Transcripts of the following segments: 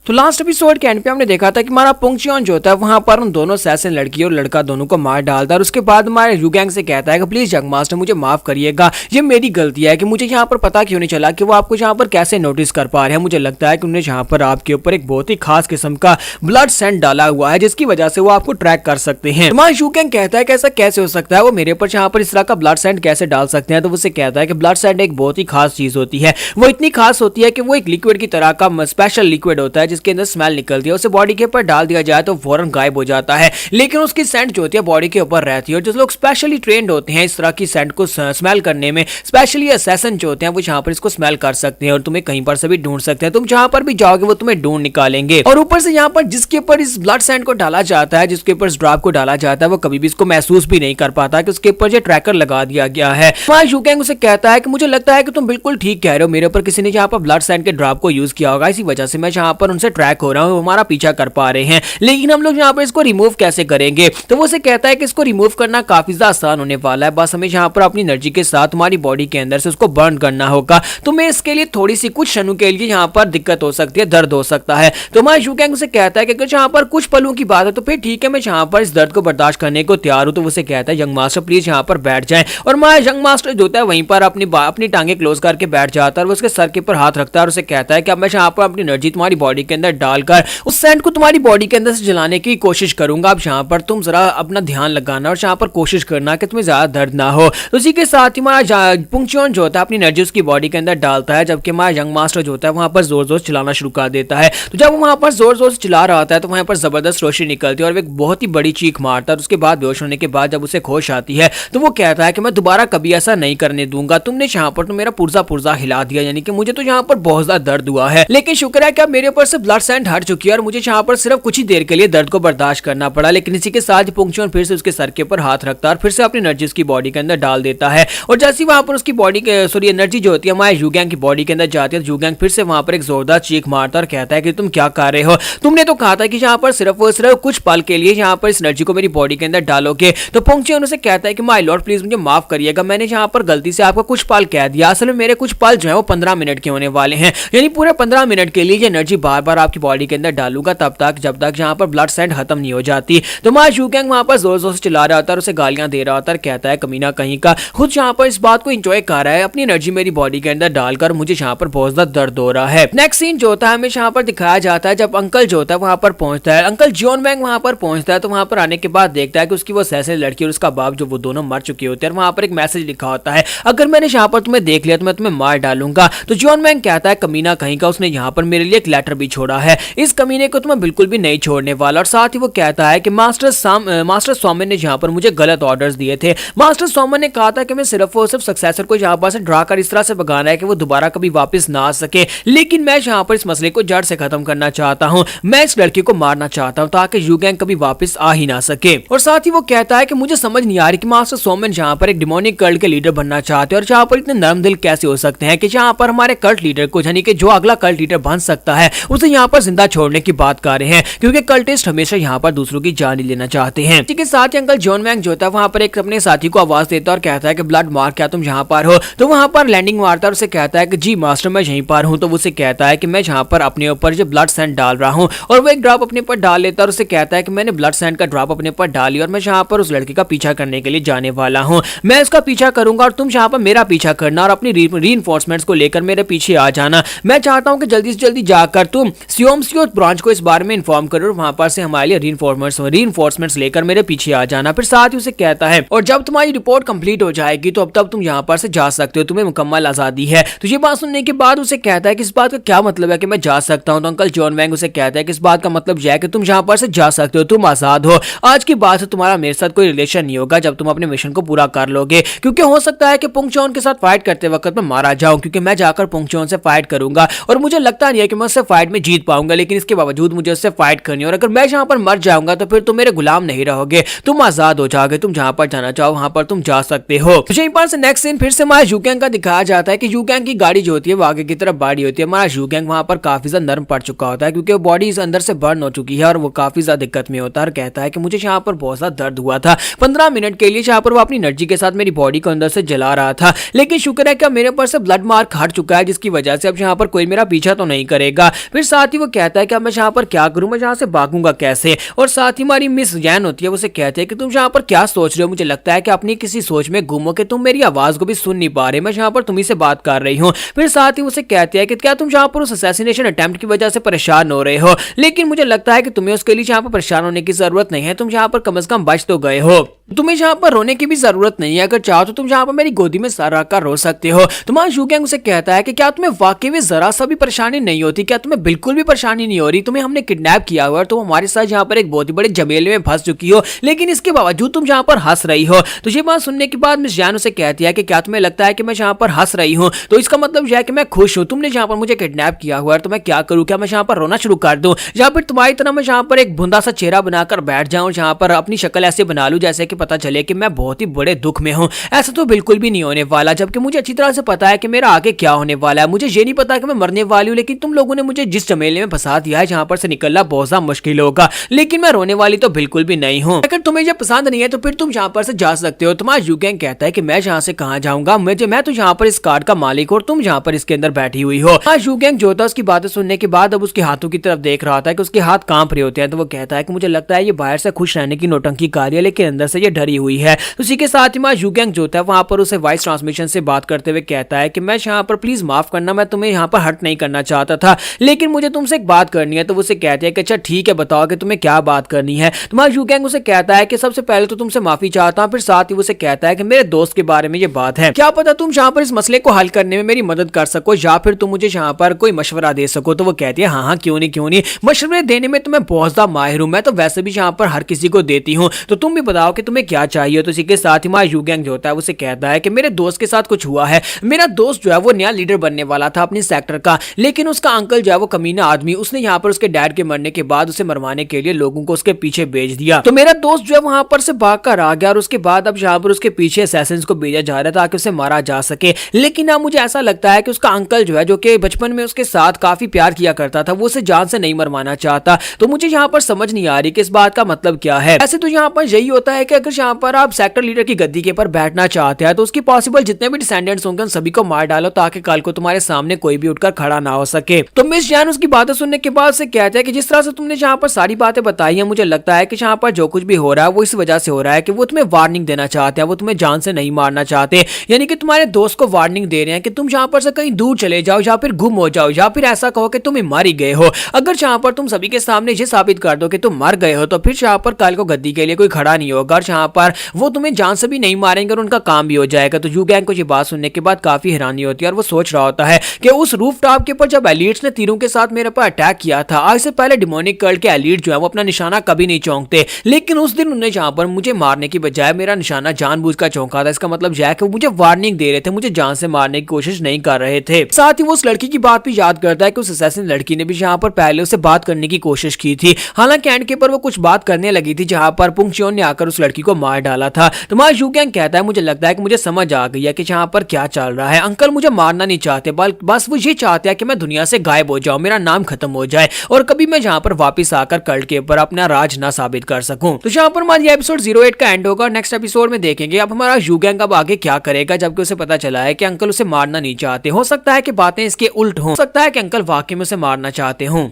तो last episode के and पे हमने देखा था कि हमारा पुंगचियोन जो था वहां पर उन दोनों सैसन लड़की और लड़का दोनों को मार डालता है और उसके बाद हमारे यूगैंग से कहता है कि प्लीज यंग मास्टर मुझे माफ करिएगा, ये मेरी गलती है कि मुझे यहाँ पर पता क्यों नहीं चला कि वो आपको यहाँ पर कैसे नोटिस कर पा रहे हैं। मुझे लगता है कि उन्होंने यहाँ पर आपके ऊपर एक बहुत ही खास किस्म का ब्लड सेंट डाला हुआ है जिसकी वजह से वो आपको ट्रैक कर सकते हैं। हमारा यूगैंग कहता है कि ऐसा कैसे हो सकता है, वो मेरे ऊपर यहाँ पर इस तरह का ब्लड सेंट कैसे डाल सकते हैं। तो उससे कहता है कि ब्लड सेंट एक बहुत ही खास चीज होती है, वो इतनी खास होती है कि वो एक लिक्विड की तरह का स्पेशल लिक्विड होता है जिसके अंदर स्मेल निकलती है। उसे बॉडी के ऊपर डाल दिया जाए तो फौरन गायब हो जाता है, लेकिन उसकी सेंट जो होती है बॉडी के ऊपर रहती है। और जो लोग स्पेशली ट्रेंड होते हैं इस तरह की सेंट को स्मेल करने में, स्पेशली असैसिन जो होते हैं वो यहाँ पर इसको स्मेल कर सकते हैं और तुम्हें कहीं पर से भी ढूंढ सकते हैं। तुम जहां पर भी जाओगे वो तुम्हें ढूंढ निकालेंगे। और ऊपर से यहाँ पर जिसके ऊपर इस ब्लड सेंट को डाला जाता है, जिसके ऊपर इस ड्रॉप को डाला जाता है, वो कभी भी इसको महसूस भी नहीं कर पाता कि उसके ऊपर जो ट्रैकर लगा दिया गया है। यूगैंग उसे कहता है कि मुझे लगता है कि तुम बिल्कुल ठीक कह रहे हो, मेरे ऊपर किसी ने यहाँ पर ब्लड सेंट के ड्रॉप को यूज किया होगा, इसी वजह से मैं यहाँ पर उनसे ट्रैक हो रहा हूँ, हमारा पीछा कर पा रहे हैं। लेकिन हम लोग यहाँ पर इसको रिमूव कैसे करेंगे? तो वो उसे कहता है कि इसको रिमूव करना काफी ज्यादा आसान होने वाला है, बस हमें यहाँ पर अपनी एनर्जी के साथ हमारी बॉडी के अंदर से उसको बर्न करना होगा। तुम्हें इसके लिए थोड़ी सी कुछ क्षणों के लिए यहाँ पर दिक्कत हो सकती है, दर्द हो सकता है। तो हमारा यूगैंग उसे कहता है कि अगर यहाँ पर कुछ पलों की बात है तो फिर ठीक है, मैं यहाँ पर इस दर्द को बर्दाश्त करने को तैयार हूँ। तो उसे कहता है यंग मास्टर प्लीज यहाँ पर बैठ जाए। और हमारा यंग मास्टर जो होता है वहीं पर अपनी टांगे क्लोज करके बैठ जाता है और उसके सर के ऊपर हाथ रखता है और उसे कहता है कि अब मैं यहाँ पर अपनी एनर्जी तुम्हारी बॉडी के अंदर डालकर उस सेंट को तुम्हारी बॉडी के अंदर से जलाने की कोशिश करूंगा। अब यहाँ पर तुम जरा अपना ध्यान लगाना और यहाँ पर कोशिश करना कि तुम्हें ज्यादा दर्द ना हो। तो उसी के साथ ही हमारा पुंगचियोन जो होता है अपनी एनर्जी उसकी बॉडी के अंदर डालता है, जबकि हमारा यंग मास्टर जो होता है वहां पर जोर जोर से चिल्लाना शुरू कर देता है। तो जब वो वहां पर जोर जोर से चिल्ला रहा होता है तो वहां पर जबरदस्त रोशनी निकलती है और एक बहुत ही बड़ी चीख मारता है। उसके बाद बेहोश होने के बाद जब उसे होश आती है तो वो कहता है कि मैं दोबारा कभी ऐसा नहीं करने दूंगा, तुमने यहाँ पर तो मेरा पुर्जा पुर्जा हिला दिया, यानी कि मुझे तो यहाँ पर बहुत ज्यादा दर्द हुआ है, लेकिन शुक्र है कि अब मेरे ऊपर से ब्लड सेंट हट चुकी है और मुझे यहाँ पर सिर्फ कुछ ही देर के लिए दर्द को बर्दाश्त करना पड़ा। लेकिन इसी के साथ पुंगचियोन फिर से उसके सर के ऊपर हाथ रखता है और फिर से अपनी एनर्जी उसकी बॉडी के अंदर डाल देता है। और जैसे वहां पर उसकी बॉडी के एनर्जी जो होती है हमारे यूगैंग की बॉडी के अंदर जाती है, यूगैंग फिर से वहां पर एक जोरदार चीख मारता है और कहता है कि तुम क्या कर रहे हो, तुमने तो कहा था कि यहाँ पर सिर्फ कुछ पल के लिए यहाँ पर इस एनर्जी को मेरी बॉडी के अंदर डालोगे। तो पुंगचियोन उसे कहता है कि माय लॉर्ड प्लीज मुझे माफ करिएगा, मैंने यहाँ पर गलती से आपको कुछ पल कह दिया, असल में मेरे कुछ पल जो है वो 15 मिनट के होने वाले हैं, यानी पूरे 15 मिनट के लिए ये एनर्जी बार बार आपकी बॉडी के अंदर डालूंगा तब तक जब तक यहाँ पर ब्लड सेंट खत्म नहीं हो जाती। तो हमारा यूगैंग वहां पर जोर जोर से चिल्ला रहा होता है और उसे गालियां दे रहा होता है, कहता है कमीना कहीं का, खुद यहाँ पर इस बात को एंजॉय कर रहा है, अपनी एनर्जी मेरी बॉडी के अंदर डालकर मुझे यहाँ पर बहुत ज्यादा दर्द हो रहा है। नेक्स्ट सीन जो होता है हमें यहाँ पर दिखाया जाता है जब अंकल जो होता है वहां पर पहुंचता है, अंकल जियोन वैंग वहां पर पहुंचता है। तो वहां पर आने के बाद देखता है कि उसकी वो सैसे लड़की और उसका बाप जो वो दोनों मर चुके होते हैं। वहां पर एक मैसेज लिखा होता है, अगर मैंने यहाँ पर तुम्हें देख लिया तो मैं तुम्हें मार डालूंगा। तो जियोन वैंग कहता है कमीना कहीं का, उसने यहाँ पर मेरे लिए एक लेटर भी छोड़ा है, इस कमीने को तो मैं बिल्कुल भी नहीं छोड़ने वाला। और साथ ही वो कहता है कि मास्टर सोमन ने यहाँ पर मुझे गलत ऑर्डर्स दिए थे, मास्टर सोमन ने कहा था कि मैं सिर्फ और सिर्फ सक्सेसर को यहाँ पर से ड्रा कर इस तरह से भगाना है कि वो दोबारा कभी वापस ना आ सके, लेकिन मैं यहाँ पर इस मसले को जड़ से खत्म करना चाहता हूँ, मैं इस लड़की को मारना चाहता हूँ ताकि यूगैंग कभी वापस आ ही ना सके। और साथ ही वो कहता है कि मुझे समझ नहीं आ रही कि मास्टर सोमन यहाँ पर एक डिमोनिक कल्ट के लीडर बनना चाहते हैं और यहाँ पर इतने नरम दिल कैसे हो सकते हैं कि यहाँ पर हमारे कल्ट लीडर को, यानी कि जो अगला कल्ट लीडर बन सकता है, उसे यहाँ पर जिंदा छोड़ने की बात कर रहे हैं, क्योंकि कल्टिस्ट हमेशा यहाँ पर दूसरों की जान ही लेना चाहते हैं। इसी के साथ ही अंकल जियोन वैंग जो होता है वहां पर एक अपने साथी को आवाज देता है और कहता है कि ब्लड मार्क क्या तुम यहाँ पर हो? तो वहां पर लैंडिंग मारता है और उसे कहता है कि जी मास्टर मैं यहीं पर हूँ। तो उसे कहता है कि मैं यहाँ पर अपने ऊपर जो ब्लड सेंट डाल रहा हूँ, और वो एक ड्रॉप अपने ऊपर डाल लेता है और उसे कहता है कि मैंने ब्लड सेंट का ड्रॉप अपने ऊपर डाली और मैं यहाँ पर उस लड़की का पीछा करने के लिए जाने वाला हूँ, मैं उसका पीछा करूंगा और तुम यहाँ पर मेरा पीछा करना और अपनी रीइंफोर्समेंट्स को लेकर मेरे पीछे आ जाना। मैं चाहता हूँ कि जल्दी से जल्दी जाकर तुम सियोमसियो ब्रांच को इस बारे में इन्फॉर्म करो और वहां पर से हमारे लिए रीइंफोर्समेंट्स लेकर मेरे पीछे आ जाना। फिर साथ ही उसे कहता है और जब तुम्हारी रिपोर्ट कंप्लीट हो जाएगी तो अब तब तुम यहाँ पर से जा सकते हो, तुम्हें मुकम्मल आजादी है। तो ये बात सुनने के बाद उसे कहता है कि इस बात का क्या मतलब है कि मैं जा सकता हूँ? तो अंकल जियोन वैंग उसे कहता है कि इस बात का मतलब यह है कि तुम यहाँ पर से जा सकते हो, तुम आजाद हो, आज की बात से तुम्हारा मेरे साथ कोई रिलेशन नहीं होगा जब तुम अपने मिशन को पूरा कर लोगे, क्योंकि हो सकता है कि पुंगचियोन के साथ फाइट करते वक्त मैं मारा जाऊं, क्योंकि मैं जाकर पुंगचियोन से फाइट करूंगा और मुझे लगता नहीं है कि मैं उससे फाइट में जीत पाऊंगा, लेकिन इसके बावजूद मुझे उससे फाइट करनी है और अगर मैं यहाँ पर मर जाऊंगा तो फिर तुम मेरे गुलाम नहीं रहोगे, तुम आजाद हो जाओगे, तुम जहां पर जाना चाहो वहां पर तुम जा सकते हो। तो यहीं पर से नेक्स्ट सीन फिर से हमारा यूगैंग का दिखाया जाता है कि यूगैंग की गाड़ी जो होती है वो आगे की तरफ बढ़ी होती है। हमारा यूगैंग वहां पर काफी ज्यादा नर्म पड़ चुका होता है क्योंकि वो बॉडी इस अंदर से बर्न हो चुकी है और वो काफी ज्यादा दिक्कत में होता है और कहता है कि मुझे यहाँ पर बहुत ज्यादा दर्द हुआ था 15 मिनट के लिए, यहाँ पर वो अपनी एनर्जी के साथ मेरी बॉडी को अंदर से जला रहा था, लेकिन शुक्र है कि मेरे ऊपर से ब्लड मार्क हट चुका है जिसकी वजह से अब यहाँ पर कोई मेरा पीछा तो नहीं करेगा। फिर साथ ही वो कहता है कि अब मैं यहाँ पर क्या करूँ, मैं यहाँ से भागूंगा कैसे। और साथ ही हमारी मिस जैन होती है, वो उसे कहते हैं कि तुम यहाँ पर क्या सोच रहे हो, मुझे लगता है कि अपनी किसी सोच में गुम हो के तुम मेरी आवाज को भी सुन नहीं पा रहे, मैं यहाँ पर तुम्ही से बात कर रही हूँ। फिर साथ ही उसे कहते हैं कि क्या तुम यहाँ पर उस असैसिनेशन अटेम्प्ट की वजह से परेशान हो रहे हो, लेकिन मुझे लगता है कि तुम्हें उसके लिए यहाँ पर परेशान होने की जरूरत नहीं है, तुम यहाँ पर कम से कम बच तो गए हो, तुम्हें यहाँ पर रोने की भी जरूरत नहीं है, अगर चाहो तो तुम यहाँ पर मेरी गोदी में सर रखकर रो सकते हो। तुम्हारा यूगैंग उसे कहता है कि क्या तुम्हें वाकई में जरा सा भी परेशानी नहीं होती, क्या तुम्हें बिल्कुल भी परेशानी नहीं हो रही, तुम्हें हमने किडनैप किया हुआ है, तुम हमारे साथ यहाँ पर एक बहुत ही बड़े झमेले में फंस चुकी हो, लेकिन इसके बावजूद तुम यहाँ पर हंस रही हो। तो ये बात सुनने के बाद मिस जैन उसे कहती है कि क्या तुम्हें लगता है कि मैं यहाँ पर हंस रही हूँ तो इसका मतलब यह है कि मैं खुश हूँ, तुमने यहाँ पर मुझे किडनैप किया हुआ है तो मैं क्या करूँ, क्या मैं यहाँ पर रोना शुरू कर दूं, या फिर तुम्हारी तरह मैं यहाँ पर एक भुंदा सा चेहरा बनाकर बैठ जाऊं, यहाँ पर अपनी शक्ल ऐसे बना लूं जैसे कि पता चले कि मैं बहुत ही बड़े दुख में हूँ। ऐसा तो बिल्कुल भी नहीं होने वाला, जबकि मुझे अच्छी तरह से पता है कि मेरा आगे क्या होने वाला है। मुझे ये नहीं पता कि मैं मरने वाली हूँ, लेकिन तुम लोगों ने मुझे जिस झमेले में फंसा दिया है जहाँ पर से निकलना बहुत ज्यादा मुश्किल होगा, लेकिन मैं रोने वाली तो बिल्कुल भी नहीं हूँ। अगर तुम्हें ये पसंद नहीं है तो फिर तुम यहाँ पर से जा सकते हो। तुम्हारा यूगैंग कहता है कि मैं यहाँ से कहाँ जाऊंगा, मैं तो यहाँ पर इस कार्ड का मालिक और तुम यहाँ पर इसके अंदर बैठी हुई हो। यूगैंग जो था उसकी बातें सुनने के बाद अब उसके हाथों की तरफ देख रहा था कि उसके हाथ कांप रहे होते हैं, तो वो कहता है कि मुझे लगता है ये बाहर से खुश रहने की नौटंकी कार्य है, लेकिन अंदर से ये डरी हुई है। तो उसी के साथ ही मां यूगैंग जो था वहां पर उसे वॉइस ट्रांसमिशन से बात करते हुए कहता है कि मैं यहाँ पर प्लीज माफ करना, मैं तुम्हें यहाँ पर हर्ट नहीं करना चाहता था, लेकिन मुझे तुमसे एक बात करनी है। तो वो उसे कहते हैं कि अच्छा ठीक है, बताओ कि तुम्हें क्या बात करनी है। तुम्हारा यूगैंग उसे कहता है कि सबसे पहले तो तुमसे माफी चाहता हूँ, फिर साथ ही उसे कहता है कि मेरे दोस्त के बारे में ये बात है, क्या पता तुम यहाँ पर इस मसले को हल करने में मेरी मदद कर सको या फिर तुम मुझे यहाँ पर कोई मशवरा दे सको। तो वो कहती है हाँ हाँ क्यों नहीं, मशवरे देने में तो मैं बहुत ज्यादा माहिर हूँ, मैं तो वैसे भी यहाँ पर हर किसी को देती हूँ, तो तुम भी बताओ कि तुम्हें क्या चाहिए। तो इसी के साथ ही हमारा यूगैंग जो होता है उसे कहता है कि मेरे दोस्त के साथ कुछ हुआ है, मेरा दोस्त जो है वो नया लीडर बनने वाला था अपने सेक्टर का, लेकिन उसका अंकल जो है वो कमीना आदमी, उसने यहाँ पर उसके डैड के मरने के बाद उसे मरवाने के लिए लोगों को उसके पीछे भेज दिया। तो मेरा दोस्त जो है वहां पर से भाग कर आ गया और उसके बाद अब यहाँ पर उसके पीछे असैसिन्स को भेजा जा रहा है ताकि उसे मारा जा सके, लेकिन अब मुझे ऐसा लगता है कि उसका अंकल जो है जो कि बचपन में उसके साथ काफी प्यार किया करता था, वो उसे जान से नहीं मरवाना चाहता। तो मुझे यहाँ पर समझ नहीं आ रही कि इस बात का मतलब क्या है। ऐसे तो यहाँ पर यही होता है कि अगर यहाँ पर आप सेक्टर लीडर की गद्दी के ऊपर बैठना चाहते हैं तो उसकी पॉसिबल जितने भी डिसेंडेंट्स होंगे उन सभी को मार डालो ताकि कल को तुम्हारे सामने कोई भी उठकर खड़ा ना हो सके। तो मिस जैन उसकी बातें सुनने के बाद से कहते हैं कि जिस तरह से तुमने यहाँ पर सारी बातें बताई हैं, मुझे लगता है कि यहाँ पर जो कुछ भी हो रहा है वो इस वजह से हो रहा है कि वो तुम्हें वार्निंग देना चाहते हैं, वो तुम्हें जान से नहीं मारना चाहते, यानी कि तुम्हारे दोस्त को वार्निंग दे रहे हैं कि तुम यहाँ पर से कहीं दूर चले जाओ या फिर गुम हो जाओ या फिर ऐसा कहो कि तुम मर ही गए हो। अगर यहाँ पर तुम सभी के सामने ये साबित कर दो कि तुम मर गए हो तो फिर यहाँ पर कल को गद्दी के लिए कोई खड़ा नहीं होगा और यहाँ पर वो तुम्हें जान से भी नहीं मारेंगे और उनका काम भी हो जाएगा। तो यूगैंग को ये बात सुनने के बाद काफी हैरानी होती है और वो सोच रहा होता है कि उस रूफटॉप के ऊपर जब एलिट्स ने तीरों के साथ मेरे पर अटैक किया था, आज से पहले डिमोनिक कल्ट के एलिट जो है वो अपना निशाना कभी नहीं चौंकते, लेकिन उस दिन उन्होंने यहाँ पर मुझे मारने की बजाय मेरा निशाना जानबूझकर चौंका था। इसका मतलब यह है कि वो मुझे वार्निंग दे रहे थे, मुझे जान से मारने की कोशिश नहीं कर रहे थे। साथ ही वो उस लड़की की बात भी याद करता है कि उस असैसिन लड़की ने भी यहाँ पर पहले उसे बात करने की कोशिश की थी, हालांकि एंड के पर वो कुछ बात करने लगी थी जहाँ पर पुंगचियोन ने आकर उस लड़की को मार डाला था। तो मां यूगैंग कहता है मुझे लगता है कि मुझे समझ आ गई है कि यहाँ पर क्या चल रहा है, अंकल मुझे मारना नहीं चाहते, बस वो ये चाहते हैं कि मैं दुनिया से गायब हो जाऊं, मेरा नाम खत्म हो जाए और कभी मैं यहाँ पर वापस आकर कल्ट के ऊपर अपना राज ना साबित कर सकूं। तो यहाँ पर हमारी एपिसोड 08 का एंड होगा। नेक्स्ट एपिसोड में देखेंगे अब हमारा यूगैंग अब आगे क्या करेगा, जबकि उसे पता चला है कि अंकल उसे मारना नहीं चाहते। हो सकता है कि बातें इसके उल्ट हो सकता है कि अंकल वाकई में उसे मारना चाहते हों।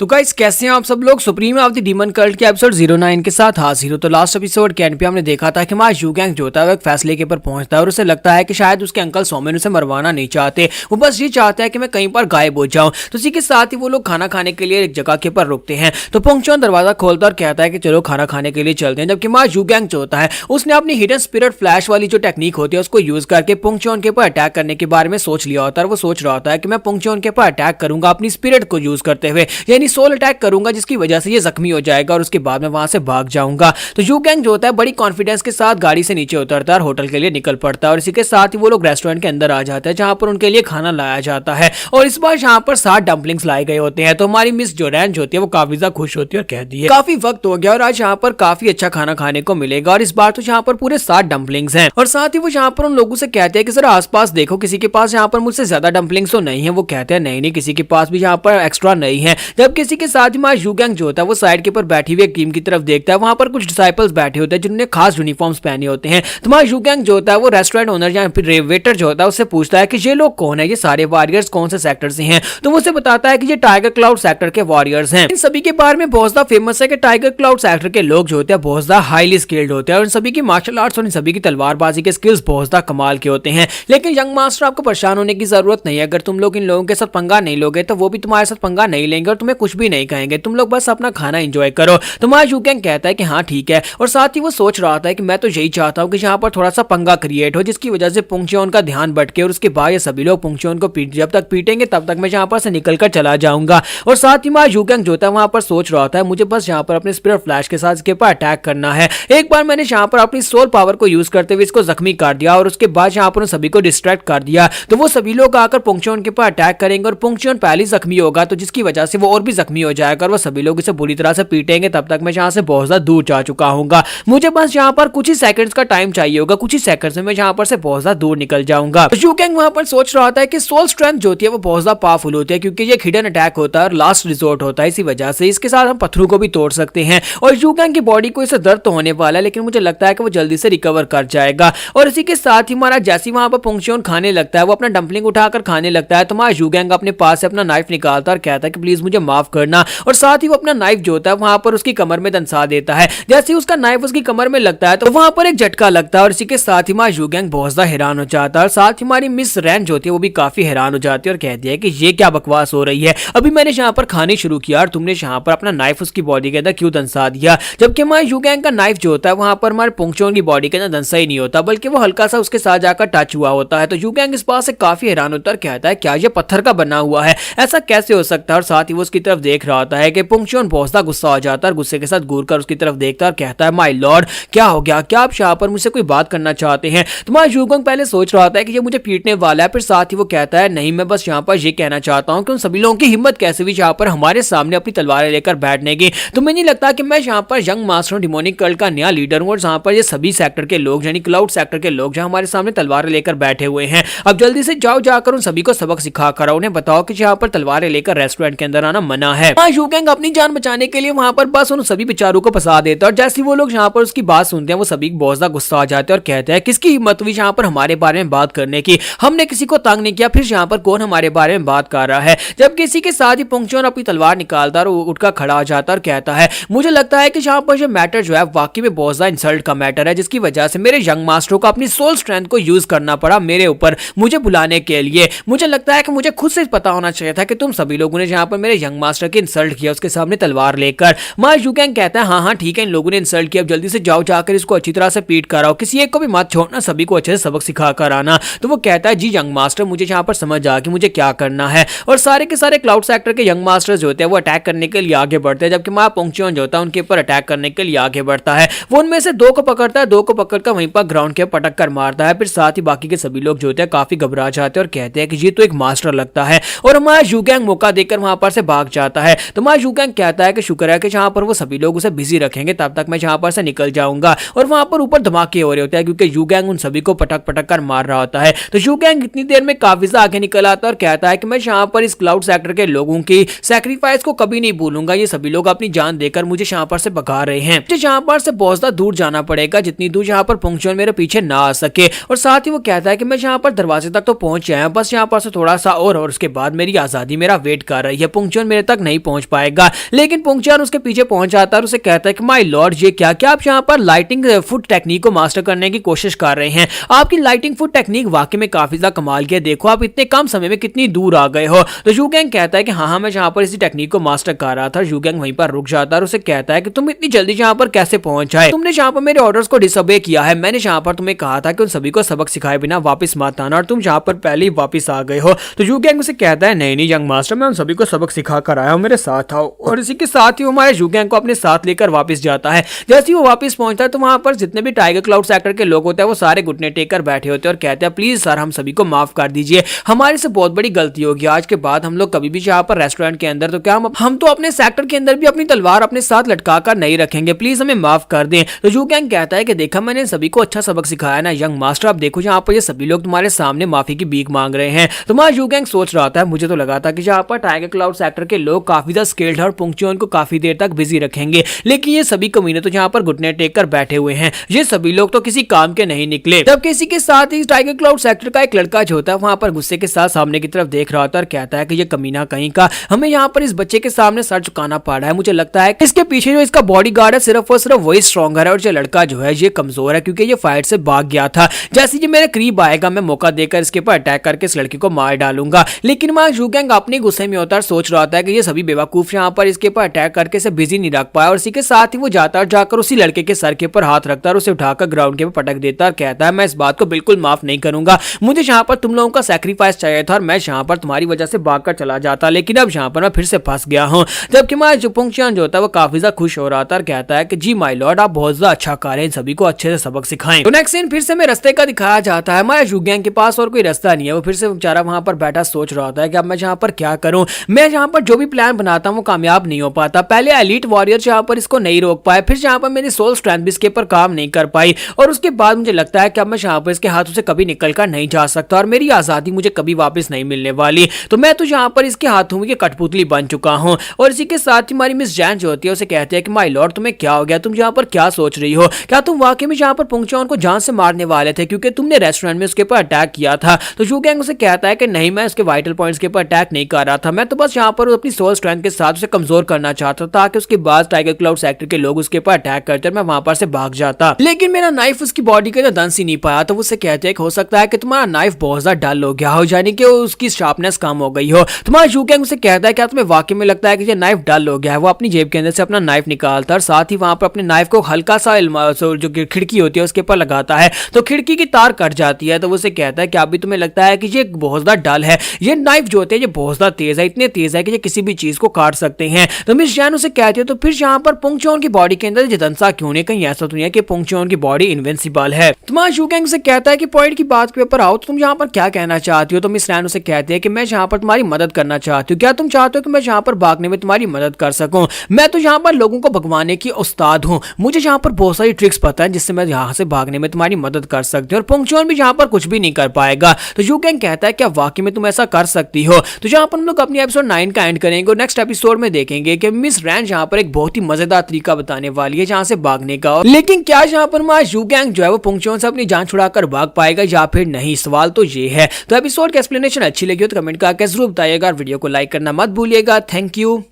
तो गाइस कैसे हैं आप सब लोग। Supreme of the demon cult के एपिसोड 09 के साथ हाजिर हो। तो लास्ट एपिसोड के एंड पे हमने देखा था कि हमारा यूगैंग जो होता है वो एक फैसले के ऊपर पहुंचता है और उसे लगता है कि शायद उसके अंकल सोमेन उसे मरवाना नहीं चाहते, वो बस ये चाहता है कि मैं कहीं पर गायब हो जाऊं। तो इसी के साथ ही वो लोग खाना खाने के लिए एक जगह के ऊपर रुकते हैं। तो पुंगचियोन दरवाजा खोलता और कहता है कि चलो खाना खाने के लिए चलते हैं, जबकि हमारा यूगैंग जो होता है उसने अपनी हिडन स्पिरिट फ्लैश वाली जो टेक्निक होती है उसको यूज करके पुंगचियोन के ऊपर अटैक करने के बारे में सोच लिया होता है। वो सोच रहा होता है कि मैं पुंगचियोन के ऊपर अटैक करूंगा अपनी स्पिरिट को यूज करते हुए, यानी सोल अटैक करूंगा जिसकी वजह से ये जख्मी हो जाएगा और उसके बाद मैं वहां से भाग जाऊंगा। तो यूगैंग जो होता है बड़ी कॉन्फिडेंस के साथ गाड़ी से नीचे उतरता है और होटल के लिए निकल पड़ता है और इसी के साथ ही वो लोग रेस्टोरेंट के अंदर आ जाते हैं जहां पर उनके लिए खाना लाया जाता है और इस बार यहाँ पर 7 डम्पलिंग्स लाए गए होते हैं। तो हमारी मिस जोरैन जो होती है वो काफी ज्यादा खुश होती है और कहती है काफी वक्त हो गया और आज यहाँ पर काफी अच्छा खाना खाने को मिलेगा और इस बार तो यहाँ पर पूरे 7 डम्पलिंग्स हैं। और साथ ही वो यहाँ पर उन लोगों से कहते हैं कि जरा आसपास देखो किसी के पास यहाँ पर मुझसे ज्यादा डम्पलिंग्स तो नहीं है। वो कहते हैं नहीं किसी के पास भी यहाँ पर एक्स्ट्रा नहीं है, जबकि जबकि इसी के साथ ही हमारा यूगैंग जो होता है वो साइड के ऊपर बैठी हुई एक टीम की तरफ देखता है। वहां पर कुछ डिसाइपल्स बैठे होते हैं जिन्होंने खास यूनिफॉर्म्स पहने होते हैं। तो हमारा यूगैंग जो होता है वो रेस्टोरेंट ओनर या फिर वेटर जो होता है उससे पूछता है कि ये लोग कौन है, ये सारे वॉरियर्स कौन से सेक्टर से हैं। तो वो उसे बताता है कि ये टाइगर क्लाउड सेक्टर के वॉरियर्स हैं। इन सभी के बारे में बहुत ज्यादा फेमस है कि टाइगर क्लाउड सेक्टर के लोग जो होते हैं बहुत ज्यादा हाईली स्किल्ड होते हैं और इन सभी की मार्शल आर्ट्स और इन सभी की तलवारबाजी के स्किल्स बहुत ज्यादा कमाल के होते हैं। लेकिन यंग मास्टर आपको परेशान होने की जरूरत नहीं है। अगर तुम लोग इन लोगों के साथ पंगा नहीं लोगे तो वो भी तुम्हारे साथ पंगा नहीं लेंगे और तुम्हें कुछ भी नहीं कहेंगे। तुम लोग बस अपना खाना एंजॉय करो। तुम्हारा यूगैंग कहता है कि हाँ ठीक है, और साथ ही वो सोच रहा था कि मैं तो यही चाहता हूँ कि यहाँ पर थोड़ा सा पंगा क्रिएट हो जिसकी वजह से पुंगच्योन का ध्यान भटके और उसके बाद ये सभी लोग पुंगच्योन को जब तक पीटेंगे तब तक मैं यहाँ पर से निकल कर चला जाऊंगा। और साथ ही हमारा यूगैंग जो था वहां पर सोच रहा था मुझे बस यहाँ पर अपने स्पिरिट फ्लैश के साथ इसके ऊपर अटैक करना है। एक बार मैंने यहाँ पर अपनी सोल पावर को यूज करते हुए इसको जख्मी कर दिया और उसके बाद यहाँ पर सभी को डिस्ट्रैक्ट कर दिया। तो वो सभी लोग आकर पुंगच्योन के ऊपर अटैक करेंगे और पुंगच्योन पहले जख्मी होगा तो जिसकी वजह से वो और भी जख्मी हो जाएगा और वो सभी लोग इसे बुरी तरह से पीटेंगे। तब तक मैं यहाँ से बहुत ज्यादा दूर जा चुका हूँ। मुझे बस यहाँ पर कुछ ही सेकंड्स का टाइम चाहिए होगा, कुछ ही सेकंड्स में मैं यहाँ पर से बहुत ज्यादा दूर निकल जाऊंगा। तो यूगैंग वहां पर सोच रहा था कि सोल स्ट्रेंथ जो होती है वो बहुत ज्यादा पावरफुल होती है क्योंकि ये हिडन अटैक होता है और लास्ट रिजोर्ट होता है। इसी वजह से इसके साथ हम पत्थरों को भी तोड़ सकते हैं और यूगैंग की बॉडी को इससे दर्द तो होने वाला है लेकिन मुझे लगता है कि वो जल्दी से रिकवर कर जाएगा। और इसी के साथ ही हमारा जैसे वहां पर पुंगच्योन खाने लगता है, वो अपना डंपलिंग उठाकर खाने लगता है तो हमारा यूगैंग अपने पास से अपना नाइफ निकालता और कहता है कि प्लीज मुझे माफ करना। और साथ ही वो अपना नाइफ जो होता है वहां पर उसकी कमर में दंसा देता है। जैसे ही उसका नाइफ उसकी कमर में लगता है तो वहां पर एक झटका लगता है और इसी के साथ ही हमारा यूगैंग बहुत ज्यादा हैरान हो जाता है। और साथ ही हमारी मिस रैन जो होती है वो भी काफी हैरान हो जाती है और कहती है कि ये क्या बकवास हो रही है, अभी मैंने यहाँ पर खाने शुरू किया और तुमने यहाँ पर अपना नाइफ उसकी बॉडी के अंदर क्यों दंसा दिया। जबकि हमारे यूगैंग का नाइफ जो होता है वहां पर हमारे पुंगच्योन की बॉडी के अंदर दंसा ही नहीं होता बल्कि वो हल्का सा उसके साथ जाकर टच हुआ होता है। तो यूगैंग इस बात से काफी हैरान होता है और कहता है क्या ये पत्थर का बना हुआ है, ऐसा कैसे हो सकता है। और साथ ही वो उसकी तरफ देख रहा होता है कि पुंगच्योन बहुत ज्यादा गुस्सा हो जाता है और गुस्से के साथ घूर कर उसकी तरफ देखता है और कहता है माय लॉर्ड क्या हो गया, क्या आप यहाँ पर मुझसे कोई बात करना चाहते हैं। तुम्हारा यूगैंग पहले सोच रहा था कि ये मुझे पीटने वाला है, फिर साथ ही वो कहता है नहीं मैं बस यहाँ पर ये कहना चाहता हूँ कि उन सभी लोगों की हिम्मत कैसे हुई यहाँ पर हमारे सामने अपनी तलवारें लेकर बैठने की। तुम्हें नहीं लगता कि मैं यहाँ पर यंग मास्टर डिमोनिक कल्ट का नया लीडर हूँ और जहाँ पर ये सभी सेक्टर के लोग यानी क्लाउड सेक्टर के लोग जहाँ हमारे सामने तलवारें लेकर बैठे हुए हैं। अब जल्दी से जाओ जाकर उन सभी को सबक सिखा कर उन्हें बताओ कि यहाँ पर तलवारें लेकर रेस्टोरेंट के अंदर आना मना है। यूगैंग अपनी जान बचाने के लिए वहां पर बस उन सभी बेचारों को फंसा देता है और जैसे वो लोग यहाँ पर उसकी बात सुनते हैं वो सभी बहुत ज्यादा गुस्सा आ जाते हैं और कहते हैं किसकी हिम्मत हुई यहाँ पर हमारे बारे में बात करने की, हमने किसी को तंग नहीं किया, फिर यहाँ पर कौन हमारे बारे में बात कर रहा है। जब किसी के साथ ही पुंगच्योन अपनी तलवार निकालता और उठकर खड़ा हो जाता और कहता है मुझे लगता है कि यहाँ पर जो मैटर जो है वाकई में बहुत ज्यादा इंसल्ट का मैटर है जिसकी वजह से मेरे यंग मास्टर को अपनी सोल स्ट्रेंथ को यूज करना पड़ा मेरे ऊपर मुझे बुलाने के लिए। मुझे लगता है कि मुझे खुद से पता होना चाहिए था कि तुम सभी लोगों ने यहाँ पर मेरे यंग मास्टर की इंसल्ट किया उसके सामने तलवार लेकर। मां यूगैंग कहता है हाँ ठीक है इन लोगों ने इंसल्ट किया, अब जल्दी से जाओ जाकर इसको अच्छी तरह से पीट कर आओ, किसी एक को भी मत छोड़ना, सभी को अच्छे से सबक सिखा कर आना। तो वो कहता है जी यंग मास्टर मुझे यहाँ पर समझ आ कि मुझे क्या करना है। और सारे के सारे क्लाउड सेक्टर के यंग मास्टर जो होते हैं वो अटैक करने के लिए आगे बढ़ते हैं जबकि मां पुंगच्योन जो होता है उनके ऊपर अटैक करने के लिए आगे बढ़ता है। वो उनमें से दो को पकड़ता है, दो को पकड़कर वहीं पर ग्राउंड के पटक कर मारता है। फिर साथ ही बाकी के सभी लोग जो होते हैं काफी घबरा जाते हैं और कहते हैं कि ये तो एक मास्टर लगता है और हमारा यूगैंग मौका देकर वहां पर से भाग जाता है। तो हमारा यूगैंग कहता है कि शुक्र है कि जहां पर वो सभी लोग उसे बिजी रखेंगे तब तक मैं जहां पर से निकल जाऊंगा। और वहां पर ऊपर धमाके हो रहे होते हैं क्योंकि यूगैंग उन सभी को पटक पटक कर मार रहा होता है। तो यूगैंग इतनी देर में काफी से आगे निकल आता है और कहता है कि मैं यहाँ पर इस क्लाउड सेक्टर के लोगों की सैक्रिफाइस को कभी नहीं भूलूंगा, ये सभी लोग अपनी जान देकर मुझे यहाँ पर से भगा रहे हैं, मुझे यहाँ पर से बहुत ज्यादा दूर जाना पड़ेगा जितनी दूर यहाँ पर पुंगच्योन मेरे पीछे ना आ सके। और साथ ही वो कहता है कि मैं यहाँ पर दरवाजे तक तो पहुंच गया, बस यहाँ पर से थोड़ा सा और उसके बाद मेरी आजादी मेरा वेट कर रही है, पुंगच्योन मेरे तक नहीं पहुंच पाएगा। लेकिन पुंगच्योन उसके पीछे पहुंच जाता है और उसे कहता है कि माय लॉर्ड ये क्या आप यहाँ पर लाइटिंग फुट टेक्निक को मास्टर करने की कोशिश कर रहे हैं, आपकी लाइटिंग फुट टेक्निक वाकई में काफी ज्यादा कमाल की है, देखो आप इतने कम समय में कितनी दूर आ गए हो। तो यूगैंग कहता है कि हाँ मैं यहाँ पर इसी टेक्निक को मास्टर कर रहा था। यूगैंग वहीं पर रुक जाता है और उसे कहता है कि तुम इतनी जल्दी यहाँ पर कैसे पहुंच जाए, तुमने यहाँ पर मेरे ऑर्डर्स को डिसोबे किया है, मैंने यहाँ पर तुम्हें कहा था कि उन सभी को सबक सिखाए बिना वापस मत आना और तुम यहाँ पर पहले ही वापस आ गए हो। तो यूगैंग उसे कहता है नहीं यंग मास्टर मैं उन सभी को सबक सिखा कर आया हूँ, मेरे साथ आओ। और इसी के साथ ही वो हमारे यूगैंग को अपने साथ लेकर वापस जाता है। जैसे ही वो वापस पहुंचता है तो वहां पर जितने भी टाइगर क्लाउड सेक्टर के लोग होते हैं वो सारे घुटने टेक कर बैठे होते हैं और कहते हैं प्लीज सर हम सभी को माफ कर दीजिए, हमारे से बहुत बड़ी गलती होगी, आज के बाद हम लोग कभी भी यहाँ पर रेस्टोरेंट के अंदर तो क्या हम तो अपने सेक्टर के अंदर भी अपनी तलवार अपने साथ लटका कर नहीं रखेंगे, प्लीज हमें माफ कर दें। तो यूगैंग कहता है कि देखा मैंने सभी को अच्छा सबक सिखाया ना यंग मास्टर, अब देखो यहाँ पर ये सभी लोग तुम्हारे सामने माफी की भीख मांग रहे हैं। तुम्हारा यूगैंग सोच रहा था मुझे तो लगा था कि यहाँ पर टाइगर क्लाउड सेक्टर के लोग काफी ज्यादा स्किल्ड है और पुंगचुआन को काफी देर तक बिजी रखेंगे, लेकिन ये सभी कमीने तो यहाँ पर घुटने टेक कर बैठे हुए हैं। ये सभी लोग तो किसी काम के नहीं निकले। तब किसी के साथ ही टाइगर क्लाउड सेक्टर का एक लड़का जो होता है वहां पर गुस्से के साथ सामने की तरफ देख रहा होता है और कहता है कि ये कमीना कहीं का, हमें यहाँ पर इस बच्चे के सामने सर झुकाना पड़ा है। मुझे लगता है कि इसके पीछे जो इसका बॉडीगार्ड है सिर्फ और सिर्फ वही स्ट्रॉन्गर है और ये लड़का जो है ये कमजोर है क्योंकि ये फाइट से भाग गया था। जैसे ये मेरे करीब आएगा मैं मौका देकर इसके ऊपर अटैक करके इस लड़के को मार डालूंगा। लेकिन मां यूगैंग अपने गुस्से में होता है, सोच रहा होता है कि ये सभी बेवकूफ यहाँ पर इसके ऊपर अटैक करके इसे बिजी नहीं रख पाया और इसी के साथ ही वो जाता और जाकर उसी लड़के के सर के ऊपर हाथ रखता है और उसे उठाकर ग्राउंड के ऊपर पटक देता और कहता है मैं इस बात को बिल्कुल माफ नहीं करूंगा। मुझे यहाँ पर तुम लोगों का सैक्रिफाइस चाहिए था और मैं यहाँ पर तुम्हारी वजह से भागकर चला जाता, लेकिन अब यहाँ पर मैं फिर से फंस गया हूँ। जबकि मैं जो पुंगचुआन जो होता है वो काफी ज्यादा खुश हो रहा था और कहता है कि जी माय लॉर्ड आप बहुत ज्यादा अच्छा कर रहे हैं, सभी को अच्छे से सबक सिखाएं। तो नेक्स्ट सीन फिर से मैं रास्ते का दिखाया जाता है। हमारे यूगैंग के पास और कोई रास्ता नहीं है, वो फिर से बेचारा वहां पर बैठा सोच रहा होता है कि अब मैं यहाँ पर क्या करूं। मैं यहाँ पर जो भी प्लान बनाता हूँ वो कामयाब नहीं हो पाता। पहले एलीट वॉरियर यहाँ पर इसको नहीं रोक पाए, फिर यहाँ पर मेरी सोल स्ट्रेंथ भी इसके ऊपर काम नहीं कर पाई और उसके बाद मुझे लगता है कि अब मैं यहाँ पर इसके हाथों से कभी निकल कर नहीं जा सकता और मेरी आजादी मुझे कभी वापस नहीं मिलने वाली। तो मैं तो यहाँ पर इसके हाथों में कठपुतली बन चुका हूँ। और इसी के साथ ही हमारी मिस जैन जो होती है उसे कहते हैं कि माय लॉर्ड तुम्हें क्या हो गया, तुम यहाँ पर क्या सोच रही हो, क्या तुम वाकई में यहाँ पर पुंगचुआन को जान से मारने वाले थे क्योंकि तुमने रेस्टोरेंट में उसके ऊपर अटैक किया था। तो यूगैंग उसे कहता है कि नहीं मैं उसके वाइटल पॉइंट्स के ऊपर अटैक नहीं कर रहा था, मैं तो बस यहाँ पर अपनी सोल स्ट्रेंथ के साथ उसे कमजोर करना चाहता था ताकि उसके बाद टाइगर क्लाउड सेक्टर के लोग उसके ऊपर अटैक करते और मैं वहां पर से भाग जाता, लेकिन मेरा नाइफ उसकी बॉडी के अंदर दंस ही नहीं पाया। तो उससे कहते हैं कि हो सकता है कि तुम्हारा नाइफ बहुत ज्यादा डल हो गया हो, यानी कि उसकी शार्पनेस कम हो गई हो। तुम्हारा यूगैंग उसे कहता है क्या तुम्हें वाकई में लगता है कि ये नाइफ डल हो गया है। वो अपनी जेब के अंदर से अपना नाइफ निकालता है और साथ ही वहां पर अपने नाइफ को हल्का सा जो खिड़की होती है उसके ऊपर लगाता है तो खिड़की की तार कट जाती है। तो वो उसे कहता है कि अभी तुम्हें लगता है कि ये बहुत ज्यादा डल है, ये नाइफ जो होते हैं ये बहुत ज्यादा तेज है, इतने तेज है कि ये किसी भी चीज को काट सकते हैं। तो मिस जैन उसे कहती है तो फिर यहाँ पर पुंगचुआन की बॉडी के अंदर जिदंसा क्यों नहीं, कहीं ऐसा तो नहीं है कि पुंगचुआन की बॉडी इनविंसिबल है। तुम्हारा यूगैंग से कहता है कि पॉइंट की बात के ऊपर आओ तो तुम यहाँ पर क्या कहना चाहती हो। तो मिस रैन उसे कहती है कि मैं यहाँ पर तुम्हारी मदद करना चाहती हूँ, क्या तुम चाहते हो कि मैं यहाँ पर भागने में तुम्हारी मदद कर सकूं। मैं तो यहाँ पर लोगों को भगवाने की उस्ताद हूँ, मुझे यहाँ पर बहुत सारी ट्रिक्स पता है जिससे मैं यहाँ से भागने में तुम्हारी मदद कर सकती हूँ और पुंगचुआन भी यहाँ पर कुछ भी नहीं कर पाएगा। तो यूगैंग कहता है क्या वाकई में तुम ऐसा कर सकती हो। तो यहाँ पर हम लोग अपनी एपिसोड 9 का एंड करेंगे और नेक्स्ट एपिसोड में देखेंगे कि मिस रैन यहाँ पर एक बहुत ही मजेदार तरीका बताने वाली है जहाँ से भागने का, लेकिन क्या यहाँ पर हमारा यूगैंग जो है वो पुंगचुआन से अपनी जान छुड़ाकर भाग पाएगा या फिर नहीं, सवाल तो ये है। तो एपिसोड की एक्सप्लेनेशन अच्छी लगी हो तो कमेंट करके जरूर बताइएगा, वीडियो को लाइक करना मत भूलिएगा। Thank you.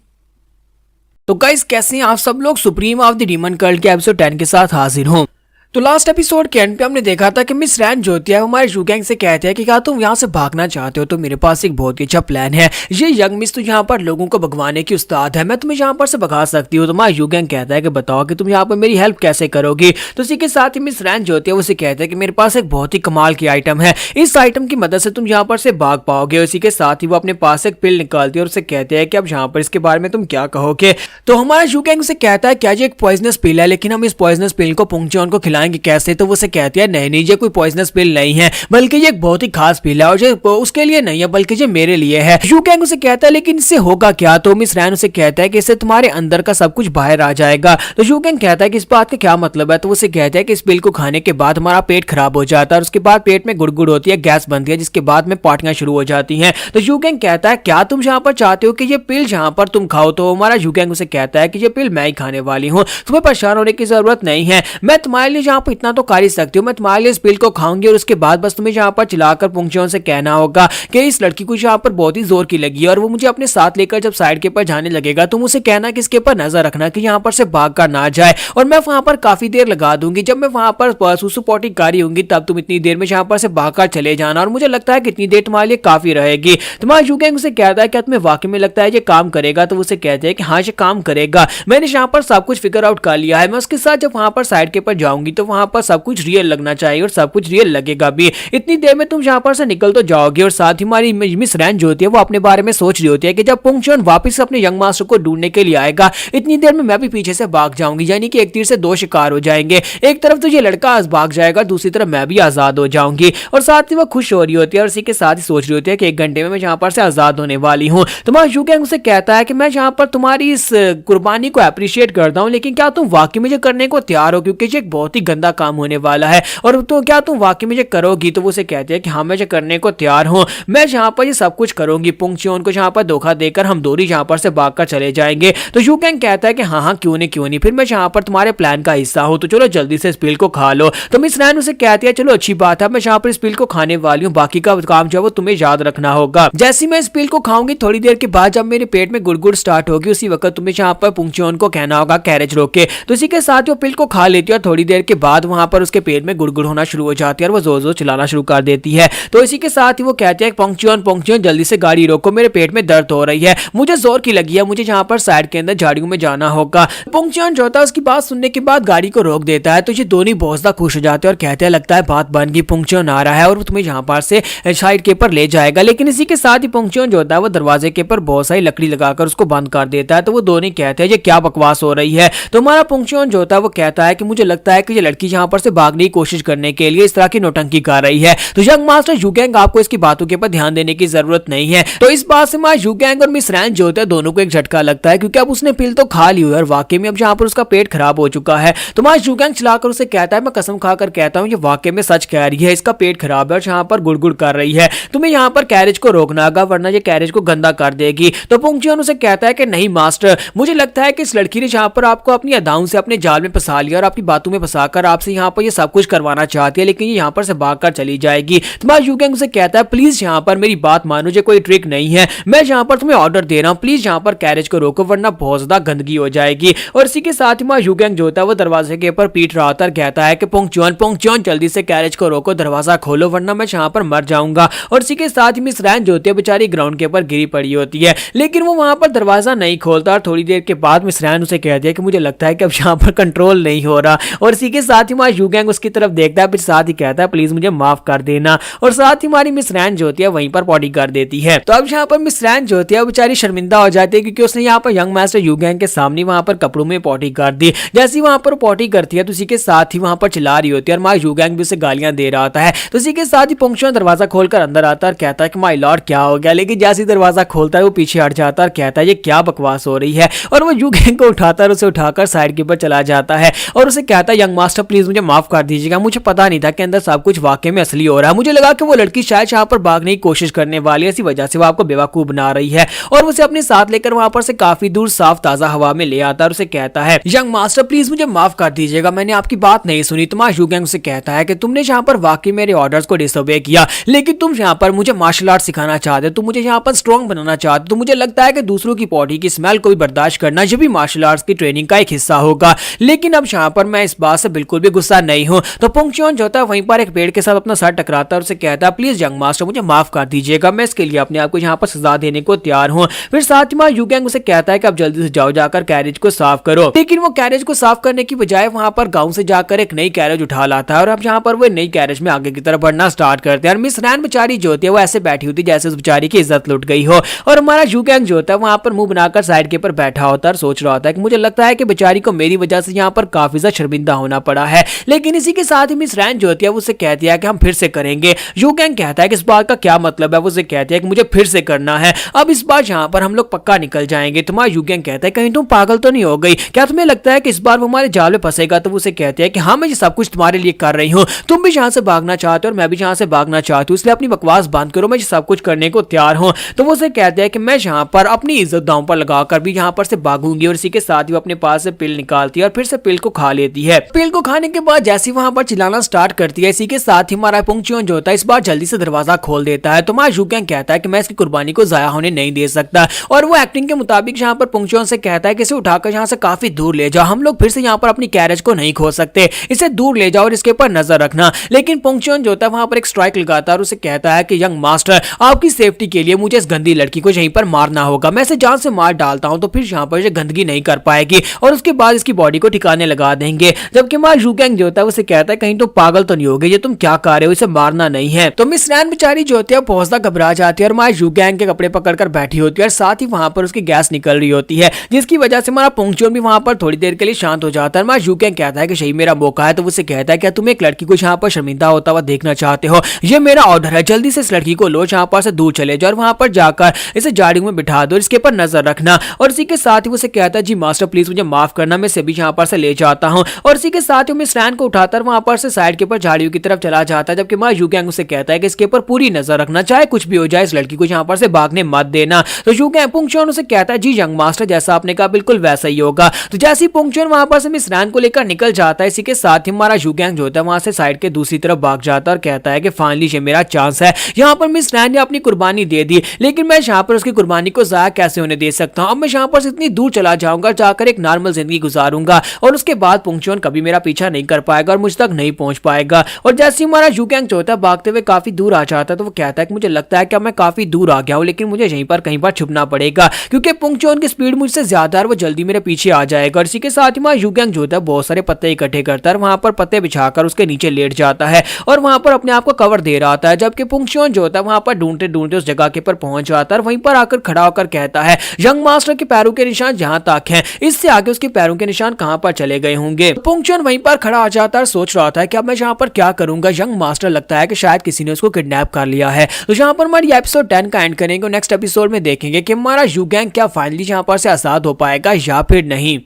तो गाइस कैसे हैं आप सब लोग, supreme of the demon cult के एपिसोड 10 के साथ हाजिर हूँ। तो लास्ट एपिसोड के एंड पे हमने देखा था कि मिस रैन जो होती है हमारे यूगैंग से कहते हैं कि क्या तुम यहाँ से भागना चाहते हो तो मेरे पास एक बहुत ही अच्छा प्लान है। ये यंग मिस तो यहाँ पर लोगों को भगवाने की उस्ताद है, मैं तुम्हें यहाँ पर से भगा सकती हूँ। तो हमारा यूगैंग कहता है कि बताओ कि तुम यहाँ पर मेरी हेल्प कैसे करोगी। तो इसी के साथ ही मिस रैन जो होती है उसे कहते हैं कि मेरे पास एक बहुत ही कमाल की आइटम है, इस आइटम की मदद से तुम यहाँ पर से भाग पाओगे। इसी के साथ ही वो अपने पास एक पिल निकालती है और उसे कहते हैं कि अब यहाँ पर इसके बारे में तुम क्या कहोगे। तो हमारा यूगैंग उसे कहता है क्या ये एक पॉइजनस पिल है, लेकिन हम इस पॉइजनस पिल को पुंगचुआन को खिलाएंगे कैसे। तो वो कहती है नहीं ये कोई पॉइजनस पिल नहीं है बल्कि ये एक बहुत ही खास पिल है और ये उसके लिए नहीं है बल्कि ये मेरे लिए है। यूगैंग उसे कहता है लेकिन इससे होगा क्या। तो मिस रैन उसे कहता है कि इससे तुम्हारे अंदर का सब कुछ बाहर आ जाएगा। तो यूगैंग कहता है कि इस बात का क्या मतलब है। तो उसे कहता है कि इस पिल को खाने के बाद हमारा पेट खराब हो जाता है और उसके बाद पेट में गुड़गुड़ होती है, गैस बनती है, जिसके बाद में पार्टियां शुरू हो जाती हैं। तो यूगैंग कहता है क्या तुम यहाँ पर चाहते हो कि ये पिल यहाँ पर तुम खाओ। तो हमारा यूगैंग उसे कहता है कि ये पिल मैं ही खाने वाली हूँ, तुम्हें परेशान होने की जरूरत नहीं है, मैं तुम्हारे लिए यहाँ पर इतना तो कर ही सकती हूँ, मैं तुम्हारे लिए इस पिल को खाऊंगी और उसके बाद बस तुम्हें यहाँ पर चिल्लाकर पुंगचुआन से कहना होगा कि इस लड़की को यहाँ पर बहुत ही जोर की लगी है और वो मुझे अपने साथ लेकर जब साइड के ऊपर जाने लगेगा तुम उसे कहना कि इसके ऊपर नजर रखना कि यहाँ पर से भाग कर ना जाए और मैं वहां पर काफी देर लगा दूंगी। जब मैं वहां पर सुसु पॉटी कारी होंगी तब तुम इतनी देर में यहाँ पर से भाग कर चले जाना और मुझे लगता है कि इतनी देर तुम्हारे लिए काफी रहेगी। तुम्हारा यूगैंग उसे कहता है क्या तुम्हें वाकई में लगता है ये काम करेगा। तो उसे कहते हैं कि हाँ ये काम करेगा, मैंने यहाँ पर सब कुछ फिगर आउट कर लिया है, मैं उसके साथ जब वहां पर साइड के ऊपर जाऊंगी तो वहां पर सब कुछ रियल लगना चाहिए और सब कुछ रियल लगेगा भी। इतनी देर में तुम यहाँ पर से निकल तो जाओगे और साथ ही हमारी मिस रैन जो होती है वो अपने बारे में सोच रही होती है कि जब पुंगचुआन वापस अपने यंग मास्टर को ढूंढने के लिए आएगा इतनी देर में मैं भी पीछे से भाग जाऊंगी, यानी कि एक तीर से दो शिकार हो जाएंगे। एक तरफ तो ये लड़का भाग जाएगा, दूसरी तरफ मैं भी आजाद हो जाऊंगी और साथ ही वो खुश हो रही होती है और इसी के साथ ही सोच रही होती है कि 1 घंटे में मैं यहाँ पर से आजाद होने वाली हूँ। तुम्हारा यूगैंग उसे कहता है कि मैं यहाँ पर तुम्हारी इस कुर्बानी को अप्रिशिएट करता हूँ, लेकिन क्या तुम वाकई में ये करने को तैयार हो, क्योंकि ये एक बहुत ही गंदा काम होने वाला है और तो क्या तुम वाकई में ये करोगी। तो वो उसे कहती है कि हाँ मैं ये करने को तैयार हूँ, मैं यहाँ पर ये सब कुछ करूंगी। पुंगच्योन को यहाँ पर धोखा देकर हम दोनों यहाँ पर से भागकर चले जाएंगे। तो यू कैंग कहता है कि हाँ हाँ क्यों नहीं, फिर मैं यहाँ पर तुम्हारे प्लान का हिस्सा हूँ, तो चलो जल्दी से इस पिल को खा लो। तो मिस रैन उसे कहती है चलो अच्छी बात है, मैं यहाँ पर इस पिल को खाने वाली हूँ, बाकी का काम जो है वो तुम्हें याद रखना होगा। जैसे मैं इस पिल को खाऊंगी थोड़ी देर के बाद जब मेरे पेट में गुड़गुड़ स्टार्ट होगी उसी वक्त तुम्हें यहाँ पर पुंगच्योन को कहना होगा कैरेज रोके। तो इसी के साथ वो पिल को खा लेती है और थोड़ी देर के बाद वहां पर उसके पेट में गुड़गुड़ होना शुरू हो जाती है और वो जोर जोर चलाना शुरू कर देती है। तो इसी के साथ ही वो कहते हैं पुंगच्योन जल्दी से गाड़ी रोको, मेरे पेट में दर्द हो रही है, मुझे जोर की लगी है, मुझे यहाँ पर साइड के अंदर झाड़ियों में जाना होगा। पुंगच्योन जो होता है उसकी बात सुनने के बाद गाड़ी को रोक देता है। तो ये दोनों बहुत ज्यादा खुश हो जाते हैं और कहते हैं लगता है बात बन गई, पुंगच्योन आ रहा है और वो तुम्हें यहाँ पर से साइड के ऊपर ले जाएगा। लेकिन इसी के साथ ही पुंगच्योन जो होता है वो दरवाजे के ऊपर बहुत सारी लकड़ी लगाकर उसको बंद कर देता है। तो वो दोनों कहते हैं ये क्या बकवास हो रही है। तो हमारा पुंगच्योन जो होता है वो कहता है कि मुझे लगता है कि ये लड़की यहाँ पर से भागने की कोशिश करने के लिए इस तरह की नौटंकी कर रही है। तो यंग मास्टर यू गैंग आपको इसकी बातों के ऊपर ध्यान देने की जरूरत नहीं है। तो इस बात से यू गैंग और मिस रैन जो होता है दोनों को एक झटका लगता है क्योंकि अब उसने पिल तो खा ली हुई है और वाकई में अब यहाँ पर उसका पेट खराब हो चुका है। तो यू गैंग चलाकर उसे कहता है मैं कसम खाकर कहता हूँ ये वाकई में सच कह रही है, इसका पेट खराब है और यहाँ पर गुड़गुड़ कर रही है, तुम्हें यहाँ पर कैरेज को रोकना होगा वरना ये कैरेज को गंदा कर देगी। तो पुंगच्योन उसे कहता है कि नहीं मास्टर, मुझे लगता है कि इस लड़की ने यहाँ पर आपको अपनी अदाओं से अपने जाल में फंसा लिया और अपनी बातों में फंसाकर आपसे यहाँ पर ये सब कुछ करवाना चाहती है, लेकिन ये यहाँ पर से भागकर चली जाएगी। तो यू गैंग उसे कहता है प्लीज यहाँ पर मेरी बात मानो, ये कोई ट्रिक नहीं है, मैं यहाँ पर तुम्हें ऑर्डर दे रहा हूँ, प्लीज यहाँ पर कैरेज को रोको वरना बहुत ज्यादा गंदगी हो जाएगी। और इसी के साथ ही यू गैंग जो होता है वो दरवाजे के ऊपर पीट रहा था और कहता है कि पुंगच्योन जल्दी से कैरेज को रोको, दरवाजा खोलो वरना मैं यहाँ पर मर जाऊंगा। और इसी के साथ ही मिस रैन जो होती है बेचारी ग्राउंड के ऊपर गिरी पड़ी होती है, लेकिन वो वहां पर दरवाजा नहीं खोलता और थोड़ी देर के बाद मिस रैन उसे कहती है कि मुझे लगता है कि अब यहाँ पर कंट्रोल नहीं हो रहा। और इसी के साथ ही वहां यू गैंग उसकी तरफ देखता है, फिर साथ ही कहता है प्लीज मुझे माफ कर देना। और साथ ही हमारी मिस रैन जो होती है वहीं पर पॉटी कर देती है। तो अब यहाँ पर मिस रैन जो होती है बेचारी शर्मिंदा हो जाती है क्योंकि उसने यहाँ पर यंग मास्टर यू गैंग के सामने वहां पर कपड़ों में पॉटी कर दी। जैसी वहां पर पॉटी करती है तो उसी के साथ ही वहां पर चिल्ला रही होती है और माँ यू गैंग भी उसे गालियां दे रहा होता है। तो इसी के साथ ही पुंगच्योन दरवाजा खोलकर अंदर आता है और कहता है कि माय लॉर्ड क्या हो गया, लेकिन जैसे दरवाजा खोलता है वो पीछे हट जाता है और कहता है ये क्या बकवास हो रही है। और वो यू गैंग को उठाता है और उसे उठाकर साइड के ऊपर चला जाता है और उसे कहता है यंग मास्टर प्लीज मुझे माफ कर दीजिएगा, मुझे पता नहीं था कि अंदर सब कुछ वाकई में असली हो रहा है, मुझे लगा कि वो लड़की शायद यहाँ पर भागने की कोशिश करने वाली है, इसी वजह से वो आपको बेवकूफ बना रही है। और उसे अपने साथ लेकर वहां पर से काफी दूर साफ ताजा हवा में ले आता है और उसे कहता है यंग मास्टर प्लीज मुझे माफ कर दीजिएगा, मैंने आपकी बात नहीं सुनी। तो यू गैंग उसे कहता है कि तुमने यहाँ पर वाकई मेरे ऑर्डर्स को डिसोबे किया, लेकिन तुम यहाँ पर मुझे मार्शल आर्ट सिखाना चाहते हो, तुम मुझे यहाँ पर स्ट्रॉन्ग बनाना चाहते हो, तो मुझे लगता है कि दूसरों की पॉटी की स्मेल को भी बर्दाश्त करना ये भी मार्शल आर्ट्स की ट्रेनिंग का एक हिस्सा होगा। लेकिन अब यहाँ पर मैं इस बात से बिल्कुल भी गुस्सा नहीं हूँ। तो पुंगच्योन जो होता है वहीं पर एक पेड़ के साथ अपना सर टकराता है और उसे कहता है प्लीज यंग मास्टर मुझे माफ कर दीजिएगा, मैं इसके लिए अपने आप को यहाँ पर सजा देने को तैयार हूँ। फिर साथ ही यू गैंग उसे कहता है कि अब जल्दी से जाओ जाकर कैरेज को साफ करो। लेकिन वो कैरेज को साफ करने की बजाय वहां पर गांव से जाकर एक नई कैरेज उठा लाता है और अब यहाँ पर वो नई कैरेज में आगे की तरफ बढ़ना स्टार्ट करते हैं। और मिस रैन बेचारी जो होती है वो ऐसे बैठी होती है जैसे उस बेचारी की इज्जत लुट गई हो। और हमारा यू गैंग जो होता है वहां पर मुंह बनाकर साइड के ऊपर बैठा होता है और सोच रहा होता है कि मुझे लगता है कि बेचारी को मेरी वजह से यहाँ पर काफी ज्यादा शर्मिंदा होना पड़ा है। लेकिन इसी के साथ ही मिस रैन जो होती है वो उसे कहती है कि हम फिर से करेंगे। यू गैंग कहता है कि इस बात का क्या मतलब है, वो उसे कहती है कि मुझे फिर से करना है, अब इस बार यहाँ पर हम लोग पक्का निकल जाएंगे। तुम्हारा यू गैंग कहता है कहीं तुम पागल तो नहीं हो गई, क्या तुम्हें लगता है कि इस बार वो हमारे जाल में फंसेगा। तो वो उसे कहते हैं कि हाँ मैं ये सब कुछ तुम्हारे लिए कर रही हूँ, तुम भी यहाँ से भागना चाहते हो और मैं भी यहाँ से भागना चाहती हूँ, इसलिए अपनी बकवास बंद करो, मैं ये सब कुछ करने को तैयार हूँ। तो वो उसे कहते हैं कि मैं यहाँ पर अपनी इज्जत दांव पर लगाकर भी यहाँ पर से भागूंगी। और इसी के साथ ही वो अपने पास से पिल निकालती है और फिर से पिल को खा लेती है। पिल को खाने के बाद जैसे वहां पर चिल्लाना स्टार्ट करती है, इसी के साथ ही हमारा पुंगच्योन जो होता है इस बार जल्दी से दरवाजा खोल देता है। तो हमारा यू गैंग कहता है कि मैं इसकी कुर्बानी को जाया होने नहीं दे सकता और वो एक्टिंग के मुताबिक यहाँ पर पुंगच्योन से कहता है कि इसे उठाकर यहाँ से काफी दूर ले जाओ, हम लोग फिर से यहाँ पर अपनी कैरेज को नहीं खो सकते, इसे दूर ले जाओ और इसके ऊपर नजर रखना। लेकिन पुंगच्योन जो होता है वहां पर एक स्ट्राइक लगाता है और उसे कहता है कि यंग मास्टर आपकी सेफ्टी के लिए मुझे इस गंदी लड़की को यहीं पर मारना होगा, मैं इसे जान से मार डालता हूं तो फिर यहाँ पर ये गंदगी नहीं कर पाएगी और उसके बाद इसकी बॉडी को ठिकाने लगा देंगे। जबकि हमारा यू गैंग जो होता है उसे कहता है कहीं तो पागल तो नहीं हो गई, ये तुम क्या कर रहे हो, इसे मारना नहीं है। तो मिस रैन बेचारी जो होती है बहुत ज्यादा घबरा जाती है और हमारा यू गैंग के कपड़े पकड़कर बैठी होती है और साथ ही वहां पर उसकी गैस निकल रही होती है, जिसकी वजह से हमारा पुंगच्योन भी वहां पर थोड़ी देर के लिए शांत हो जाता है। हमारा यू गैंग कहता है कि सही मेरा मौका है। तो उसे कहता है क्या तुम एक लड़की को यहाँ पर शर्मिंदा होता हुआ देखना चाहते हो, ये मेरा ऑर्डर है, जल्दी से इस लड़की को लो, यहाँ पर से दूर चले जाओ और वहां पर जाकर इसे झाड़ियों में बिठा दो, इसके ऊपर नजर रखना। और इसी के साथ ही उसे कहता है जी मास्टर प्लीज मुझे माफ करना, मैं इसे भी यहाँ पर से ले जाता हूँ। और इसी के साथ साथ ही मिस रैन को उठाकर वहां पर से साइड के ऊपर झाड़ियों की तरफ चला जाता है, जबकि हमारा यूगैंग उसे कहता है कि इसके ऊपर पूरी नजर रखना, चाहे कुछ भी हो जाए, इस लड़की को यहाँ पर से भागने मत देना। तो यूगैंग पुंगचुआन उसे कहता है जी यंग मास्टर, जैसा आपने कहा बिल्कुल वैसा ही होगा। तो जैसे ही पुंगचुआन वहां पर से मिस रैन को लेकर निकल जाता है, इसी के साथ ही हमारा यूगैंग जो होता है वहां से साइड के दूसरी तरफ भाग जाता है और कहता है कि फाइनली ये मेरा चांस है, यहाँ पर मिस रैन ने अपनी कुर्बानी दे दी, लेकिन मैं यहाँ पर उसकी कुर्बानी को जाया कैसे होने दे सकता हूँ। अब मैं यहाँ पर से इतनी दूर चला जाऊंगा, जाकर एक नॉर्मल जिंदगी गुजारूंगा और उसके बाद पुंगचुआन कभी मेरा पीछा नहीं कर पाएगा और मुझ तक नहीं पहुंच पाएगा। और जैसे ही हमारा यूगैंग जो होता है भागते हुए काफी दूर आ जाता है, तो वो कहता है कि मुझे लगता है कि मैं काफी दूर आ गया हूँ, लेकिन मुझे यहीं पर कहीं पर छुपना पड़ेगा, क्योंकि पुंगचुआन की स्पीड मुझसे ज्यादा है, वो जल्दी मेरे पीछे आ जाएगा। और इसी के साथ ही हमारा यूगैंग जो होता है बहुत सारे पत्ते इकट्ठे करता है, वहां पर पत्ते बिछाकर उसके नीचे लेट जाता है और वहां पर अपने आप को कवर दे रहा होता है, जबकि पुंगचुआन जो होता है वहां पर ढूंढते ढूंढते उस जगह के पर पहुंच जाता है और वहीं पर आकर खड़ा होकर कहता है यंग मास्टर के पैरों के निशान जहां तक हैं, इससे आगे उसके पैरों के निशान कहां पर चले गए होंगे। पुंगचुआन वहीं पर खड़ा हो जाता है और सोच रहा था कि अब मैं यहाँ पर क्या करूंगा। यंग मास्टर लगता है कि शायद किसी ने उसको किडनैप कर लिया है। तो यहाँ पर हमारी एपिसोड 10 का एंड करेंगे, नेक्स्ट एपिसोड में देखेंगे कि हमारा यूगैंग क्या फाइनली यहाँ पर से आजाद हो पाएगा या फिर नहीं।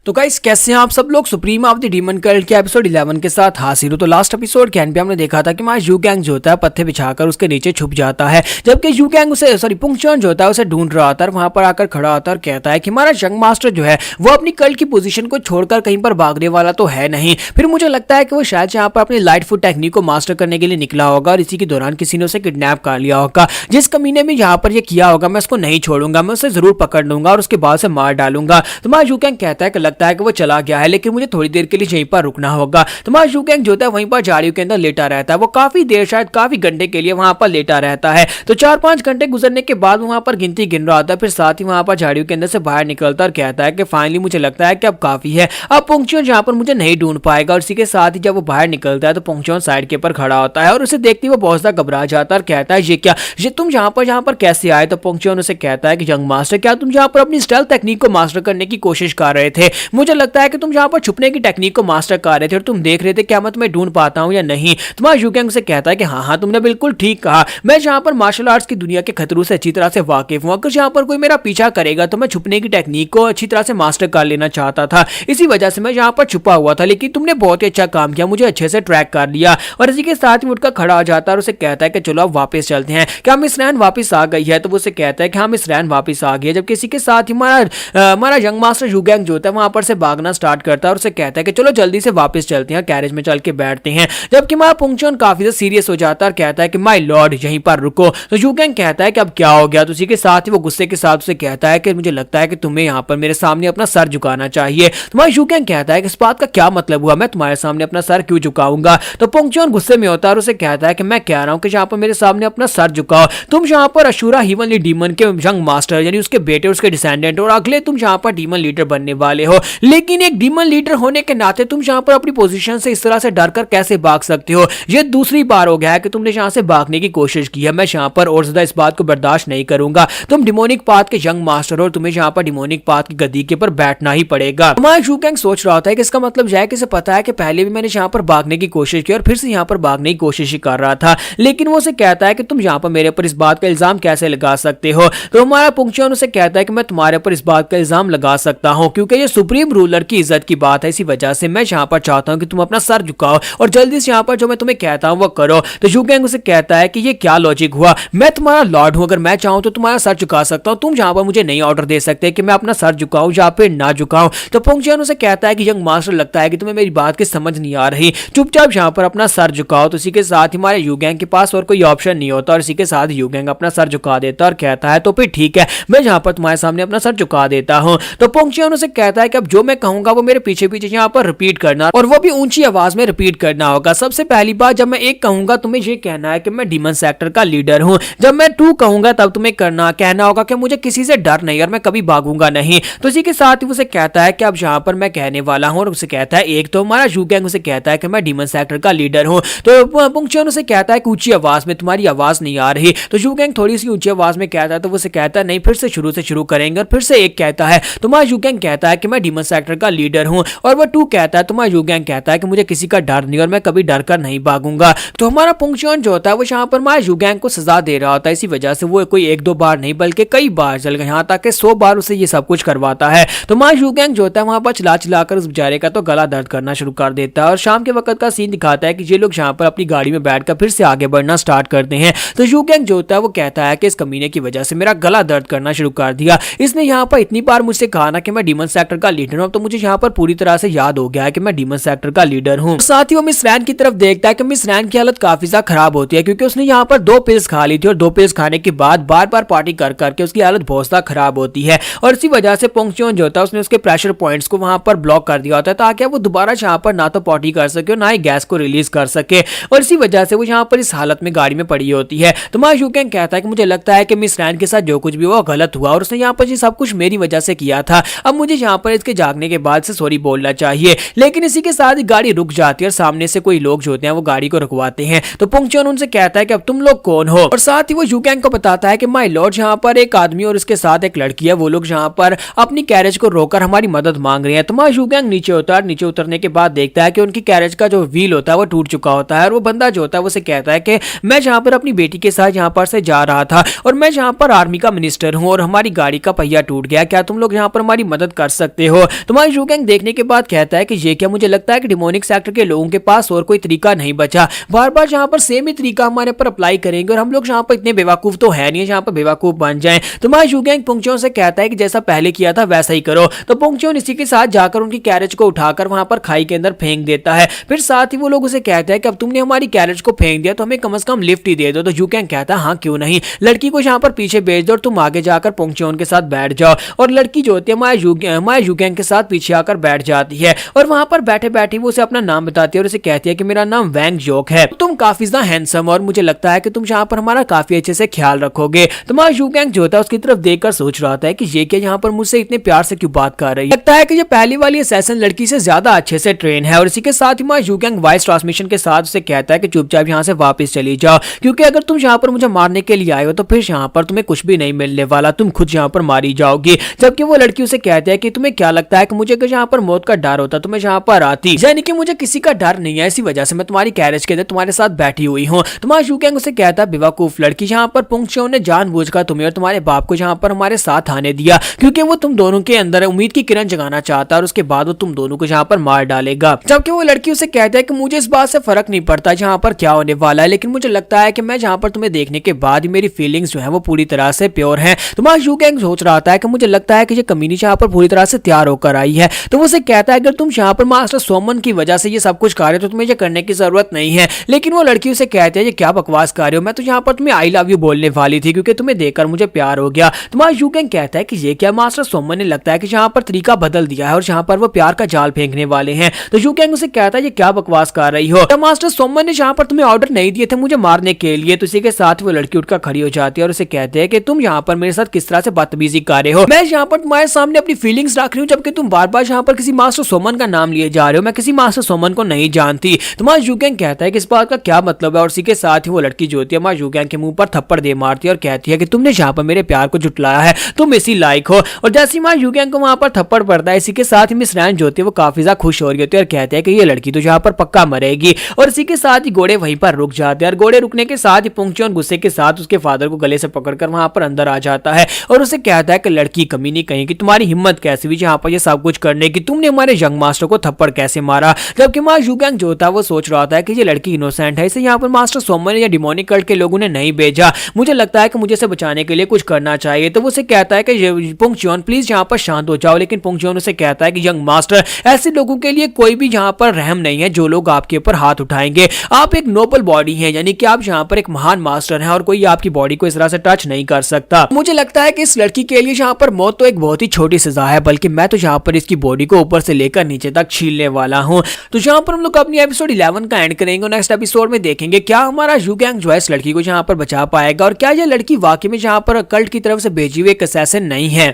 तो गाइस कैसे हैं आप सब लोग, supreme of the demon cult के एपिसोड 11 के साथ हाजिर हो। तो लास्ट एपिसोड के एंड पे हमने देखा था कि हमारा यूगैंग जो होता है पत्ते बिछाकर उसके नीचे छुप जाता है, जबकि यूगैंग उसे पुंगचुआन जो होता है उसे ढूंढ रहा था, वहां पर आकर खड़ा होता है और कहता है कि हमारा यंग मास्टर जो है वो अपनी कल्ट की पोजीशन को छोड़कर कहीं पर भागने वाला तो है नहीं। फिर मुझे लगता है कि वो शायद यहाँ पर अपनी लाइट फुट टेक्निक को मास्टर करने के लिए निकला होगा और इसी के दौरान किसी ने उसे किडनैप कर लिया होगा। जिस कमीने में यहाँ पर ये किया होगा मैं उसको नहीं छोड़ूंगा, मैं उसे जरूर पकड़ लूंगा और उसके बाद से मार डालूंगा। तो हमारा यूगैंग कहता है कि लगता है कि वो चला गया है, लेकिन मुझे थोड़ी देर के लिए यहीं पर रुकना होगा। तो हमारा यूगैंग जो है वहीं पर झाड़ियों के अंदर लेटा रहता है, वो काफी देर शायद काफी घंटे के लिए वहां पर लेटा रहता है। तो 4-5 घंटे गुजरने के बाद वहां पर गिनती गिन रहा था, फिर साथ ही वहां पर झाड़ियों के अंदर से बाहर निकलता और कहता है कि फाइनली मुझे लगता है कि अब काफी है, अब पुंगचुआन जहां पर मुझे नहीं ढूंढ पाएगा। और इसी के साथ ही जब वो बाहर निकलता है तो पुंगचुआन साइड के ऊपर खड़ा होता है और उसे देखते ही वो बहुत ज्यादा घबरा जाता है और कहता है ये क्या, ये तुम यहाँ पर कैसे आए। तो पुंगचुआन उसे कहता है कि यंग मास्टर क्या तुम यहाँ पर अपनी स्टेल्थ टेक्निक को मास्टर करने की कोशिश कर रहे थे, मुझे लगता है कि तुम यहाँ पर छुपने की टेक्निक को मास्टर कर रहे थे और तुम देख रहे थे क्या मैं तुम्हें ढूंढ पाता हूं या नहीं। तुम्हारा यूगैंग से कहता है कि हाँ तुमने बिल्कुल ठीक कहा, मैं यहाँ पर मार्शल आर्ट्स की दुनिया के खतरों से अच्छी तरह से वाकिफ हूं, अगर यहाँ पर कोई मेरा पीछा करेगा तो मैं छुपने की टेक्निक को अच्छी तरह से मास्टर कर लेना चाहता था, इसी वजह से मैं यहाँ पर छुपा हुआ था, लेकिन तुमने बहुत ही अच्छा काम किया, मुझे अच्छे से ट्रैक कर लिया। और इसी के साथ ही उठकर खड़ा हो जाता है और उसे कहता है कि चलो अब वापस चलते हैं, क्या मिस रैन वापस आ गई है। तो वो उसे कहता है कि हाँ मिस रैन वापस आ गई है, जबकि इसी के साथ ही हमारा यंग मास्टर यूगैंग जो होता है वहां पर से भागना स्टार्ट करता है और उसे कहता है कि चलो जल्दी से वापस चलते हैं, कैरेज में चल के बैठते हैं। जबकि हमारा पुंगचुआन काफी सीरियस हो जाता है और कहता है कि माय लॉर्ड यहीं पर रुको। तो यूगैंग कहता है कि अब क्या हो गया। तो उसी के साथ ही वो गुस्से के साथ उसे कहता है कि मुझे लगता है कि तुम्हें यहाँ पर मेरे सामने अपना सर झुकाना चाहिए। तुम्हारा यूगैंग कहता है कि इस बात का क्या मतलब हुआ, मैं तुम्हारे सामने अपना सर क्यों झुकाऊंगा। तो पुंगचुआन गुस्से में होता है और उसे कहता है कि मैं कह रहा हूँ कि यहाँ पर मेरे सामने अपना सर झुकाओ, तुम यहाँ पर अशूरा हेवनली डीमन के यंग मास्टर यानी उसके बेटे उसके डिसेंडेंट और अगले तुम यहाँ पर डीमन लीडर बनने वाले हो, लेकिन एक डीमन लीडर होने के नाते तुम यहाँ पर अपनी पोजीशन से इस तरह से डरकर कैसे भाग सकते हो। ये दूसरी बार हो गया है कि तुमने यहाँ से भागने की कोशिश की है, मैं यहाँ पर और ज्यादा इस बात को बर्दाश्त नहीं करूंगा। तुम डिमोनिक पाथ के यंग मास्टर हो और तुम्हें यहाँ पर डिमोनिक पाथ की गद्दी के पर बैठना ही पड़ेगा। हमारा यूगैंग सोच रहा होता है कि इसका मतलब यह है कि इसे पता है कि पहले भी मैंने यहाँ पर भागने की कोशिश की और फिर से यहाँ पर भागने की कोशिश ही कर रहा था, लेकिन वो उसे कहता है कि तुम यहाँ पर मेरे ऊपर इस बात का इल्जाम कैसे लगा सकते हो। तो हमारा पुंगचुआन उसे कहता है कि मैं तुम्हारे ऊपर इस बात का इल्जाम लगा सकता हूँ क्योंकि ये सुप्रीम रूलर की इज्जत की बात है, इसी वजह से मैं यहाँ पर चाहता हूँ कि तुम अपना सर झुकाओ और जल्दी से यहाँ पर जो मैं तुम्हें कहता हूँ वो करो। तो यूगैंग उसे कहता है कि ये क्या लॉजिक हुआ, मैं तुम्हारा लॉर्ड हूँ, अगर मैं चाहूँ तो तुम्हारा सर झुका सकता हूँ, तुम यहाँ पर मुझे नहीं ऑर्डर दे सकते कि मैं अपना सर झुकाऊं या फिर ना झुकाऊं। तो पुंगचुआन उसे कहता है कि यंग मास्टर लगता है कि तुम्हें मेरी बात की समझ नहीं आ रही, चुपचाप यहाँ पर अपना सर झुकाओ। तो इसी के साथ ही हमारे यूगैंग के पास और कोई ऑप्शन नहीं होता और इसी के साथ यूगैंग अपना सर झुका देता और कहता है तो फिर ठीक है, मैं यहाँ पर तुम्हारे सामने अपना सर झुका देता हूँ। तो पुंगचुआन उसे कहता है कि अब जो मैं कहूंगा वो मेरे पीछे पीछे यहाँ पर रिपीट करना और वो भी ऊंची आवाज में रिपीट करना होगा। सबसे पहली बात, जब मैं 1 कहूंगा तुम्हें ये कहना है कि मैं डीमन सेक्टर का लीडर हूँ, जब मैं 2 कहूंगा तब तुम्हें कहना होगा कि मुझे किसी से डर नहीं और मैं कभी भागूंगा नहीं। तो इसी के साथ ही उसे कहता है कि अब यहाँ पर मैं कहने वाला हूँ और उसे कहता है 1। तो हमारा यूगैंग उसे कहता है कि मैं डीमन सेक्टर का लीडर हूँ। तो पुंगचुआन उसे कहता है कि ऊंची आवाज में, तुम्हारी आवाज नहीं आ रही। तो यूगैंग थोड़ी सी ऊंची आवाज में कहता है, तो उसे कहता है नहीं फिर से शुरू करेंगे और फिर से 1 कहता है। तो हमारा यूगैंग कहता है कि मैं डीमन सेक्टर का लीडर हूँ। और वो टू कहता है, तो माय यू गैंग कहता है कि मुझे किसी का डर नहीं और मैं कभी डर कर नहीं भागूंगा। तो हमारा पुंगचुआन जो होता है वो यहाँ पर माय यू गैंग को सजा दे रहा होता है। इसी वजह से वो कोई 1-2 बार नहीं बल्कि कई बार चल गए, यहाँ तक कि 100 बार उसे ये सब कुछ करवाता है। तो माय यू गैंग जो होता है वहां पर चिल्ला चिल्लाकर उस बेचारे का तो गला दर्द करना शुरू कर देता है। और शाम के वक्त का सीन दिखाता है कि ये लोग यहाँ पर अपनी गाड़ी में बैठकर फिर से आगे बढ़ना स्टार्ट करते हैं। तो यू गैंग जो होता है वो कहता है कि इस कमीने की वजह से मेरा गला दर्द करना शुरू कर दिया। इसने यहाँ पर इतनी बार मुझसे कहा ना कि मैं डीमन सेक्टर का लीडर हूँ, तो मुझे यहाँ पर पूरी तरह से याद हो गया है कि मैं डीमन सेक्टर का लीडर हूँ। साथ ही वो मिस रैन की तरफ देखता है कि मिस रैन की हालत काफी ज्यादा खराब होती है, क्योंकि उसने यहाँ पर 2 पिल्स खा ली थी और 2 पिल्स खाने के बाद बार बार पार्टी कर करके उसकी हालत बहुत ज्यादा खराब होती है। और इसी वजह से पुंगचुआन जो होता है उसने उसके प्रेशर पॉइंट्स को वहां पर ब्लॉक कर दिया होता है, ताकि वो दोबारा यहाँ पर ना तो पॉटी कर सके और ना ही गैस को रिलीज कर सके। और इसी वजह से वो यहाँ पर इस हालत में गाड़ी में पड़ी होती है। तो माय यू गैंग कहता है कि मुझे लगता है कि मिस रैन के साथ जो कुछ भी हुआ गलत हुआ और उसने यहाँ पर ये सब कुछ मेरी वजह से किया था। अब मुझे यहाँ पर इसके जागने के बाद से सॉरी बोलना चाहिए। लेकिन इसी के साथ ही गाड़ी रुक जाती है और सामने से कोई लोग जो होते हैं वो गाड़ी को रुकवाते हैं। तो पुंगचुआन उनसे कहता है कि अब तुम लोग कौन हो, और साथ ही वो यू गैंग को बताता है कि माय लॉर्ड यहाँ पर एक आदमी और उसके साथ एक लड़की है, वो लोग यहाँ पर अपनी कैरेज को रोककर हमारी मदद मांग रहे हैं। तो माय यू गैंग नीचे उतरने के बाद देखता है कि उनकी कैरेज का जो व्हील होता है वो टूट चुका होता है। और वो बंदा जो होता है वो से कहता है कि मैं यहाँ पर अपनी बेटी के साथ यहाँ पर से जा रहा था और मैं यहाँ पर आर्मी का मिनिस्टर हूँ और हमारी गाड़ी का पहिया टूट गया, क्या तुम लोग यहाँ पर हमारी मदद कर सकते हो। तो माय यू गैंग देखने के बाद कहता है कि ये क्या, मुझे लगता है कि डिमोनिक सेक्टर के लोगों के पास और कोई तरीका नहीं बचा, बार बार यहाँ पर सेम ही तरीका हमारे पर अप्लाई करेंगे और हम लोग यहाँ पर इतने बेवकूफ तो है नहीं, यहाँ पर बेवकूफ बन जाएं। तो माय यू गैंग पुंगचुआन से कहता है कि जैसा पहले किया था वैसा ही करो। तो पुंगचुआन इसी के साथ जाकर उनकी कैरेज को उठाकर वहां पर खाई के अंदर फेंक देता है। फिर साथ ही वो लोग उसे कहते हैं कि अब तुमने हमारी कैरेज को फेंक दिया तो हमें कम से कम लिफ्ट ही दे दो। तो यू गैंग कहता है हाँ क्यों नहीं, लड़की को यहाँ पर पीछे भेज दो और तुम आगे जाकर पुंगचुआन के साथ बैठ जाओ। और लड़की जो होती है माय यू गैंग के साथ पीछे आकर बैठ जाती है और वहां पर बैठे बैठे वो उसे अपना नाम बताती है और उसे कहती है कि मेरा नाम वैंग जोक है, तुम काफी ज्यादा हैंडसम और मुझे लगता है कि तुम यहाँ पर हमारा काफी अच्छे से ख्याल रखोगे। तो माय यू गैंग जो होता है उसकी तरफ देखकर सोच रहा था कि ये क्या यहाँ पर मुझसे इतने प्यार से क्यों बात कर रही है, लगता है कि ये पहली वाली असैसिन लड़की से ज्यादा अच्छे से ट्रेन है। और इसी के साथ ही माय यू गैंग वॉइस ट्रांसमिशन के साथ उसे कहता है कि चुपचाप यहाँ से वापस चली जाओ, क्योंकि अगर तुम यहाँ पर मुझे मारने के लिए आए हो तो फिर यहाँ पर तुम्हें कुछ भी नहीं मिलने वाला, तुम खुद यहाँ पर मारी जाओगी। जबकि वो लड़की उसे कहती है कि तुम्हें क्या लगता है कि मुझे अगर यहाँ पर मौत का डर होता तो मैं यहाँ पर आती, यानी कि मुझे किसी का डर नहीं है, इसी वजह से मैं तुम्हारी कैरेज के अंदर तुम्हारे साथ बैठी हुई हूँ। तुम्हारा यू गैंग उसे कहता है बेवकूफ लड़की, यहाँ पर पुंगचुआन ने जानबूझकर तुम्हें और तुम्हारे बाप को यहाँ पर हमारे साथ आने दिया, क्योंकि वो तुम दोनों के अंदर उम्मीद की किरण जगाना चाहता है और उसके बाद वो तुम दोनों को यहाँ पर मार डालेगा। जबकि वो लड़की उसे कहता है कि मुझे इस बात से फर्क नहीं पड़ता यहाँ पर क्या होने वाला है, लेकिन मुझे लगता है कि मैं यहाँ पर तुम्हें देखने के बाद मेरी फीलिंग्स जो है वो पूरी तरह से प्योर है। तुम्हारा यू गैंग सोच रहा था कि मुझे लगता है कि ये कमीनी यहाँ पर पूरी तरह से तैयार होकर आई है। तो वो उसे कहता है अगर तुम यहाँ पर मास्टर सोमन की वजह से ये सब कुछ कर रहे हो तो तुम्हें ये करने की जरूरत नहीं है। लेकिन वो लड़की उसे कहती है ये क्या बकवास कर रहे हो, मैं तो यहाँ पर तुम्हें आई लव यू बोलने वाली थी क्योंकि तुम्हें देखकर मुझे प्यार हो गया। तुम्हारा यू गैंग कहता है कि ये क्या, मास्टर सोमन ने लगता है कि यहाँ पर तरीका बदल दिया है और यहाँ पर वो प्यार का जाल फेंकने वाले हैं। तो यू गैंग उसे कहता है ये क्या बकवास कर रही हो, मास्टर सोमन ने यहाँ पर तुम्हें ऑर्डर नहीं दिए थे मुझे मारने के लिए। तो इसी के साथ वो लड़की उठकर खड़ी हो जाती है और उसे कहते हैं कि तुम यहाँ पर मेरे साथ किस तरह से बदतमीजी कर रहे हो, मैं यहाँ पर तुम्हारे सामने अपनी फीलिंग्स रख रही हूँ जबकि तुम बार बार यहाँ पर किसी मास्टर सोमन का नाम लिए जा रहे हो, मैं किसी मास्टर सोमन को नहीं जानती। तुम्हारा यू गैंग कहता है कि इस बात का क्या मतलब है। और इसी के साथ ही वो लड़की जो होती है हमारे यू गैंग के मुंह पर थप्पड़ दे मारती है और कहती है कि तुमने यहाँ पर मेरे प्यार को जुटलाया है, तुम इसी लायक हो। और जैसे ही हमारे यू गैंग को वहां पर थप्पड़ पड़ता है, इसी के साथ ही मिस रैन जो होती है वो काफी ज्यादा खुश हो रही होती है और कहते हैं कि ये लड़की तो यहाँ पर पक्का मरेगी। और इसी के साथ ही घोड़े वहीं पर रुक जाते हैं और घोड़े रुकने के साथ ही पुंगचुआन गुस्से के साथ उसके फादर को गले से पकड़कर वहां पर अंदर आ जाता है और उसे कहता है कि लड़की कमी नहीं कहीं कि तुम्हारी हिम्मत कैसे हुई यहाँ पर ये सब कुछ करने की, तुमने हमारे यंग मास्टर को थप्पड़ कैसे मारा। जबकि हमारा यू गैंग जो होता है वो सोच रहा था कि ये लड़की इनोसेंट है, इसे यहाँ पर मास्टर सोमन या डिमोनिक कल्ट के लोगों ने नहीं भेजा, मुझे लगता है कि मुझे इसे बचाने के लिए कुछ करना चाहिए। तो वो उसे कहता है कि पुंगचुआन प्लीज यहाँ पर शांत हो जाओ। लेकिन पुंगचुआन उसे कहता है कि यंग मास्टर ऐसे लोगों के लिए कोई भी यहाँ पर रहम नहीं है जो लोग आपके ऊपर हाथ उठाएंगे, आप एक नोबल बॉडी है, यानी कि आप यहाँ पर एक महान मास्टर हैं और कोई आपकी बॉडी को इस तरह से टच नहीं कर सकता। मुझे लगता है कि इस लड़की के लिए यहाँ पर मौत तो एक बहुत ही छोटी सजा है, बल्कि मैं तो यहाँ पर इसकी बॉडी को ऊपर से लेकर नीचे तक छीलने वाला हूँ। तो यहाँ पर हम लोग अपनी एपिसोड 11 का एंड करेंगे। नेक्स्ट एपिसोड में देखेंगे क्या हमारा यू गैंग जो है इस लड़की को यहाँ पर बचा पाएगा और क्या यह लड़की वाकई में यहाँ पर कल्ट की तरफ से भेजी हुई एक असैसिन नहीं है।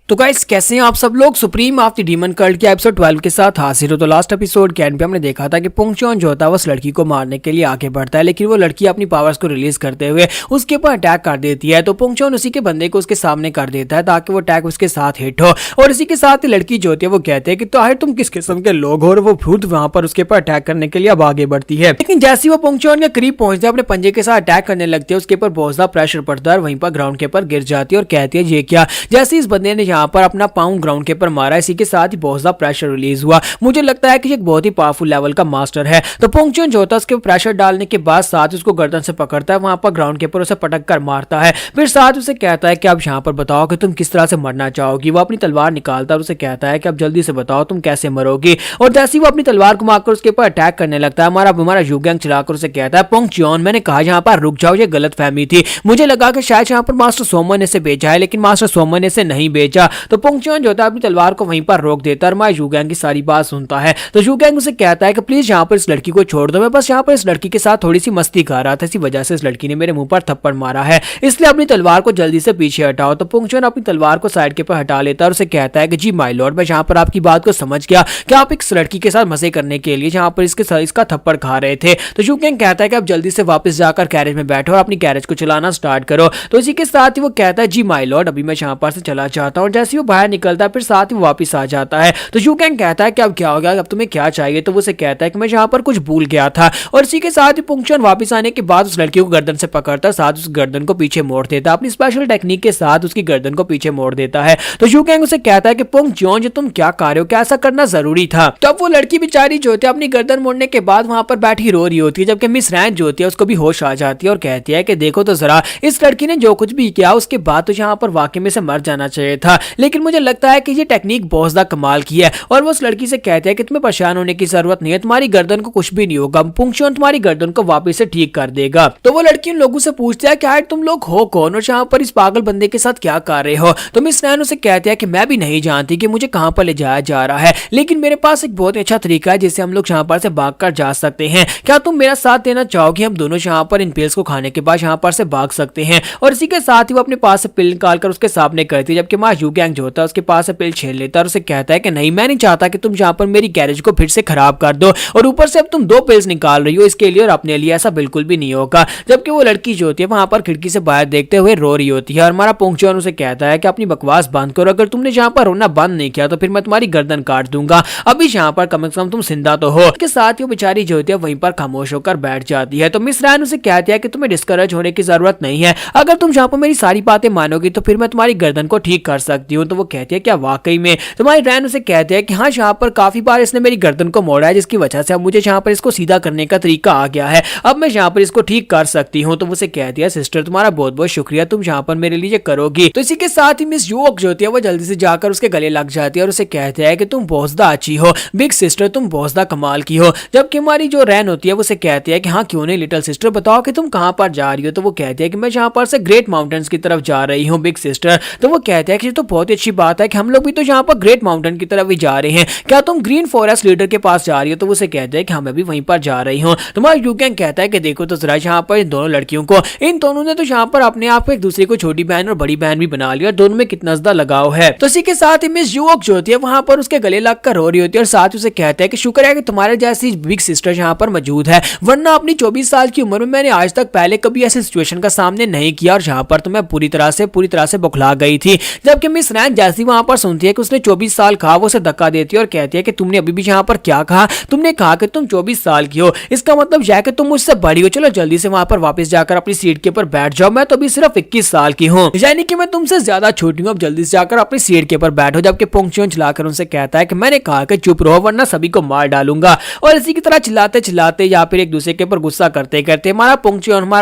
तो गाइस कैसे हैं आप सब लोग। Supreme of the demon cult के एपिसोड 12 के साथ हाजिर हो। तो लास्ट एपिसोड के एंड पे हमने देखा था कि पुंगचॉन जो होता है वो उस लड़की को मारने के लिए आगे बढ़ता है, लेकिन वो लड़की अपनी पावर्स को रिलीज करते हुए उसके ऊपर अटैक कर देती है। तो पुंगचॉन उसी के बंदे को उसके सामने कर देता है ताकि वो अटैक उसके साथ हिट हो। और इसी के साथ ही लड़की जो होती है वो कहते हैं कि तो तुम किस किस्म के लोग हो, और वो भूत वहां पर उसके ऊपर अटैक करने के लिए अब आगे बढ़ती है। लेकिन जैसे वो पुंगचॉन के करीब पहुंचते हैं अपने पंजे के साथ अटैक करने लगते हैं, उसके ऊपर बहुत ज्यादा प्रेशर पड़ता है और वहीं पर ग्राउंड के ऊपर गिर जाती है और कहती है ये क्या। जैसे इस बंदे ने यहाँ पर अपना पाउंड ग्राउंड के ऊपर मारा, इसी के साथ ही बहुत ज्यादा प्रेशर रिलीज हुआ। मुझे लगता है कि ये बहुत ही पावरफुल लेवल का मास्टर है। तो पुंगचॉन जो होता है उसके प्रेशर डालने के बाद साथ उसको गर्दन से पकड़ता है, वहां पर ग्राउंड के ऊपर उसे पटक कर मारता है। फिर साथ उसे कहता है कि अब यहाँ पर बताओ कि तुम किस तरह से मरना चाहोगी। वो अपनी तलवार निकालता है और उसे कहता है कि अब जल्दी से बताओ तुम कैसे मरोगी। और जैसे ही वो अपनी तलवार घुमाकर उसके ऊपर अटैक करने लगता है, हमारा युगैंग चलाकर उसे कहता है पुंगचॉन मैंने कहा यहाँ पर रुक जाओ, ये गलत फहमी थी। मुझे लगा कि शायद यहाँ पर मास्टर सोमन ने इसे बेचा है, लेकिन मास्टर सोमन ने इसे नहीं बेचा। तो पुंगचॉन जो होता है अपनी तलवार को वहीं पर रोक देता है और युगैंग की सारी बात सुनता है। तो युगैंग उसे कहता है कि प्लीज यहाँ पर इस लड़की को छोड़ दो, मैं बस यहाँ पर इस लड़की के साथ थोड़ी सी मस्ती कर रहा था, इसी वजह से इस लड़की ने मेरे मुंह पर थप्पड़ मारा है, इसलिए अपनी तलवार को जल्दी से पीछे हटाओ। तो पुंगचॉन अपनी तलवार को साइड के पर हटा लेता है और उसे कहता है कि जी माय लॉर्ड, मैं यहाँ पर आपकी बात को समझ गया कि आप एक लड़की के साथ मजे करने के लिए यहाँ पर इसका थप्पड़ खा रहे थे। तो युगैंग कहता है कि आप जल्दी से वापस जाकर कैरेज में बैठो और अपनी कैरेज को चलाना स्टार्ट करो। तो इसी के साथ ही वो कहता है जी माय लॉर्ड, अभी मैं यहाँ पर से चला चाहता हूँ। जैसे ही वो बाहर निकलता है फिर साथ ही वापस आ जाता है। तो युगैंग कहता है कि अब क्या हो गया, अब तुम्हें क्या चाहिए। तो वो उसे कहता है कि मैं यहाँ पर कुछ भूल गया था। और इसी के साथ ही पुंगचॉन वापस आने के बाद उस लड़की को गर्दन से पकड़ता है, साथ उस गर्दन को पीछे मोड़ देता है, अपनी स्पेशल टेक्निक के साथ उसकी गर्दन को पीछे मोड़ देता है। तो युगैंग उसे कहता है कि पुंगचॉन जो तुम क्या कर रहे हो, क्या ऐसा करना जरूरी था। तब वो लड़की बेचारी जो होती है अपनी गर्दन मोड़ने के बाद वहां पर बैठी रो रही होती है, जबकि मिस रैन जो होती है उसको भी होश आ जाती है और कहती है कि देखो तो जरा, इस लड़की ने जो कुछ भी किया उसके बाद तो यहाँ पर वाकई में से मर जाना चाहिए था, लेकिन मुझे लगता है कि ये टेक्निक बहुत ज्यादा कमाल की है। और वो उस लड़की से कहते हैं कि तुम्हें परेशान होने की जरूरत नहीं है, तुम्हारी गर्दन को कुछ भी नहीं होगा, पुंगचॉन तुम्हारी गर्दन को वापस से ठीक कर देगा। तो वो लड़की उन लोगों से पूछती है कि यार तुम लोग हो कौन और यहाँ पर इस पागल बंदे के साथ क्या कर रहे हो। तो मिस रैन उसे कहते हैं कि मैं भी नहीं जानती कि मुझे कहां पर ले जाया जा रहा है, लेकिन मेरे पास एक बहुत अच्छा तरीका है जिससे हम लोग यहाँ पर से भागकर जा सकते हैं। क्या तुम मेरा साथ देना चाहोगे, हम दोनों यहाँ पर इन पिल्स को खाने के बाद यहाँ पर से भाग सकते हैं। और इसी के साथ ही वो अपने पास से पिल निकालकर उसके सामने करती है, जबकि युगैंग जो होता है उसके पास से पिल छीन लेता है और उसे कहता है कि नहीं, मैं नहीं चाहता कि तुम यहाँ पर मेरी गैरेज को फिर से खराब कर दो, और ऊपर से अब तुम 2 पिल्स निकाल रही हो इसके लिए और अपने लिए, ऐसा बिल्कुल भी नहीं होगा। जबकि वो लड़की जो होती है वहां पर खिड़की से बाहर देखते हुए रो रही होती है और हमारा पुंगचॉन उसे कहता है कि अपनी बकवास बंद करो, अगर तुमने यहाँ पर रोना बंद नहीं किया तो फिर मैं तुम्हारी गर्दन काट दूंगा, अभी यहाँ पर कम से कम तुम जिंदा तो हो। के साथ ही वो बेचारी जो होती है वहीं पर खामोश होकर बैठ जाती है। तो मिस रैन उसे कहती है कि तुम्हें डिस्करेज होने की जरूरत नहीं है, अगर तुम यहाँ पर मेरी सारी बातें मानोगी तो फिर मैं तुम्हारी गर्दन को ठीक कर सकती हूँ। तो वो कहती है क्या वाकई में। तुम्हारी रैन उसे कहते हैं कि हाँ, यहाँ पर काफी बार इसने मेरी गर्दन को मोड़ा है, जिसकी वजह से अब मुझे यहाँ पर इसको सीधा करने का तरीका आ गया है, अब मैं यहाँ पर इसको ठीक कर सकती हूँ। तो उसे कहती है सिस्टर तुम्हारा बहुत बहुत शुक्रिया, तुम यहाँ पर मेरे लिए करोगी। तो इसी के साथ ही मिस यूक जो होती है वो जल्दी से जाकर उसके गले लग जाती है और उसे कहते हैं कि तुम बहुत ज्यादा अच्छी हो बिग सिस्टर, तुम बहुत ज्यादा कमाल की हो। जबकि हमारी जो रैन होती है वो उसे कहती है कि हाँ क्यों नहीं लिटिल सिस्टर, बताओ कि तुम कहाँ पर जा रही हो। तो वो कहती है कि मैं यहाँ पर से ग्रेट माउंटेन्स की तरफ जा रही हूँ बिग सिस्टर। तो वो कहते हैं कि तो बहुत अच्छी बात है कि हम लोग भी तो यहाँ पर ग्रेट माउंटेन की तरफ भी जा रहे हैं, क्या तुम ग्रीन फॉरेस्ट लीडर के पास जा रही हो। तो वो उसे कहते हैं कि हाँ मैं भी वहीं पर जा रही हूँ। तुम्हारा युगैंग कहता है कि देखो तो जरा यहाँ पर इन दोनों लड़कियों को, इन दोनों ने तो यहाँ पर अपने आप को एक दूसरे को छोटी बहन और बड़ी बहन भी बना लिया, दोनों में कितना ज्यादा लगाव है। तो इसी के साथ ही मिस युवक जो होती है वहां पर उसके गले लग कर रो रही होती है और साथ उसे कहता है कि शुक्र है कि तुम्हारे जैसी बिग सिस्टर यहाँ पर मौजूद है, वरना अपनी 24 साल की उम्र में मैंने आज तक पहले कभी ऐसे सिचुएशन का सामने नहीं किया और यहाँ पर तो मैं पूरी तरह से बौखला गई थी। जबकि मिस रैन जैसी वहां पर सुनती है कि उसने 24 साल कहा, वो उसे धक्का देती है और कहती है कि तुमने अभी भी यहाँ पर क्या कहा, तुमने कहा कि तुम 24 साल की हो, इसका मतलब यह कि तुम मुझसे बड़ी हो, चलो जल्दी से वहां पर वापस जाकर अपनी सीट के ऊपर बैठ जाओ, मैं तो अभी सिर्फ 21 साल की हूँ, यानी कि मैं तुमसे ज्यादा छोटी हूँ, अब जल्दी से जाकर अपनी सीट के ऊपर बैठो। जबकि पुंगचॉन चलाकर उनसे कहता है कि मैंने कहा कि चुप रहो वरना सभी को मार डालूंगा। और इसी की तरह चिल्लाते चिल्लाते या फिर एक दूसरे के ऊपर गुस्सा करते करते हमारा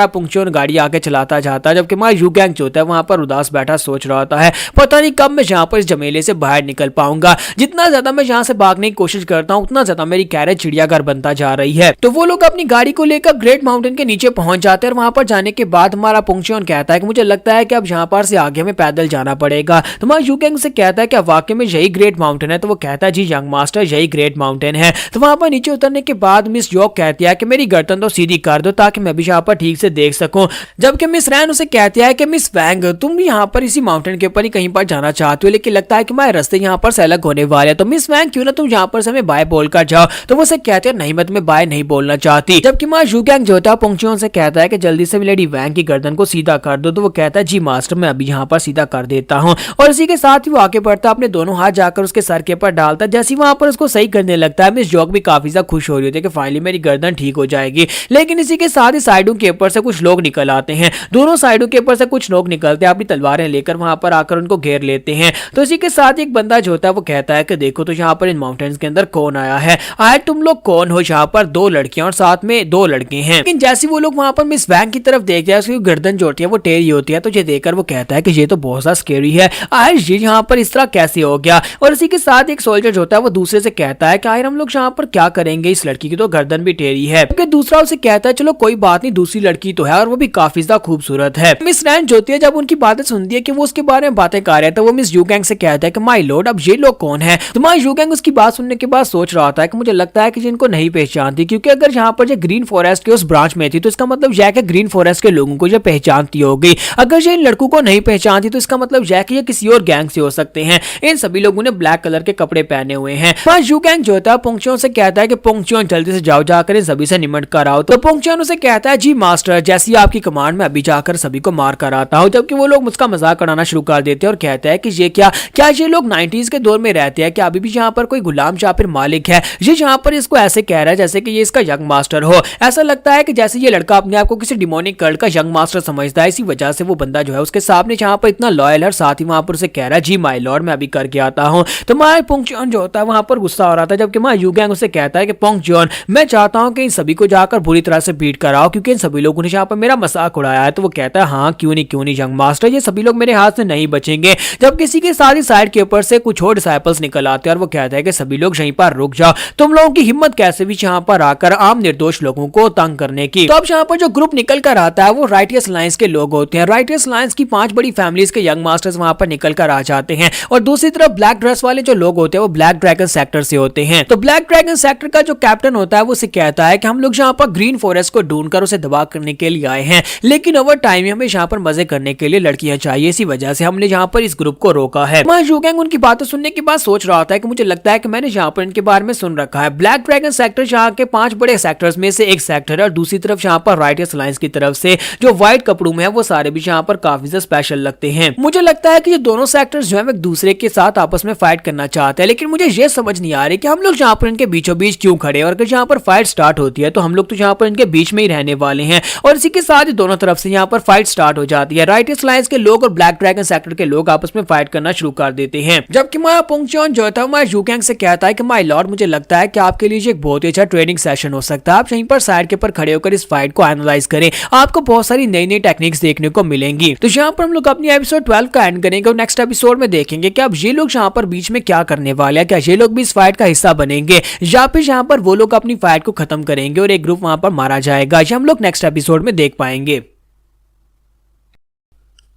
पुंगचॉन गाड़ी आगे चलाता जाता है, जबकि हमारा युगैंग जो होता है वहां पर उदास बैठा सोच रहा होता है पता नहीं कब मैं यहाँ पर इस जमेले से बाहर निकल पाऊंगा, जितना ज्यादा मैं यहाँ से भागने की कोशिश करता हूँ उतना ज्यादा मेरी कैरेज चिड़ियाघर बनता जा रही है। तो वो लोग अपनी गाड़ी को लेकर ग्रेट माउंटेन के नीचे पहुंच जाते हैं और वहां पर जाने के बाद हमारा पुंगचॉन कहता है कि मुझे लगता है कि अब यहाँ पर से आगे हमें पैदल जाना पड़ेगा। तो हमारा युगैंग से कहता है कि वाकई में यही ग्रेट माउंटेन है। तो वो कहता है जी यंग मास्टर यही ग्रेट माउंटेन है। तो वहां पर नीचे उतरने के बाद मिस योक कहती है कि मेरी गर्दन तो सीधी कर दो ताकि मैं भी यहाँ पर ठीक से देख सकूं। जबकि मिस रैन उसे कहती है कि मिस वैंग तुम भी यहाँ पर इसी माउंटेन के ऊपर ही कहीं पर जाना चाहती हूँ, लेकिन लगता है कि हमारे रास्ते यहाँ पर से अलग होने वाले हैं, तो मिस वैंग क्यों ना तुम यहाँ पर से हमें बाय बोलकर जाओ। तो वो उसे कहते हैं नहीं, मैं तुम्हें बाय नहीं बोलना चाहती। जबकि माँ यूगैंग जो होता है पोंगचियोन से कहता है कि जल्दी से लेडी वैंग की गर्दन को सीधा कर दो। तो वो कहता है जी मास्टर, मैं अभी यहाँ पर सीधा कर देता हूँ। और इसी के साथ ही वो आगे बढ़ता है, अपने दोनों हाथ जाकर उसके सर के ऊपर डालता है। जैसे वहां पर उसको सही करने लगता है, मिस जॉक भी काफी ज्यादा खुश हो रही होती है कि फाइनली मेरी गर्दन ठीक हो जाएगी। लेकिन इसी के साथ ही साइडों के ऊपर से कुछ लोग निकल आते हैं, दोनों साइडों के ऊपर से कुछ लोग निकलते हैं, अपनी तलवारें लेकर वहां पर आकर उनको घेर लेते हैं। तो इसी के साथ एक बंदा जो होता है वो कहता है कि देखो तो यहाँ पर इन माउंटेन्स के अंदर कौन आया है, आए तुम लोग कौन हो। यहाँ पर 2 लड़कियां और साथ में 2 लड़के हैं। लेकिन जैसे वो लोग वहां पर मिस वैंग की तरफ देखते हैं, उसकी गर्दन जो होती है वो टेढ़ी होती है। तो ये देखकर वो कहता है कि ये तो बहुत ज्यादा स्केरी है, आयर ये यहाँ पर इस तरह कैसे हो गया। और इसी के साथ एक सोल्जर जो होता है वो दूसरे से कहता है कि आयर हम लोग यहाँ पर क्या करेंगे, इस लड़की की तो गर्दन भी टेढ़ी है। क्योंकि दूसरा उसे कहता है चलो कोई बात नहीं, दूसरी लड़की तो है और वो भी काफी ज्यादा खूबसूरत है। मिस रैन जो होती है जब उनकी बातें सुनती है कि वो उसके बारे में बातें कर रहे हैं, तो वो मिस यूगैंग से कहता है कि माय लॉर्ड अब ये लोग कौन है। तो माय यूगैंग उसकी बात सुनने के बाद सोच रहा था कि मुझे लगता है कि जिनको नहीं पहचानती, क्योंकि अगर यहाँ पर जो ग्रीन फॉरेस्ट के उस ब्रांच में थी तो इसका मतलब यह कि ग्रीन फॉरेस्ट के लोगों को ये पहचानती होगी। अगर ये इन लड़कों को नहीं पहचानती तो इसका मतलब यह कि ये किसी और गैंग से हो सकते हैं। इन सभी लोगों ने ब्लैक कलर के कपड़े पहने हुए हैं। यूगैंग जो होता है पोंगचियोन से कहता है कि पोंगचियोन जल्दी से जाओ, जाकर इन सभी से निमट कर आओ। तो पोंगचियोन उसे कहता है जी मास्टर, जैसी आपकी कमांड में अभी जाकर सभी को मार कर आता हूँ। जबकि वो लोग उसका मजाक उड़ाना शुरू कर देते हैं और कहते हैं कि ये क्या ये लोग 90s के दौर में रहते हैं, क्या अभी भी यहाँ पर कोई गुलाम या फिर मालिक है। ये यहाँ पर इसको ऐसे कह रहा है जैसे कि ये इसका यंग मास्टर हो। ऐसा लगता है कि जैसे ये लड़का अपने आप को किसी डिमोनिक कल्ट का यंग मास्टर समझता है। इसी वजह से वो बंदा जो है उसके सामने यहाँ पर इतना लॉयल है, साथ ही वहां पर उसे कह रहा है जी माय लॉर्ड मैं अभी करके आता हूँ। तो माय पोंगचियोन जो होता है वहां पर गुस्सा हो रहा था, जबकि माय यूगैंग उसे कहता है कि पोंगचियोन मैं चाहता हूँ कि इन सभी को जाकर बुरी तरह से बीट कराओ, क्योंकि इन सभी लोगों ने यहाँ पर मेरा मजाक उड़ाया है। तो वो कहता है हाँ क्यों नहीं यंग मास्टर, ये सभी लोग मेरे हाथ से नहीं बचेंगे। जब किसी के साथ ही साइड के ऊपर से कुछ और डिसाइपल्स निकल आते हैं और वो कहता है कि सभी लोग यहीं पर रुक जाओ, तुम लोगों की हिम्मत कैसे भी यहाँ पर आकर आम निर्दोष लोगों को तंग करने की। तो अब यहाँ पर जो ग्रुप निकल कर आता है वो राइटियस लाइंस के लोग होते हैं। राइटियस लाइंस की 5 बड़ी फैमिलीज के यंग मास्टर्स वहां पर निकल कर आ जाते हैं और दूसरी तरफ ब्लैक ड्रेस वाले जो लोग होते हैं वो ब्लैक ड्रैगन सेक्टर से होते हैं। तो ब्लैक ड्रैगन सेक्टर का जो कैप्टन होता है वो उसे कहता है कि हम लोग यहाँ पर ग्रीन फॉरेस्ट को ढूंढकर उसे दबा करने के लिए आए हैं, लेकिन ओवर टाइम हमें यहाँ पर मजे करने के लिए लड़कियां चाहिए, इसी वजह से हमने यहाँ पर इस ग्रुप को रोका है। मैं यूगैंग उनकी बातें सुनने के बाद सोच रहा था कि मुझे लगता है कि मैंने यहाँ पर इनके बारे में सुन रखा है। ब्लैक ड्रैगन सेक्टर यहाँ के 5 बड़े सेक्टर्स में से एक सेक्टर है और दूसरी तरफ यहाँ पर राइटियस लाइंस की तरफ से जो व्हाइट कपड़ों में है वो सारे भी यहाँ पर काफी ज्यादा स्पेशल लगते हैं। मुझे लगता है कि ये दोनों सेक्टर्स जो है एक दूसरे के साथ आपस में फाइट करना चाहते हैं, लेकिन मुझे ये समझ नहीं आ रही कि हम लोग यहाँ पर इनके बीचों बीच क्यों खड़े हैं। और अगर यहाँ पर फाइट स्टार्ट होती है तो हम लोग तो यहाँ पर इनके बीच में ही रहने वाले हैं और इसी के साथ ही दोनों तरफ से यहाँ पर फाइट स्टार्ट हो जाती है। राइटियस लाइंस के लोग और ब्लैक ड्रैगन सेक्टर के लोग आपस में फाइट करना शुरू कर देते हैं। जबकि माय पोंगचियोन जो था माय यूगैंग से कहता है कि माय लॉर्ड मुझे लगता है कि आपके लिए एक बहुत ही अच्छा ट्रेनिंग सेशन हो सकता है। आप यहीं पर साइड के ऊपर खड़े होकर इस फाइट को एनालाइज करें, आपको बहुत सारी नई नई टेक्निक्स देखने को मिलेंगी। तो यहाँ पर हम लोग अपनी एपिसोड 12 का एंड करेंगे और नेक्स्ट एपिसोड में देखेंगे कि अब ये लोग यहाँ पर बीच में क्या करने वाले हैं, क्या ये लोग भी इस फाइट का हिस्सा बनेंगे या फिर यहाँ पर वो लोग अपनी फाइट को खत्म करेंगे और एक ग्रुप वहां पर मारा जाएगा। ये हम लोग नेक्स्ट एपिसोड में देख पाएंगे।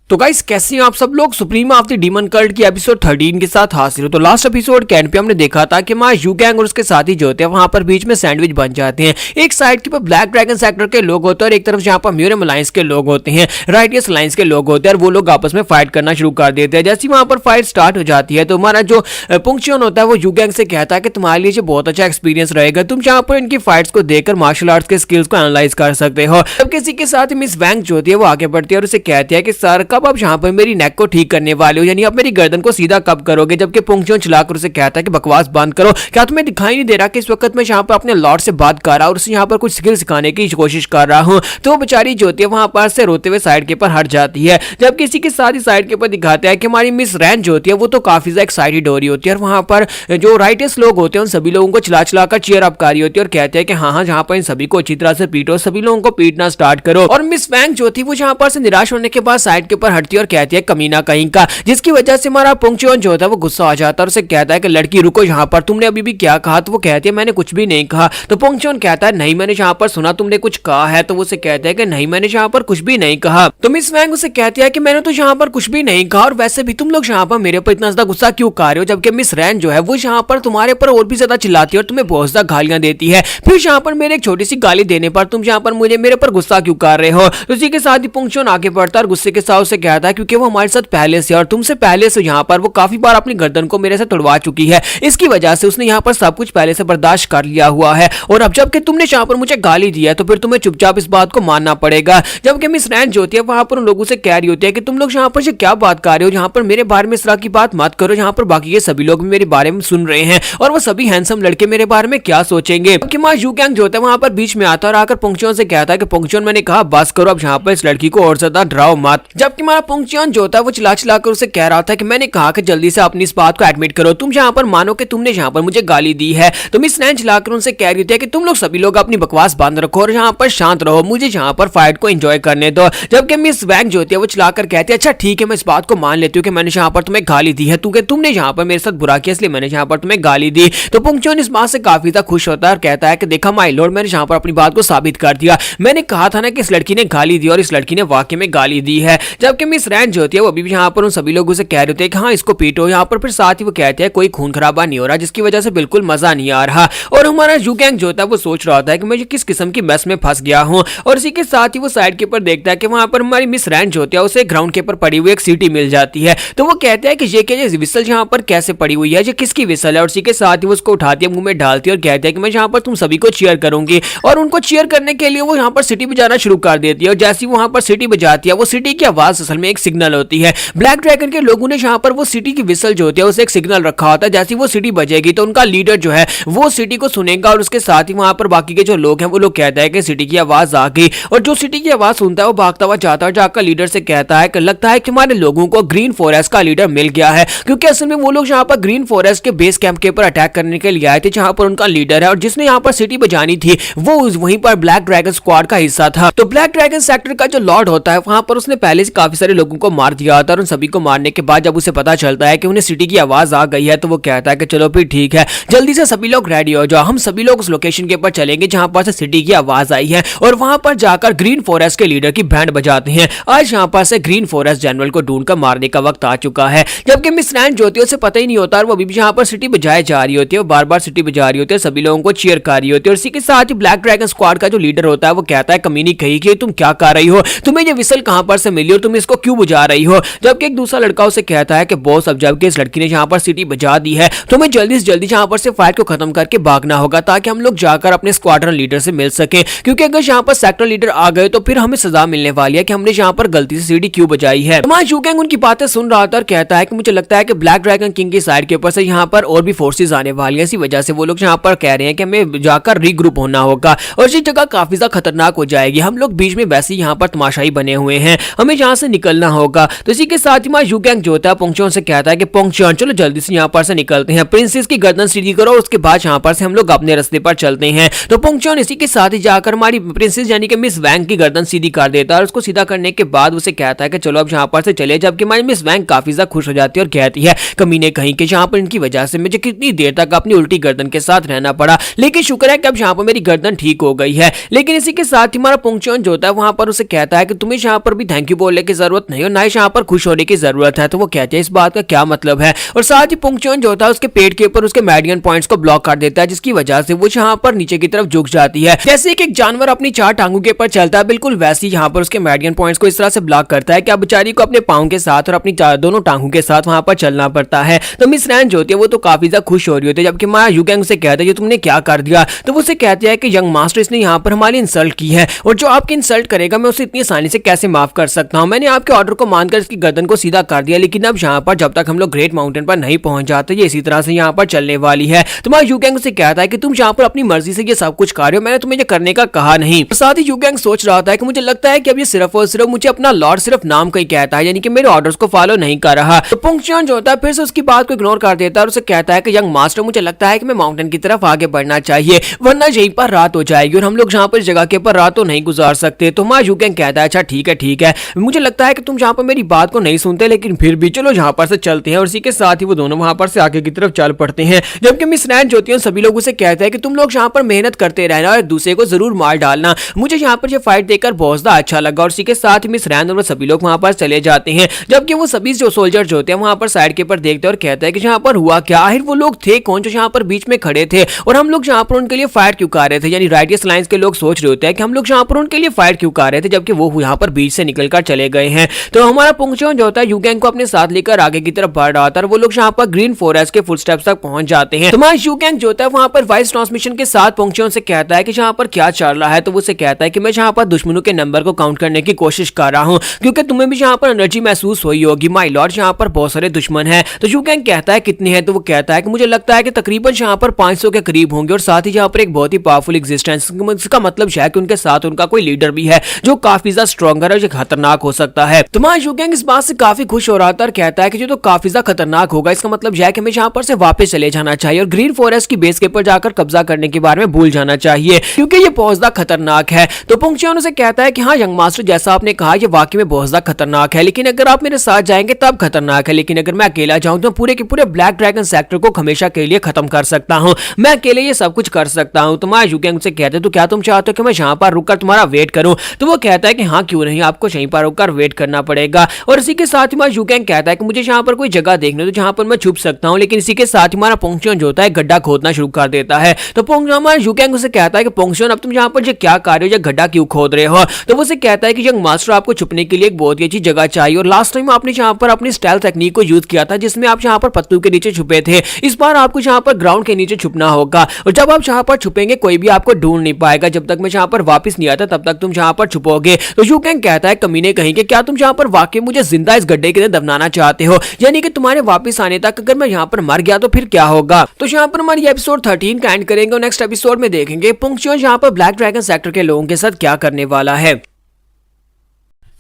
तो गाइस कैसे हैं आप सब लोग, supreme of the demon cult की एपिसोड 13 के साथ हाजिर हो। तो लास्ट एपिसोड के एंड पे हमने देखा था कि मां यूगैंग और उसके साथी जो होते हैं वहां पर बीच में सैंडविच बन जाते हैं। एक साइड के ऊपर ब्लैक ड्रैगन सेक्टर के लोग होते हैं और एक तरफ यहाँ पर म्यूरम अलायंस के लोग होते हैं, राइटियस अलायंस के लोग होते हैं और वो लोग आपस में फाइट करना शुरू कर देते हैं। जैसे वहां पर फाइट स्टार्ट हो जाती है तो हमारा जो पोंगचियोन होता है वो यूगैंग से कहता है कि तुम्हारे लिए बहुत अच्छा एक्सपीरियंस रहेगा, तुम यहाँ पर इनकी फाइट्स को देखकर मार्शल आर्ट्स के स्किल्स को एनालाइज कर सकते हो। तब किसी के साथ मिस वैंग जो होती है वो आगे बढ़ती है और उसे कहती है कि सर कब आप यहाँ पर मेरी नेक को ठीक करने वाले हो, यानी आप मेरी गर्दन को सीधा कब करोगे। जबकि पोंगचियोन चिल्लाकर उसे कहता है कि बकवास बंद करो, क्या तुम्हें दिखाई नहीं दे रहा कि इस वक्त मैं यहाँ पर अपने लॉर्ड से बात कर रहा हूं और उसे यहाँ पर कुछ स्किल सिखाने की कोशिश कर रहा हूँ। तो वो बेचारी जो होती है वहां पर से रोते हुए साइड के ऊपर हट जाती है। जब किसी के साथ ही साइड के ऊपर दिखाते हैं कि हमारी मिस रैन जो होती है वो तो काफी ज्यादा एक्साइटेड हो रही होती है और वहां पर जो राइटियस लोग होते हैं उन सभी लोगों को चिल्ला चिल्लाकर चीयर अप कर रही होती है और कहते हैं कि हाँ जहाँ पर इन सभी को अच्छी तरह से पीटो, सभी लोगों को पीटना स्टार्ट करो। और मिस वैंग जो थी वो यहाँ पर से निराश होने के बाद साइड के ऊपर हटती है और कहती है कमीना कहीं का, जिसकी वजह से हमारा पोंगचियोन जो होता है वो गुस्सा आ जाता है और उसे कहता है कि लड़की रुको, यहाँ पर तुमने अभी भी क्या कहा। तो वो कहती है मैंने कुछ भी नहीं कहा। तो पोंगचियोन कहता है नहीं मैंने यहाँ पर सुना तुमने कुछ कहा है। तो वो उसे कहता है कि नहीं मैंने यहाँ पर कुछ भी नहीं कहा। तो मिस वैंग उसे कहती है कि मैंने तो यहाँ पर कुछ भी नहीं कहा और वैसे भी तुम लोग यहाँ पर मेरे ऊपर इतना ज्यादा गुस्सा क्यों कर रहे हो। जबकि मिस रैन जो है वो यहाँ पर तुम्हारे ऊपर और भी ज्यादा चिल्लाती है और तुम्हें बहुत ज्यादा गालियां देती है, फिर यहाँ पर मेरे एक छोटी सी गाली देने पर तुम यहाँ पर मुझे मेरे पर गुस्सा क्यों कर रहे हो। तो इसी के साथ ही पोंगचियोन आगे बढ़ता है और गुस्से के साथ उसे से कहता है क्योंकि वो हमारे साथ पहले से और तुमसे पहले से यहाँ पर वो काफी बार अपनी गर्दन को मेरे से तोड़वा चुकी है, इसकी वजह से उसने यहाँ पर सब कुछ पहले से बर्दाश्त कर लिया हुआ है। और अब जबकि तुमने यहाँ पर मुझे गाली दी है तो फिर तुम्हें चुपचाप इस बात को मानना पड़ेगा। जबकि मिस रैन जो होती है वहां पर उन लोगों से कह रही होती है कि तुम लोग यहाँ पर जो क्या बात कर रहे हो, यहाँ पर मेरे बारे में इस तरह की बात मत करो, यहाँ पर बाकी के सभी लोग भी मेरे बारे में सुन रहे हैं और वो सभी हैंडसम लड़के मेरे बारे में क्या सोचेंगे। माँ यू गैंग जो होता है वहां पर बीच में आता है और आकर पोंगचियोन से कहता है कि पोंगचियोन मैंने कहा बस करो, अब यहाँ पर इस लड़की को और ज्यादा डराओ मत। जबकि हमारा पोंगचियोन जो होता है वो चिल्ला चिल्लाकर उसे कह रहा था कि मैंने कहा कि जल्दी से अपनी इस बात को एडमिट करो, तुम यहाँ पर मानो कि तुमने यहाँ पर मुझे गाली दी है। तो मिस रैन चिल्लाकर उनसे कह रही थी कि तुम लोग सभी लोग अपनी बकवास बंद रखो और यहाँ पर शांत रहो, मुझे यहाँ पर फाइट को एंजॉय करने दो। जबकि मिस वैंग जो होती है वो चिल्लाकर कहती है अच्छा ठीक है मैं इस बात को मान लेती हूँ कि मैंने यहाँ पर तुम्हें गाली दी है, तुमने यहाँ पर मेरे साथ बुरा किया इसलिए मैंने यहाँ पर तुम्हें गाली दी। तो पोंगचियोन इस बात से काफी ज्यादा खुश होता है और कहता है कि देखा माय लॉर्ड, मैंने यहाँ पर अपनी बात को साबित कर दिया, मैंने कहा था ना कि इस लड़की ने गाली दी और इस लड़की ने वाकई में गाली दी है। जबकि मिस रैन जो होती है वो अभी भी यहाँ पर उन सभी लोगों से कह रहे होते हैं कि हाँ इसको पीटो यहाँ पर, फिर साथ ही वो कहते हैं कोई खून खराबा नहीं हो रहा, जिसकी वजह से बिल्कुल मजा नहीं आ रहा। और हमारा यू गैंग जो होता है वो सोच रहा होता है कि मैं किस किस्म की मैस में फंस गया हूँ। और इसी के साथ ही वो साइड के ऊपर देखता है कि वहां पर हमारी मिस रैन जो होती है उसे ग्राउंड के ऊपर पड़ी हुई एक सीटी मिल जाती है। तो वो कहते हैं कि ये क्या विसल यहाँ पर कैसे पड़ी हुई है, ये किसकी विसल है। और इसी के साथ ही वो उसको उठाती है, मुंह में डालती है और कहते हैं कि मैं यहाँ पर तुम सभी को चीयर करूंगी। और उनको चीयर करने के लिए वो यहाँ पर सिटी बजाना शुरू कर देती है और जैसे ही वहां पर सिटी बजाती है वो सिटी की आवाज असल में एक सिग्नल होती है। ब्लैक ड्रैगन के लोगों ने यहाँ पर वो सिटी की विसल जो होती है उसे एक सिग्नल रखा होता है, जैसे वो सिटी बजेगी तो उनका लीडर जो है वो सिटी को सुनेगा और उसके साथ ही वहां पर बाकी के जो लोग हैं वो लोग कहते हैं कि सिटी की आवाज आ गई। और जो सिटी की आवाज सुनता है वो भागता हुआ जाता है, जाकर लीडर से कहता है कि लगता है कि हमारे लोगों को ग्रीन फॉरेस्ट का लीडर मिल गया है, क्योंकि असल में वो लोग यहाँ पर ग्रीन फॉरेस्ट के बेस कैंप के ऊपर अटैक करने के लिए आए थे जहां पर उनका लीडर है और जिसने यहाँ पर सिटी बजानी थी वो वहीं पर ब्लैक ड्रैगन स्क्वाड का हिस्सा था। तो ब्लैक ड्रैगन सेक्टर का जो लॉर्ड होता है वहां पर उसने पहले से काफी सारे लोगों को मार दिया था और उन सभी को मारने के बाद जब उसे पता चलता है कि उन्हें सिटी की आवाज आ गई है तो वो कहता है कि चलो फिर ठीक है, जल्दी से सभी लोग रेडी हो जाओ, हम सभी लोग उस लोकेशन के ऊपर चलेंगे जहां पर से सिटी की आवाज आई है और वहां पर जाकर ग्रीन फॉरेस्ट के लीडर की बैंड बजाते हैं। आज यहाँ पर से ग्रीन फॉरेस्ट जनरल को ढूंढकर मारने का वक्त आ चुका है। जबकि मिस रैन जो होती है उसे पता ही नहीं होता और वो अभी भी यहाँ पर सिटी बजाए जा रही होती है, बार बार सिटी बजा रही होती है, सभी लोगों को चीयर कर रही होती है। और इसी के साथ ही ब्लैक ड्रैगन स्क्वाड का जो लीडर होता है वो कहता है कमीनी कही कि तुम क्या कर रही हो, तुम्हें ये विसल कहां पर से मिली और तुम इसको क्यों बुझा रही हो। जबकि एक दूसरा लड़का उसे कहता है कि बॉस अब जबकि इस लड़की ने यहाँ पर सिटी बजा दी है तुम्हें जल्दी से जल्दी यहाँ पर से फाइट को खत्म करके भागना होगा ताकि हम लोग जाकर अपने स्क्वाड्रन लीडर से मिल सके, क्योंकि अगर यहाँ पर सेक्टर लीडर आ गए तो फिर हमें सजा मिलने वाली है कि हमने यहाँ पर गलती से सीढ़ी क्यों बजाई है। यू गैंग उनकी बातें सुन रहा था और कहता है कि मुझे लगता है कि ब्लैक ड्रैगन किंग की साइड के ऊपर से यहाँ पर और भी फोर्सेज आने वाली है, इसी वजह से वो लोग यहाँ पर कह रहे हैं कि हमें जाकर रीग्रुप होना होगा और ये जगह काफी ज्यादा खतरनाक हो जाएगी, हम लोग बीच में वैसे ही यहाँ पर तमाशाई बने हुए हैं, हमें यहाँ से निकलना होगा। तो इसी के साथ ही यू गैंग जो होता है पोंगचियोन से कहता है कि पोंगचियोन चलो जल्दी से यहाँ पर से निकलते हैं, प्रिंसेस की गर्दन सीधी करो और उसके बाद यहाँ पर से हम लोग अपने रास्ते पर चलते हैं। तो पोंगचियोन इसी के साथ ही जाकर हमारी प्रिंसेस यानी कि मिस वैंग की गर्दन सीधी कर देता है और उसको सीधा करने के बाद उसे कहता है कि चलो अब यहाँ पर से चले। जबकि हमारी मिस वैंग काफी ज्यादा खुश हो जाती है और कहती है कमीने कहीं के यहाँ पर इनकी वजह से मुझे कितनी देर तक अपनी उल्टी गर्दन के साथ रहना पड़ा, लेकिन शुक्र है कि अब यहाँ पर मेरी गर्दन ठीक हो गई है। लेकिन इसी के साथ ही हमारा पोंगचियोन जो होता है वहां पर उसे कहता है कि तुम्हें यहाँ पर भी थैंक यू बोलने की जरूरत नहीं और ना ही यहाँ पर खुश होने की जरूरत है। तो वो कहते हैं इस बात का क्या मतलब है। और साथ ही पोंगचियोन जो होता है उसके पेट के ऊपर उसके मेडियन पॉइंट्स को ब्लॉक कर देता है, जिसकी वजह से वो यहाँ पर नीचे की तरफ झुक जाती है। जैसे कि एक जानवर अपनी चार टांगों के ऊपर चलता है बिल्कुल वैसे ही यहाँ पर उसके मेडियन पॉइंट्स को इस तरह से ब्लॉक करता है कि अब बेचारी को अपने पाँव के साथ और अपनी दोनों टांगों के साथ वहां पर चलना पड़ता है। तो मिस रैन जो होती है वो तो काफी ज्यादा खुश हो रही होती है, जबकि माया यू गैंग से कहता है तुमने क्या कर दिया। तो वो उसे कहते हैं कि यंग मास्टर इसने यहाँ पर हमारी इंसल्ट की है और जो आपकी इंसल्ट करेगा मैं उसे इतनी आसानी से कैसे माफ कर सकता हूँ। मैंने आपके ऑर्डर को मानकर इसकी गर्दन को सीधा कर दिया, लेकिन अब यहाँ पर जब तक हम लोग ग्रेट माउंटेन पर नहीं पहुंच जाते ये इसी तरह से यहाँ पर चलने वाली है। तो माया यू गैंग से कहता है कि तुम यहाँ पर अपनी मर्जी से ये सब कुछ कर रहे हो, मैंने तुम्हें ये करने का कहा नहीं। साथ ही यू गैंग सोच रहा था कि मुझे लगता है कि अब ये सिर्फ और सिर्फ मुझे अपना लॉर्ड सिर्फ नाम का ही कहता है, यानी कि मेरे ऑर्डर्स को फॉलो नहीं कर रहा। तो पोंगचियोन जो होता है फिर से उसकी बात को इग्नोर कर देता है और उसे कहता है कि यंग मास्टर मुझे लगता है कि मैं माउंटेन की तरफ आगे बढ़ना चाहिए वरना यहीं पर रात हो जाएगी और हम लोग जहाँ पर जगह के ऊपर रात तो नहीं गुजार सकते। तो माया यू गैंग कहता है अच्छा ठीक है, मुझे लगता है कि तुम जहाँ पर मेरी बात को नहीं सुनते, लेकिन फिर भी चलो जहाँ पर से चलते हैं। और इसी के साथ ही वो दोनों वहां पर से आगे की तरफ चल पड़ते हैं। जबकि मिस रैन जो होती है सभी लोगों से कहता है कि तुम लोग यहाँ पर मेहनत करते रहना और एक दूसरे को जरूर मार डालना, मुझे यहाँ पर ये फाइट देखकर बहुत ज्यादा अच्छा लगा। और इसी के साथ ही मिस रैन और सभी लोग वहां पर चले जाते हैं। जबकि वो सभी जो सोल्जर जो होते हैं वहां पर साइड के ऊपर देखते हैं और कहते हैं कि यहाँ पर हुआ क्या, आखिर वो लोग थे कौन जो यहाँ पर बीच में खड़े थे और हम लोग यहाँ पर उनके लिए फाइट क्यों कर रहे थे। यानी राइटियस लाइंस के लोग सोच रहे होते हैं कि हम लोग यहाँ पर उनके लिए फाइट क्यों कर रहे थे, जबकि वो यहाँ पर बीच से निकलकर चले गए रहे हैं। तो हमारा पुंगचोन जो होता है यूगैंग को अपने साथ लेकर आगे की तरफ बढ़ रहा था और वो लोग यहाँ पर ग्रीन फॉरेस्ट के फुटस्टेप्स तक पहुंच जाते हैं। तो हमारा यूगैंग जो होता है वहां पर वॉइस ट्रांसमिशन के साथ पुंगचोन से कहता है कि यहाँ पर क्या चल रहा है। तो वो उसे कहता है कि मैं यहाँ पर दुश्मनों के नंबर को काउंट करने की कोशिश कर रहा हूँ, क्योंकि तुम्हें भी यहाँ पर एनर्जी महसूस हुई होगी माय लॉर्ड, यहाँ पर बहुत सारे दुश्मन हैं। तो यूगैंग कहता है कितने हैं। तो वो कहता है कि मुझे लगता है कि तकरीबन यहाँ पर 500 के करीब होंगे और साथ ही यहाँ पर एक बहुत ही पावरफुल एग्जिस्टेंस। इसका मतलब है कि उनके साथ उनका कोई लीडर भी है जो काफी ज्यादा स्ट्रॉन्गर और खतरनाक हो सकता है। तो हमारा यूगैंग इस बात से काफी खुश हो रहा था और कहता है कि जो तो काफी ज्यादा खतरनाक होगा, इसका मतलब है कि हमें यहाँ पर से वापस चले जाना चाहिए और ग्रीन फॉरेस्ट की बेस के ऊपर जाकर कब्जा करने के बारे में भूल जाना चाहिए, क्योंकि ये बहुत ज्यादा खतरनाक है। तो पुंगचोन उसे कहता है कि हाँ यंग मास्टर, जैसा आपने कहा ये वाकई में बहुत ज्यादा खतरनाक है, लेकिन अगर आप मेरे साथ जाएंगे तब खतरनाक है, लेकिन अगर मैं अकेला जाऊं तो पूरे के पूरे ब्लैक ड्रैगन सेक्टर को हमेशा के लिए खत्म कर सकता हूं, मैं अकेले ये सब कुछ कर सकता हूं। तो हमारा यूगैंग से कहते तो क्या तुम चाहते हो कि मैं यहाँ पर रुककर तुम्हारा वेट करूं। तो वो कहता है कि हाँ क्यों नहीं, आपको यहीं पर रुककर वेट करना पड़ेगा। और इसी के साथ ही हमारा यूगैंग कहता है कि मुझे यहाँ पर कोई जगह देखने दो जहाँ पर मैं छुप सकता हूँ, लेकिन इसी के साथ हमारा पुंगचोन जो होता है गड्ढा खोदना शुरू कर देता है। तो हमारा यूगैंग उसे कहता है कि पुंगचोन अब तुम यहाँ पर क्या कर रहे हो, गड्ढा क्यों खोद रहे हो। तो वो उसे कहता है कि यंग मास्टर आपको छुपने के लिए एक बहुत ही अच्छी जगह चाहिए और लास्ट टाइम आपने यहाँ पर अपनी स्टाइल टेक्निक को यूज किया था जिसमें आप यहाँ पर पत्तों के नीचे छुपे थे। इस बार आपको यहाँ पर ग्राउंड के नीचे छुपना होगा और जब आप यहाँ पर छुपेंगे कोई भी आपको ढूंढ नहीं पाएगा, जब तक मैं यहाँ पर वापस नहीं आता तब तक तुम यहाँ पर छुपोगे। तो यूगैंग कहता है कमीने कहेंगे क्या तुम यहाँ पर वाकई मुझे जिंदा इस गड्ढे के अंदर दफनाना चाहते हो, यानी कि तुम्हारे वापस आने तक अगर मैं यहाँ पर मर गया तो फिर क्या होगा। तो यहाँ पर हमारी एपिसोड 13 का एंड करेंगे और नेक्स्ट एपिसोड में देखेंगे पुंगचोन यहाँ पर ब्लैक ड्रैगन सेक्टर के लोगों के साथ क्या करने वाला है।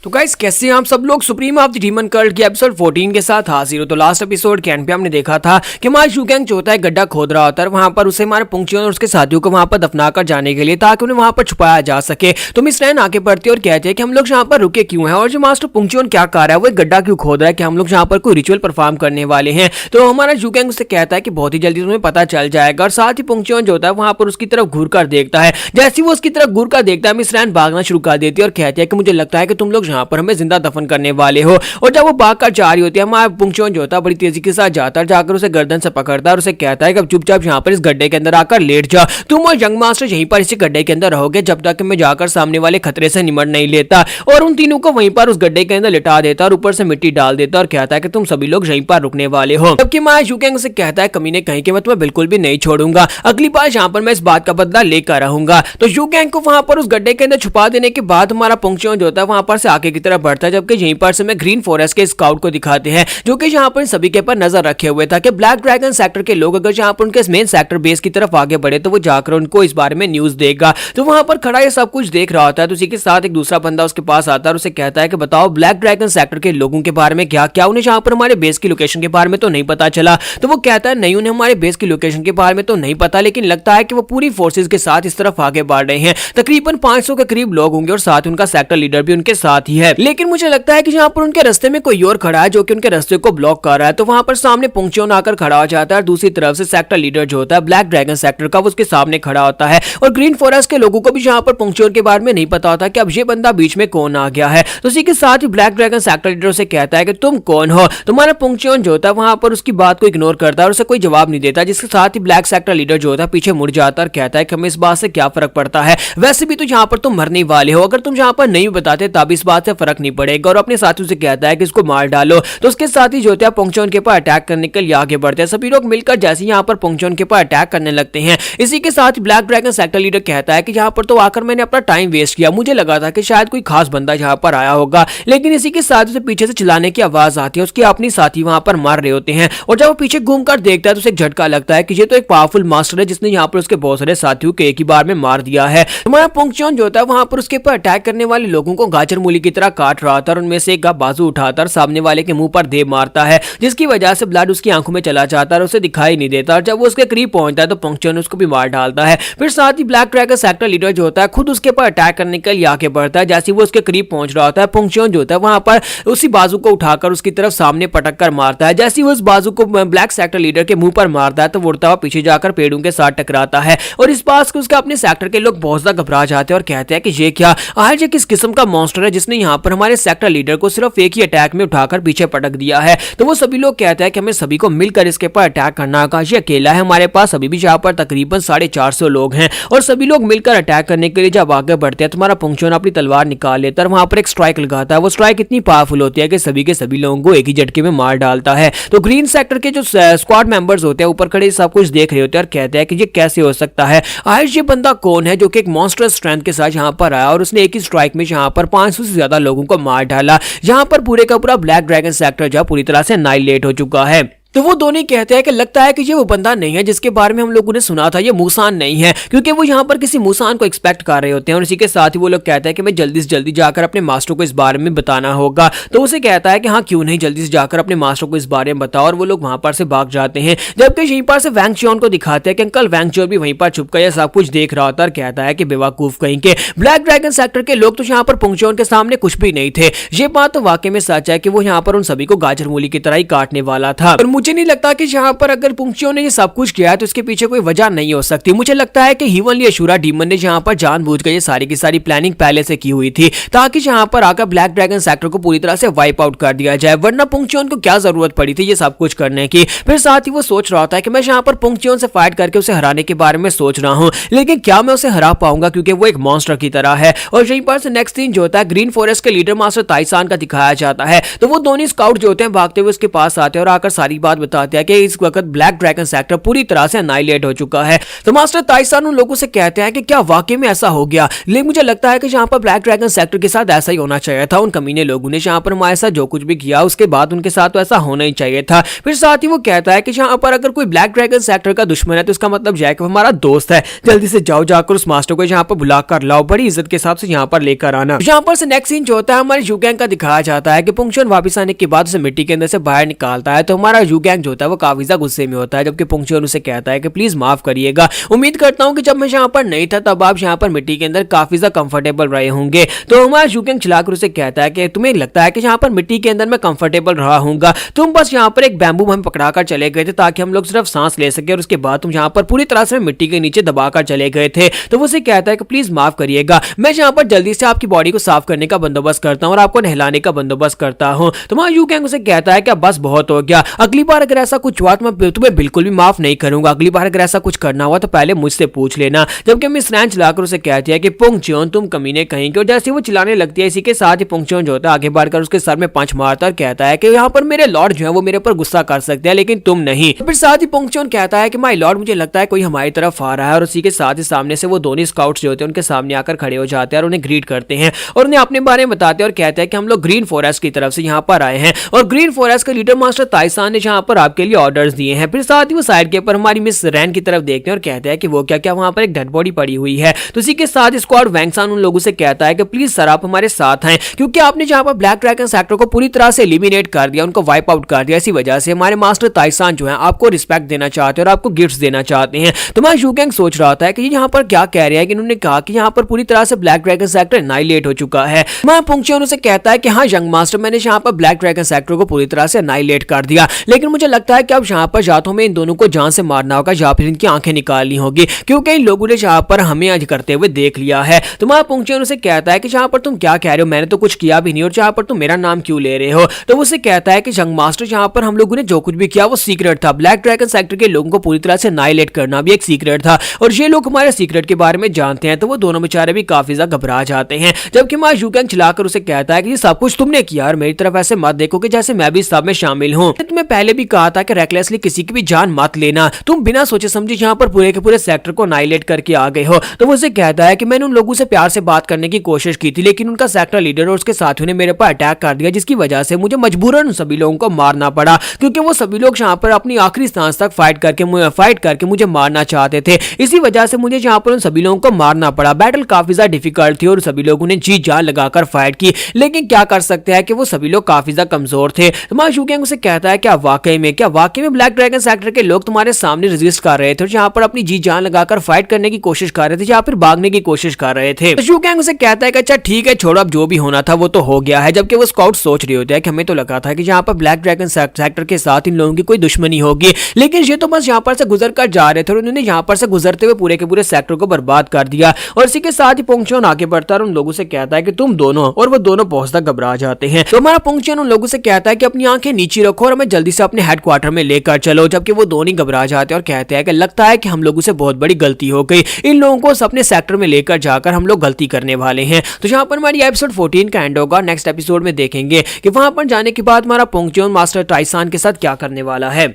तो गाइस कैसे हम सब लोग supreme of the demon cult की एपिसोड 14 के साथ हाजिर हो। तो लास्ट एपिसोड के एंड पे हमने देखा था कि हमारा यूगैंग जो होता है गड्ढा खोद रहा होता है, वहां पर उसे हमारे पुंगचोन और उसके साथियों को वहां पर दफना कर जाने के लिए ताकि उन्हें वहां पर छुपाया जा सके। तो मिस रैन आके पड़ती है और कहते हैं कि हम लोग यहाँ पर रुके क्यों हैं और जो मास्टर पुंगचोन क्या कर रहा है वो गड्ढा क्यों खोद रहा है, कि हम लोग यहाँ पर कोई रिचुअल परफॉर्म करने वाले हैं। तो हमारा यूगैंग उससे कहता है कि बहुत ही जल्दी तुम्हें पता चल जाएगा और साथ ही पुंगचोन जो होता है वहां पर उसकी तरफ घूर कर देखता है। जैसे वो उसकी तरफ घूर कर देखता है मिस रैन भागना शुरू कर देती है और कहती है कि मुझे लगता है कि तुम लोग यहाँ पर हमें जिंदा दफन करने वाले हो। और जब वो भागकर जा रही होती है हमारा पुंगचोन जो होता है बड़ी तेजी के साथ जाता है, जाकर उसे गर्दन से पकड़ता है और उसे कहता है कि अब चुपचाप यहाँ पर इस गड्ढे के अंदर आकर लेट जा, तुम और यंग मास्टर यहीं पर इसी गड्ढे के अंदर रहोगे जब तक कि मैं जाकर सामने वाले खतरे से निमट नहीं लेता। और उन तीनों को वहीं पर उस गड्ढे के अंदर लिटा देता और ऊपर से मिट्टी डाल देता और कहता है कि तुम सभी लोग यहीं पर रुकने वाले हो। जबकि हमारा यूगैंग से कहता है कमीने कहीं कि मैं तुम्हें बिल्कुल भी नहीं छोड़ूंगा, अगली बार यहाँ पर मैं इस बात का बदला लेकर रहूंगा। तो यूगैंग को वहां पर उस गड्ढे के अंदर छुपा देने के बाद हमारा पुंगचोन जो होता है वहां पर से आगे की तरफ बढ़ता है, जबकि यहीं पर से मैं ग्रीन फॉरेस्ट के स्काउट को दिखाते हैं जो कि यहाँ पर सभी के पर नजर रखे हुए था कि ब्लैक ड्रैगन सेक्टर के लोग अगर यहाँ पर उनके मेन सेक्टर बेस की तरफ आगे बढ़े तो वो जाकर उनको इस बारे में न्यूज देगा। तो वहां पर खड़ा ये सब कुछ देख रहा होता है। तो उसी के साथ एक दूसरा बंदा उसके पास आता है और उसे कहता है कि बताओ ब्लैक ड्रैगन सेक्टर के लोगों के बारे में क्या क्या उन्हें यहाँ पर हमारे बेस की लोकेशन के बारे में तो नहीं पता चला। तो वो कहता है नहीं उन्हें हमारे बेस की लोकेशन के बारे में तो नहीं पता, लेकिन लगता है कि वो पूरी फोर्सेज के साथ इस तरफ आगे बढ़ रहे हैं। तकरीबन 500 के करीब लोग होंगे और साथ उनका सेक्टर लीडर भी उनके साथ ही है, लेकिन मुझे लगता है कि यहाँ पर उनके रास्ते में कोई और खड़ा है जो कि उनके रास्ते को ब्लॉक कर रहा है। तो वहां पर सामने पुंगचोन आकर खड़ा हो जाता है और दूसरी तरफ से सेक्टर लीडर जो होता है ब्लैक ड्रैगन सेक्टर का वो उसके सामने खड़ा होता है। और ग्रीन फॉरेस्ट के लोगों को भी यहाँ पर पुंगचोन के बारे में नहीं पता होता कि अब ये बंदा बीच में कौन आ गया है। तो उसी के साथ ही ब्लैक ड्रैगन सेक्टर लीडर से कहता है कि तुम कौन हो। तुम्हारा पुंगचोन जो होता है वहां पर उसकी बात को इग्नोर करता है और उसे कोई जवाब नहीं देता, जिसके साथ ही ब्लैक सेक्टर लीडर जो होता है पीछे मुड़ जाता है और कहता है कि हमें इस बात से क्या फर्क पड़ता है, वैसे भी तो यहाँ पर तुम मरने वाले हो, अगर तुम यहाँ पर नहीं बताते तब इस बात से फर्क नहीं पड़ेगा। और अपने साथियों से कहता है कि इसको मार डालो। तो उसके साथ ही जो होता है पुंगचोन के ऊपर अटैक करने के लिए आगे बढ़ते हैं। सभी लोग मिलकर जैसे यहाँ पर पुंगचोन के ऊपर अटैक करने लगते हैं। इसी के साथ ब्लैक ड्रैगन सेक्टर लीडर कहता है कि यहाँ पर तो आकर मैंने अपना टाइम वेस्ट किया, मुझे लगा था कि शायद कोई खास बंदा यहाँ पर आया होगा, लेकिन इसी के साथ उसे पीछे से चिल्लाने की आवाज आती है। उसके अपनी साथी वहां पर मार रहे होते हैं और जब वो पीछे घूमकर देखता है तो उसे एक झटका लगता है कि ये तो एक पावरफुल मास्टर है जिसने यहाँ पर उसके बहुत सारे साथियों को एक ही बार में मार दिया है। हमारा पुंगचोन जो होता है वहां पर उसके ऊपर अटैक करने वाले लोगों को गाजर मूली की तरह काट रहा था और उनमें से एक का बाजू उठाकर सामने वाले के मुंह पर दे मारता है, जिसकी वजह से ब्लड उसकी आंखों में चला जाता है और उसे दिखाई नहीं देता। और जब वो उसके करीब पहुंचता है तो पुंगचोन उसको भी मार डालता है। फिर साथ ही ब्लैक ड्रैगन सेक्टर लीडर जो होता है खुद उसके ऊपर अटैक करने के लिए आगे बढ़ता है। जैसे वो उसके करीब पहुंच रहा होता है पुंगचोन जो होता है वहां पर उसी बाजू को उठाकर उसकी तरफ सामने पटक कर मारता है। जैसे वो उस बाजू को ब्लैक सेक्टर लीडर के मुंह पर मारता है तो वो उड़ता हुआ पीछे जाकर पेड़ों के साथ टकराता है और इस बात से उसके अपने सेक्टर के लोग बहुत ज्यादा घबरा जाते हैं और कहते हैं कि ये क्या आज ये किस किस्म का मॉन्स्टर है जिसने यहाँ पर हमारे सेक्टर लीडर को सिर्फ एक ही अटैक में उठाकर पीछे पटक दिया है। तो वो सभी लोग कहते हैं कि हमें सभी को मिलकर इसके ऊपर अटैक करना होगा। ये अकेला है, हमारे पास अभी भी यहाँ पर तकरीबन 450 लोग हैं और सभी लोग मिलकर अटैक करने के लिए जब आगे बढ़ते हैं, तुम्हारा पुंगचुन अपनी तलवार निकाल लेता है, वहां पर एक स्ट्राइक लगाता है। वो स्ट्राइक इतनी पावरफुल होती है कि सभी के सभी लोगों को एक ही झटके में मार डालता है। तो ग्रीन सेक्टर के जो स्क्वाड मेंबर्स होते हैं ऊपर खड़े सब कुछ देख रहे होते हैं और कहते हैं कि ये कैसे हो सकता है, आखिर ये बंदा कौन है जो कि एक मॉन्स्टर स्ट्रेंथ के साथ यहाँ पर आया और उसने एक ही स्ट्राइक में यहाँ पर 500 से ज्यादा लोगों को मार डाला। यहाँ पर पूरे का पूरा ब्लैक ड्रैगन सेक्टर जो पूरी तरह से अनाइलेट हो चुका है। तो वो दोनों कहते हैं कि लगता है कि ये वो बंदा नहीं है जिसके बारे में हम लोगों ने सुना था, ये मूसान नहीं है, क्योंकि वो यहाँ पर किसी मूसान को एक्सपेक्ट कर रहे होते हैं। और इसी के साथ ही वो लोग कहते हैं कि मैं जल्दी से जल्दी जाकर अपने मास्टर को इस बारे में बताना होगा। तो उसे कहता है कि हाँ क्यों नहीं, जल्दी से जाकर अपने मास्टर को इस बारे में बताओ। और वो लोग वहां पर से भाग जाते हैं, जबकि यहीं पर से वैंग चियोन को दिखाते हैं कि अंकल वैंग चियोन भी वहीं पर छुपकर यह सब कुछ देख रहा होता है और कहता है कि बेवकूफ कहीं के ब्लैक ड्रैगन सेक्टर के लोग तो यहाँ पर पुंगचुन के सामने कुछ भी नहीं थे। ये बात तो वाकई में सच है कि वो यहाँ पर उन सभी को गाजर मूली की तरह ही काटने वाला था। और मुझे नहीं लगता कि यहाँ पर अगर पुंगचुन ने ये सब कुछ किया है तो इसके पीछे कोई वजह नहीं हो सकती। मुझे लगता है कि हीवनली अशुरा डीमन ने यहाँ पर जानबूझकर ये सारी की सारी प्लानिंग पहले से की हुई थी ताकि यहाँ पर आकर ब्लैक ड्रैगन सेक्टर को पूरी तरह से वाइप आउट कर दिया जाए, वरना पुंगचुन को क्या जरूरत पड़ी थी ये सब कुछ करने की। फिर साथ ही वो सोच रहा था कि मैं यहाँ पर पुंगचुन से फाइट करके उसे हराने के बारे में सोच रहा हूँ, लेकिन क्या मैं उसे हरा पाऊंगा क्योंकि वो एक मॉन्स्टर की तरह है। और यहीं पर से नेक्स्ट सीन जो होता है ग्रीन फॉरेस्ट के लीडर मास्टर ताइसान का दिखाया जाता है। तो वो दोनों स्काउट जो होते हैं भागते हुए उसके पास आते हैं और आकर सारी बात बताते हैं कि इस वक्त ब्लैक ड्रैगन सेक्टर पूरी तरह से अनाइलेट हो चुका है। तो मास्टर ताइसान उन लोगों से कहते हैं कि क्या वाकई में ऐसा हो गया, लेकिन मुझे लगता है कि यहाँ पर ब्लैक ड्रैगन सेक्टर के साथ ऐसा ही होना चाहिए था। उन कमीने लोगों ने यहाँ पर हमारे साथ जो कुछ भी किया उसके बाद उनके साथ तो ऐसा होना ही चाहिए था। फिर साथ ही वो कहता है कि यहाँ पर अगर कोई ब्लैक ड्रैगन सेक्टर का दुश्मन है तो इसका मतलब यह है कि हमारा दोस्त है, जल्दी से जाओ जाकर उस मास्टर को यहाँ पर बुलाकर लाओ, बड़ी इज्जत के साथ से यहाँ पर लेकर आना। यहाँ पर से नेक्स्ट सीन जो होता है हमारे यूगैंग का दिखाया जाता है कि पुंगचुन वापस आने के बाद उसे मिट्टी के अंदर से बाहर निकालता है। तो हमारा यूगैंग जो होता है वो काफी ज्यादा गुस्से में होता है, जबकि पुंगचुन उसे कहता है कि प्लीज माफ करिएगा, उम्मीद करता हूं कि जब मैं यहाँ पर नहीं था तब आप यहाँ पर मिट्टी के अंदर काफी ज्यादा कंफर्टेबल रहे होंगे। तो हमारा यूगैंग चिल्लाकर उसे कहता है कि तुम्हें लगता है कि यहाँ पर मिट्टी के अंदर मैं कंफर्टेबल रहा हूंगा, तुम बस यहाँ पर एक बैम्बू हमें पकड़ाकर चले गए थे ताकि हम लोग सिर्फ सांस ले सके और उसके बाद तुम यहाँ पर पूरी तरह से मिट्टी के नीचे दबाकर चले गए थे। तो वो उसे कहता है कि प्लीज माफ करिएगा, मैं यहाँ पर जल्दी से आपकी बॉडी को साफ करने का बंदोबस्त करता हूँ और आपको नहलाने का बंदोबस्त करता हूँ। तो हमारा यूगैंग उसे कहता है कि बस बहुत हो गया, अगली बार अगर ऐसा कुछ हुआ तो मैं तुम्हें बिल्कुल भी माफ नहीं करूंगा, अगली बार अगर ऐसा कुछ करना हुआ तो पहले मुझसे पूछ लेना। जबकि मिस रैन चलाकर उसे कहती है कि पुंगचुन तुम कमीने कहीं के, और जैसे वो चिल्लाने लगती है इसी के साथ ही पुंगचुन जो होता है आगे बढ़कर उसके सर में पंच मारता और कहता है कि यहाँ पर मेरे लॉर्ड जो है वो मेरे ऊपर गुस्सा कर सकते हैं लेकिन तुम नहीं। फिर साथ ही पुंगचुन कहता है कि माय लॉर्ड मुझे लगता है कोई हमारी तरफ आ रहा है, और उसी के साथ ही सामने से वो दोनों स्काउट्स जो होते हैं उनके सामने आकर खड़े हो जाते हैं और उन्हें ग्रीट करते हैं और उन्हें अपने बारे में बताते हैं और कहते हैं कि हम लोग ग्रीन फॉरेस्ट की तरफ से यहाँ पर आए हैं और ग्रीन फॉरेस्ट के लीडर मास्टर ताइसान ने यहाँ पर आपके लिए ऑर्डर्स दिए हैं। फिर साथ ही वो साइड के ऊपर हमारी मिस रैन की तरफ देखते हैं और कहते हैं कि वो क्या क्या वहां पर एक डेड बॉडी पड़ी हुई है। तो इसी के साथ स्क्वाड वैंगसान उन लोगों से कहता है कि प्लीज सर आप हमारे साथ हैं, क्योंकि आपने जहां पर ब्लैक ड्रैगन सेक्टर को पूरी तरह से एलिमिनेट कर दिया, उनको वाइप आउट कर दिया, इसी वजह से हमारे मास्टर ताइसान जो है आपको रिस्पेक्ट देना चाहते हैं और आपको गिफ्ट्स देना चाहते हैं। तो मैं यूगैंग सोच रहा था कि ये यहाँ पर क्या कह रहे हैं कि इन्होंने कहा कि यहाँ पर पूरी तरह से ब्लैक ड्रैगन सेक्टर अनाइलेट हो चुका है। मैं पुंगचुन उसे कहता है कि हाँ यंग मास्टर मैंने यहाँ पर ब्लैक ड्रैगन सेक्टर को पूरी तरह से अनाइलेट कर दिया, लेकिन मुझे लगता है कि अब यहाँ पर या तो हमें इन दोनों को जान से मारना होगा या फिर इनकी आंखें निकालनी होगी, क्योंकि इन लोगों ने यहाँ पर हमें आज करते हुए देख लिया है। तो मैं पुंगचुन उसे कहता है कि यहाँ पर तुम क्या कह रहे हो, मैंने तो कुछ किया भी नहीं और यहाँ पर तुम मेरा नाम क्यों ले रहे हो। तो वो उसे कहता है कि यंग मास्टर यहाँ पर हम लोगों ने जो कुछ भी किया वो सीक्रेट था, ब्लैक ड्रैगन सेक्टर के लोगों को पूरी तरह से अनाइलेट करना भी एक सीक्रेट था और ये लोग हमारे सीक्रेट के बारे में जानते हैं। तो वो दोनों बेचारे भी काफी ज्यादा घबरा जाते हैं, जबकि मैं यूगैंग चिल्लाकर उसे कहता है कि ये सब कुछ तुमने किया और मेरी तरफ ऐसे मत देखो कि जैसे मैं भी सब में शामिल हूँ। तुम्हें पहले भी कहा था कि रेकलेसली किसी की भी जान मत लेना, तुम बिना सोचे समझे यहाँ पर पूरे के पूरे सेक्टर को अनाइलेट करके आ गए हो। तो वो उसे कहता है कि मैंने उन लोगों से प्यार से बात करने की कोशिश की थी, लेकिन उनका सेक्टर लीडर और उसके साथियों ने मेरे पर अटैक कर दिया, जिसकी वजह से मुझे मजबूरन सभी लोगों को मारना पड़ा, क्योंकि वो सभी लोग यहाँ पर अपनी आखिरी सांस तक फाइट करके मुझे मारना चाहते थे। इसी वजह से मुझे यहाँ पर उन सभी लोगों को मारना पड़ा। बैटल काफी ज्यादा डिफिकल्ट थी और सभी लोगों ने जी जान लगाकर फाइट की, लेकिन क्या कर सकते हैं कि वो सभी लोग काफी ज्यादा कमजोर थे। तो यूगैंग उसे कहता है कि आप वाकई वाकई में क्या वाकई में ब्लैक ड्रैगन सेक्टर के लोग तुम्हारे सामने रेजिस्ट कर रहे थे और जहाँ पर अपनी जी जान लगाकर फाइट करने की कोशिश कर रहे थे या फिर भागने की कोशिश कर रहे थे। तो यू गैंग उसे कहता है कि अच्छा ठीक है छोड़ो, अब जो भी होना था वो तो हो गया है। जबकि वो स्काउट सोच रहे होते हैं कि हमें तो लगा था कि जहाँ पर ब्लैक ड्रैगन सेक्टर के साथ इन लोगों की कोई दुश्मनी होगी, लेकिन ये तो बस यहाँ पर से गुजर कर जा रहे थे और उन्होंने यहाँ पर से गुजरते हुए पूरे के पूरे सेक्टर को बर्बाद कर दिया। और इसी के साथ ही पोंगचोन आगे बढ़ता है और उन लोगों से कहता है कि तुम दोनों, और वो दोनों बहुत ज्यादा घबरा जाते हैं। तो हमारा पोंगचोन उन लोगों से कहता है कि अपनी आंखें नीचे रखो और हमें जल्दी से अपने हेडक्वार्टर में लेकर चलो। जबकि वो दोनों घबरा जाते हैं और कहते हैं कि लगता है कि हम लोगों से बहुत बड़ी गलती हो गई, इन लोगों को अपने सेक्टर में लेकर जाकर हम लोग गलती करने वाले हैं। तो यहाँ पर हमारी एपिसोड 14 का एंड होगा। नेक्स्ट एपिसोड में देखेंगे कि वहां पर जाने के बाद हमारा पोंगचोन मास्टर टाइसान के साथ क्या करने वाला है।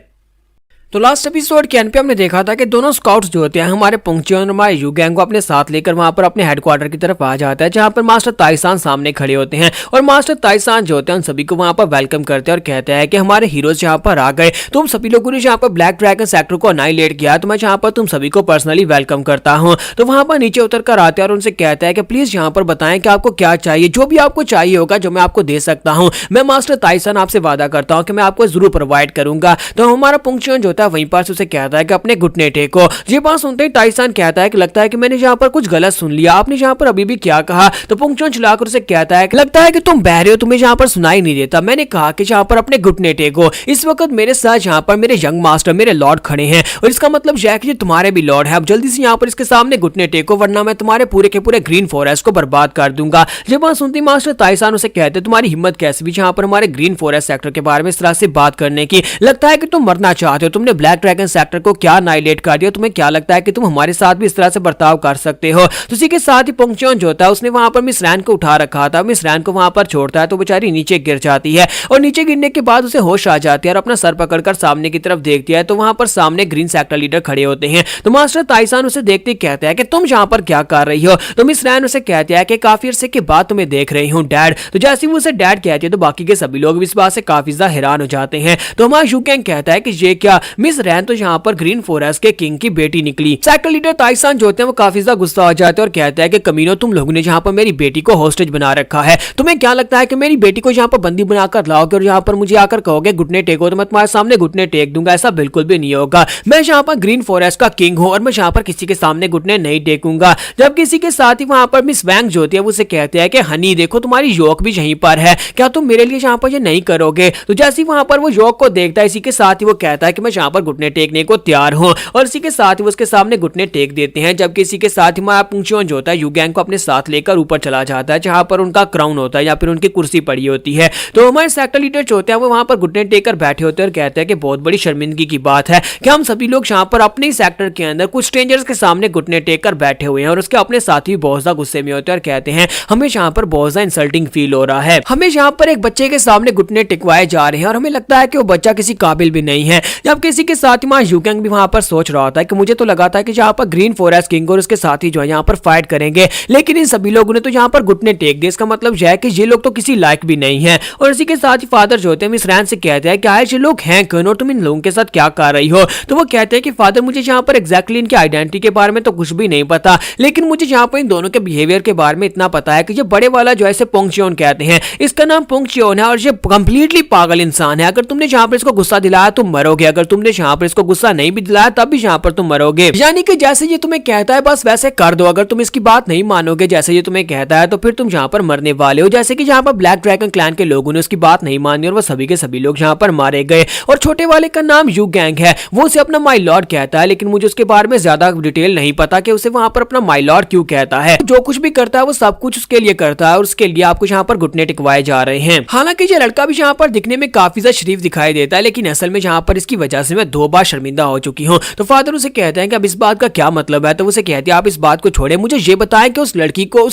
तो लास्ट एपिसोड के एंड पे हमने देखा था कि दोनों स्काउट्स जो होते हैं हमारे पोंगचोन और हमारे यू गैंग को अपने साथ लेकर वहां पर अपने हेडक्वार्टर की तरफ आ जाता है, जहां पर मास्टर ताइसान सामने खड़े होते हैं। और मास्टर ताइसान जो होते हैं उन सभी को वहां पर वेलकम करते हैं और कहते हैं कि हमारे हीरोज यहाँ पर आ गए, तुम सभी लोगों ने जहाँ पर ब्लैक ड्रैगन सेक्टर को अनाइलेट किया, तो मैं यहाँ पर तुम सभी को पर्सनली वेलकम करता हूँ। तो वहां पर नीचे उतर कर आते हैं और उनसे कहता है कि प्लीज यहाँ पर बताएं कि आपको क्या चाहिए, जो भी आपको चाहिए होगा जो मैं आपको दे सकता हूँ, मैं मास्टर ताइसान आपसे वादा करता हूँ कि मैं आपको जरूर प्रोवाइड करूंगा। तो हमारा पोंगचोन जो होता है वहीं पर उसे कहता है कि अपने घुटने टेको। ये बात सुनते ही टाइसान कहता है कि लगता है कि मैंने यहाँ पर कुछ गलत सुन लिया, आपने यहाँ पर अभी भी क्या कहा। तो पोंगचोन चिल्लाकर उसे कहता है कि लगता है कि तुम बहरे हो, तुम्हें यहाँ पर सुनाई नहीं देता, मैंने कहा कि यहाँ पर अपने घुटने टेको। इस वक्त मेरे साथ यहाँ पर मेरे यंग मास्टर मेरे लॉर्ड खड़े हैं और इसका मतलब यह है कि तुम्हारे भी लॉर्ड है, अब जल्दी से यहाँ पर इसके सामने घुटने टेको वरना मैं तुम्हारे पूरे के पूरे ग्रीन फॉरेस्ट को बर्बाद कर दूंगा। ये बात सुनती मास्टर ताइसान उसे कहते तुम्हारी हिम्मत कैसे भी यहाँ पर हमारे ग्रीन फॉरेस्ट सेक्टर के बारे में इस तरह से बात करने की, लगता है कि तुम मरना चाहते हो, तुमने ब्लैक ड्रैगन सेक्टर को क्या नाइलेट कर दिया, तुम्हें क्या लगता है कि तुम हमारे साथ भी इस तरह से बर्ताव कर सकते हो। तो इसी के साथ ही पोंगचोन जो होता है उसने वहां पर मिस रैन को उठा रखा था, मिस रैन को वहां पर छोड़ता है तो बेचारी नीचे गिर जाती है और नीचे गिरने के बाद उसे होश आ जाती है और अपना सर पकड़कर सामने की तरफ देखती है। तो वहां पर सामने ग्रीन सेक्टर लीडर खड़े होते हैं। तो मास्टर ताइसान उसे देखते कहते हैं कि तुम यहाँ पर क्या कर रही हो। तो मिस रैन उसे कहती है कि काफी अरसे के बाद तुम्हें देख रही हूँ डैड। तो जैसे वो उसे डैड कहती है तो बाकी के सभी लोग इस बात से काफी ज्यादा हैरान हो जाते हैं। तो हमारा यू गैंग कहता है कि ये क्या, मिस रैन तो यहाँ पर ग्रीन फॉरेस्ट के किंग की बेटी निकली। सेक्टर लीडर ताइसान जो होते हैं वो काफी ज्यादा गुस्सा हो जाते हैं और कहते हैं कि कमीनों तुम लोगों ने यहाँ पर मेरी बेटी को होस्टेज बना रखा है, तुम्हें क्या लगता है कि मेरी बेटी को यहाँ पर बंदी बनाकर लाओगे और यहाँ पर मुझे आकर कहोगे घुटने टेको तो मैं तुम्हारे सामने घुटने टेक दूंगा? ऐसा बिल्कुल भी नहीं होगा। मैं यहाँ पर ग्रीन फॉरेस्ट का किंग हूँ और मैं यहाँ पर किसी के सामने घुटने नहीं टेकूंगा। जब किसी के साथ ही वहां पर मिस वैंग जो होती है वो उसे कहते हैं कि हनी देखो तुम्हारी योक भी यहीं पर है, क्या तुम मेरे लिए यहाँ पर ये नहीं करोगे? तो जैसे ही वहां पर वो योक को देखता है इसी के साथ ही वो कहता है कि मैं यहाँ पर घुटने टेकने को तैयार हूँ और इसी के साथ ही वो उसके सामने घुटने टेक देते हैं। जबकि इसी के साथ ही हमारा पोंगचोन जो होता है यू गैंग को अपने साथ लेकर ऊपर चला जाता है जहां पर उनका क्राउन होता है या फिर उनकी कुर्सी पड़ी होती है। तो हमारे सेक्टर लीडर जो होते हैं वो वहां पर घुटने टेक कर बैठे होते हैं और कहते हैं कि बहुत बड़ी शर्मिंदगी की बात है कि हम सभी लोग यहाँ पर अपने ही सेक्टर के अंदर कुछ स्ट्रेंजर्स के सामने घुटने टेक कर बैठे हुए हैं और उसके अपने साथी बहुत ज्यादा गुस्से में होते हैं और कहते हैं हमें यहाँ पर बहुत ज्यादा इंसल्टिंग फील हो रहा है, हमें यहाँ पर एक बच्चे के सामने घुटने टिकवाए जा रहे हैं और हमें लगता है कि वो बच्चा किसी काबिल भी नहीं है। जब किसी के साथ ही यू गैंग भी वहां पर सोच रहा होता है कि मुझे तो लगा था कि यहाँ पर ग्रीन फॉरेस्ट किंग और उसके साथी जो है यहाँ पर फाइट करेंगे, लेकिन इन सभी लोगों ने तो यहाँ पर घुटने टेक दिए, इसका मतलब यह है कि ये लोग तो किसी लायक भी नहीं है। और इसी के साथ ही फादर जो होते हैं मिस रैन से कहते हैं कि आए ये लोग हैं कौन और तुम इन लोगों के साथ क्या कर रही हो? तो वो कहते हैं कि फादर मुझे यहाँ पर एग्जैक्टली इनकी आइडेंटिटी के बारे में तो कुछ भी नहीं पता, लेकिन मुझे यहाँ पर इन दोनों के बिहेवियर के बारे में इतना पता है कि ये बड़े वाला जो है इसे पोंगचोन कहते हैं, इसका नाम पोंगचोन है और ये कंप्लीटली पागल इंसान है। अगर तुमने यहाँ पर इसको गुस्सा दिलाया तुम मरोगे, अगर तुमने यहाँ पर इसको गुस्सा नहीं भी दिलाया तब भी यहाँ पर तुम मरोगे। यानी कि जैसे ये तुम्हें कहता है बस वैसे कर दो, अगर तुम इसकी बात नहीं मानोगे जैसे ये तुम्हें कहता है तो फिर तुम यहाँ पर मरने वाले हो। जैसे कि यहाँ पर ब्लैक ड्रैगन क्लैन के लोगों ने उसकी बात नहीं मानी और वो सभी के सभी लोग यहाँ पर मारे गए। और छोटे वाले का नाम यू गैंग है, वो उसे अपना माई लॉर्ड कहता है, लेकिन मुझे उसके बारे में ज्यादा डिटेल नहीं पता कि उसे वहां पर अपना माई लॉर्ड क्यों कहता है। जो कुछ भी करता है वो सब कुछ उसके लिए करता है और उसके लिए आपको यहाँ पर घुटने टिकवाए जा रहे हैं। हालांकि ये लड़का भी यहाँ पर दिखने में काफी ज्यादा शरीफ दिखाई देता है, लेकिन असल में यहाँ पर इसकी वजह से मैं 2 बार शर्मिंदा हो चुकी हूँ। तो फादर उसे कहते हैं कि अब इस बात का क्या मतलब है? तो उसे कहती है आप इस बात को छोड़े, मुझे ये बताएं कि उस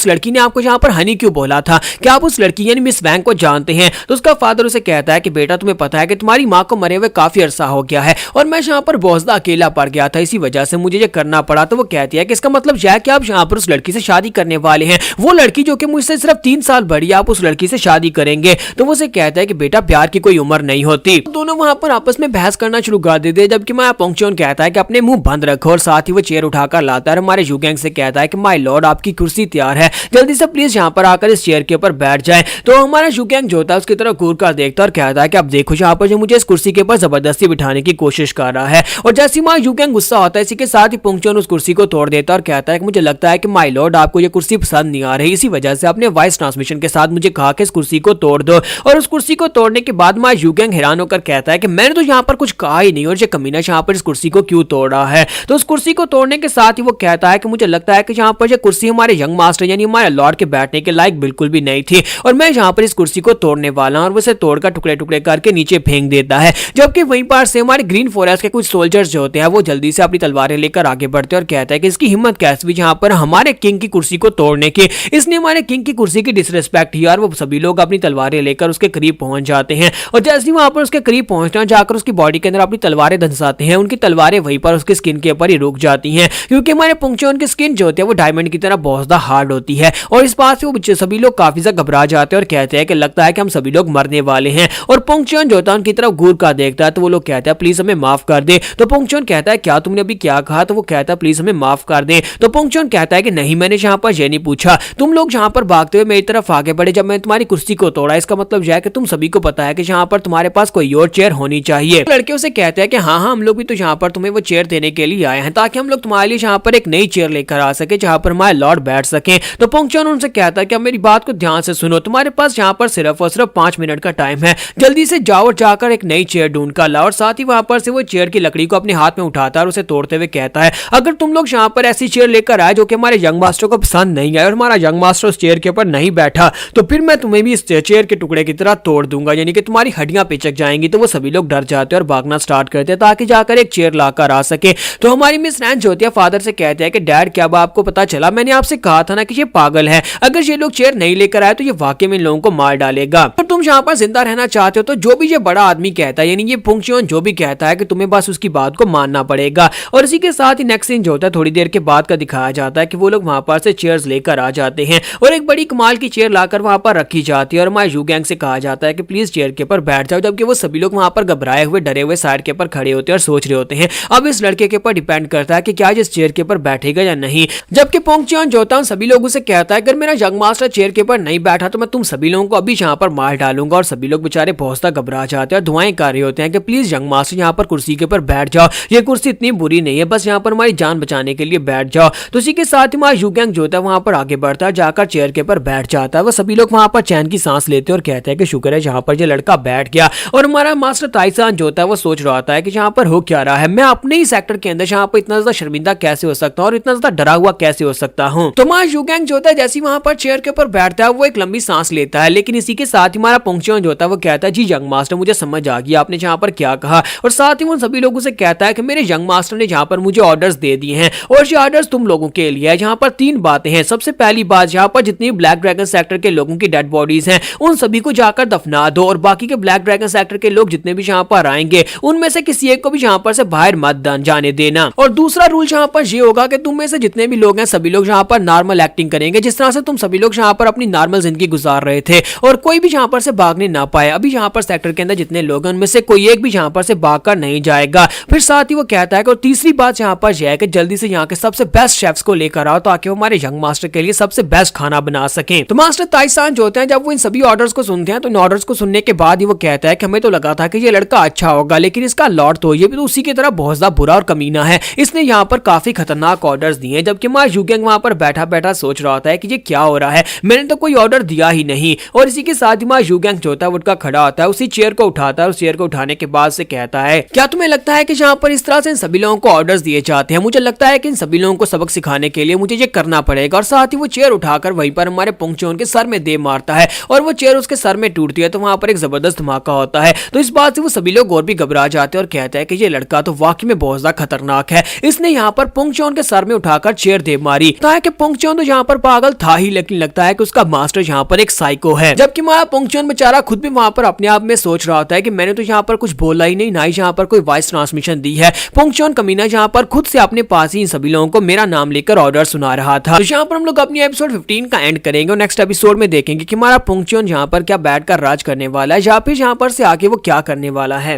लड़की ने आपको यहाँ पर हनी क्यों बोला था? क्या आप उस लड़की यानी मिस वैंग को जानते हैं? तो उसका फादर उसे कहता है कि बेटा तुम्हें पता है कि तुम्हारी माँ को मरे हुए काफी अरसा हो गया है और मैं यहाँ पर बहुत ज्यादा अकेला पड़ गया था, इसी वजह से मुझे ये करना पड़ा। तो वो कहती है कि इसका मतलब यह है कि आप यहाँ पर उस लड़की से शादी करने वाले हैं, वो लड़की जो कि मुझसे सिर्फ 3 साल बड़ी, आप उस लड़की से शादी करेंगे? तो वो उसे कहता है कि बेटा प्यार की कोई उम्र नहीं होती। दोनों वहां पर आपस में बहस करना शुरू कर देते हैं, जबकि हमारा पोंगचोन कहता है कि अपने मुंह बंद रखो और साथ ही वो चेयर उठाकर लाता है। हमारे युगैंग से कहता है कि माय लॉर्ड आपकी कुर्सी तैयार है, जल्दी से प्लीज यहाँ पर आकर इस चेयर के ऊपर बैठ जाए। तो हमारा युगैंग जो होता है उसकी तरफ घूर कर देखता है और कहता है कि अब देखो यहाँ पर जो मुझे इस कुर्सी के ऊपर जबरदस्ती बिठाने की कोशिश कर रहा है। और जैसे हमारा युगैंग गुस्सा होता है इसी के साथ ही पोंगचोन उस कुर्सी को तोड़ देता है और कहता है कि मुझे लगता है कि माय लॉर्ड आपको ये कुर्सी पसंद नहीं आ रही, इसी वजह से आपने वॉइस ट्रांसमिशन के साथ मुझे कहा कि इस कुर्सी को तोड़ दो। और उस कुर्सी को तोड़ने के बाद हमारा युगैंग हैरान होकर कहता है कि मैंने तो यहाँ पर कुछ कहा ही नहीं और ये कमीना यहाँ पर इस कुर्सी को क्यों तोड़ रहा है। तो उस कुर्सी को तोड़ने के साथ ही वो कहता है कि मुझे लगता है कि यहाँ पर ये कुर्सी हमारे यंग मास्टर यानी हमारे लॉर्ड के बैठने के लायक बिल्कुल भी नहीं थी और मैं यहाँ पर इस कुर्सी को तोड़ने वाला हूं। और उसे तोड़कर टुकड़े टुकड़े करके नीचे फेंक देता है। जबकि वहीं पर से हमारे ग्रीन फॉरेस्ट के कुछ सोल्जर्स जो होते हैं वो जल्दी से अपनी तलवारें लेकर आगे बढ़ते हैं और कहता है कि इसकी हिम्मत कैसे हुई यहाँ पर हमारे किंग की कुर्सी को तोड़ने की, इसने हमारे किंग की कुर्सी की डिसरिस्पेक्ट की। और वो सभी लोग अपनी तलवारें लेकर उसके करीब पहुंच जाते हैं और जैसे ही वहां पर उसके करीब पहुंचना जाकर उसकी बॉडी के अंदर अपनी तलवारें धंसाते हैं, उनकी तलवारें वहीं पर उसकी स्किन के ऊपर ही रुक जाती हैं, क्योंकि हमारे पोंगचोन की स्किन जो होती है वो डायमंड की तरह बहुत ज्यादा हार्ड होती है। और इस बात से वो सभी लोग काफी ज्यादा घबरा जाते हैं और कहते हैं कि लगता है कि हम सभी लोग मरने वाले हैं। और पोंगचोन जो होता है उनकी तरफ घूर कर देखता है तो वो लोग कहते हैं प्लीज हमें माफ कर दे। तो पोंगचोन कहता है क्या तुमने अभी क्या कहा? तो वो कहता है प्लीज हमें माफ कर दे। तो पोंगचोन कहता है कि नहीं, मैंने यहाँ पर ये नहीं पूछा, तुम लोग यहाँ पर भागते हुए मेरी तरफ आगे बढ़े जब मैं तुम्हारी कुर्सी को तोड़ा, इसका मतलब यह है कि तुम सभी को पता है कि यहाँ पर तुम्हारे पास कोई और चेयर होनी चाहिए। लड़के उसे कहते हैं कि हाँ हाँ हम लोग भी तो यहाँ पर तुम्हें वो चेयर देने के लिए आए हैं ताकि हम लोग तुम्हारे लिए यहाँ पर एक नई चेयर लेकर आ सके जहाँ पर हमारे लॉर्ड बैठ सके। तो पोंगचोन उनसे कहता है कि मेरी बात को ध्यान से सुनो, तुम्हारे पास यहाँ पर सिर्फ और सिर्फ 5 मिनट का टाइम है, जल्दी से जाओ और जाकर एक नई चेयर ढूंढ कर लाओ। और साथ ही वहां पर से वो चेयर की लकड़ी को अपने हाथ में उठाता है और उसे तोड़ते हुए कहता है अगर तुम लोग यहाँ पर ऐसी चेयर लेकर आए जो कि हमारे यंग मास्टर को पसंद नहीं आए और हमारा यंग मास्टर उस चेयर के ऊपर नहीं बैठा तो फिर मैं तुम्हें भी इस चेयर के टुकड़े की तरह तोड़ दूंगा, यानी कि तुम्हारी हड्डियां पिचक जाएंगी। तो वो सभी लोग डर जाते हैं और भागना स्टार्ट करते हैं ताकि जाकर एक चेयर लाकर आ सके। तो हमारी मिस रैंच जो होती है फादर से कहते हैं कि डैड क्या आपको पता चला, मैंने आपसे कहा था ना कि ये पागल है, अगर ये लोग चेयर नहीं लेकर आए तो ये वाकई में इन लोगों को मार डालेगा। और तुम यहाँ पर जिंदा रहना चाहते हो तो जो भी ये बड़ा आदमी कहता है यानी ये पोंगचोन जो भी कहता है कि तुम्हें बस उसकी बात को मानना पड़ेगा। और इसी के साथ ही नेक्स्ट सीन जो होता है थोड़ी देर के बाद का दिखाया जाता है कि वो लोग वहां पर से चेयर्स लेकर आ जाते हैं और एक बड़ी कमाल की चेयर लाकर वहां पर रखी जाती है और हमारे युगैंग से कहा जाता है कि प्लीज चेयर के ऊपर बैठ जाओ, जबकि वो सभी लोग वहां पर घबराए हुए डरे हुए साइड के ऊपर खड़े होते हैं और सोच रहे होते हैं। अब इस लड़के के ऊपर डिपेंड करता है कि क्या इस चेयर के ऊपर बैठेगा या नहीं। जबकि पोंगचोन जो होता है सभी लोगों से कहता है अगर मेरा यंग मास्टर चेयर के ऊपर नहीं बैठा तो मैं तुम सभी लोगों को अभी यहाँ पर मार डालूंगा। और सभी लोग बेचारे बहुत ज्यादा घबरा जाते हैं और दुआएं कर रहे होते हैं कि प्लीज यंग मास्टर यहाँ पर कुर्सी के ऊपर बैठ जाओ, ये कुर्सी इतनी बुरी नहीं है, बस यहाँ पर हमारी जान बचाने के लिए बैठ जाओ। तो इसी के साथ ही हमारा युगैंग जो होता है वहां पर आगे बढ़ता है, जाकर चेयर के ऊपर बैठ जाता है। वो सभी लोग वहां पर चैन की सांस लेते हैं और कहते हैं कि शुक्र है यहाँ पर ये लड़का बैठ गया। और हमारा मास्टर ताइसान जो होता है वो सोच रहा होता है कि यहाँ पर हो क्या रहा है, मैं अपने ही सेक्टर के अंदर यहाँ पर इतना ज्यादा शर्मिंदा कैसे हो सकता हूँ और इतना ज्यादा डरा हुआ कैसे हो सकता हूँ। तो हमारा युगैंग जो होता है जैसे वहां पर चेयर के ऊपर बैठता है वो एक लंबी सांस लेता है, लेकिन इसी के साथ ही हमारा पोंगचोन जो होता है वो कहता है जी यंग मास्टर मुझे समझ आ गया आपने यहाँ पर क्या कहा। और साथ ही वो सभी लोगों से कहता है कि मेरे यंग मास्टर ने यहाँ पर मुझे ऑर्डर्स दे दिए हैं और ये ऑर्डर्स तुम लोगों के लिए है। यहाँ पर 3 बातें हैं। सबसे पहली बात, यहाँ पर जितनी ब्लैक ड्रैगन सेक्टर के लोगों की डेड बॉडीज हैं उन सभी को जाकर दफना दो और बाकी के ब्लैक ड्रैगन सेक्टर के लोग जितने भी यहाँ पर आएंगे उनमें से किसी एक को भी यहाँ पर से बाहर मत जाने देना। और दूसरा रूल यहाँ पर ये होगा कि तुम में से जितने भी लोग हैं सभी लोग यहाँ पर नॉर्मल एक्टिंग करेंगे जिस तरह से तुम सभी लोग यहाँ पर अपनी नॉर्मल जिंदगी गुजार रहे थे और कोई भी यहाँ पर से भागने ना पाए। अभी यहाँ पर सेक्टर के अंदर जितने लोग हैं उनमें से कोई एक भी यहाँ पर से भागकर नहीं जाएगा। फिर साथ ही वो कहता है कि और तीसरी बात यहाँ पर यह है कि जल्दी से यहाँ के सबसे बेस्ट शेफ्स को लेकर आओ ताकि वो हमारे यंग मास्टर के लिए सबसे बेस्ट खाना बना सके। तो मास्टर ताइसान जो होते हैं जब वो इन सभी ऑर्डर्स को सुनते हैं तो इन ऑर्डर्स को सुनने के बाद ही वो कहता है कि हमें तो लगा था कि ये लड़का अच्छा होगा लेकिन इसका लॉर्ड तो ये भी तो उसी की तरह बहुत ज्यादा बुरा और कमीना है, इसने यहाँ पर काफी खतरनाक ऑर्डर्स दिए। जबकि हमारा युगैंग वहां पर बैठा बैठा सोच रहा होता है कि ये क्या हो रहा है, मैंने तो कोई ऑर्डर दिया ही नहीं। और इसी के साथ ही हमारा युगैंग जो होता है उठकर खड़ा होता है, उसी चेयर को उठाता है, उस चेयर को उठाने के बाद से कहता है क्या तुम्हें लगता है कि यहाँ पर इस तरह से इन सभी लोगों को ऑर्डर्स दिए जाते हैं? मुझे लगता है कि इन सभी लोगों को सबक सिखाने के लिए मुझे ये करना पड़ेगा। और साथ ही वो चेयर उठाकर वहीं पर हमारे पोंगचोन के सर में दे मारता है और वो चेयर उसके सर में टूटती है तो वहां पर एक जबरदस्त धमाका होता है। तो इस बात से वो सभी लोग और भी घबरा जाते हैं और कहते हैं कि ये लड़का तो वाकई में बहुत ज्यादा खतरनाक है, इसने यहाँ पर पोंगचोन के सर में उठाकर चेयर दे मारी। कि पोंगचोन तो यहाँ पर पागल था ही लेकिन लगता है कि उसका मास्टर यहाँ पर एक साइको है। जबकि हमारा पोंगचोन बेचारा खुद भी वहां पर अपने आप में सोच रहा होता है कि मैंने तो यहाँ पर कुछ बोला ही नहीं, ना ही यहाँ पर कोई वॉइस ट्रांसमिशन दी है। पोंगचोन कमीना यहाँ पर खुद से अपने पास ही इन सभी लोगों को मेरा नाम लेकर ऑर्डर सुना रहा था। तो यहाँ पर हम लोग अपनी एपिसोड 15 का एंड करेंगे और नेक्स्ट एपिसोड में देखेंगे कि हमारा पोंगचोन यहाँ पर क्या बैठकर राज करने वाला है या फिर यहाँ पर से आगे वो क्या करने वाला है।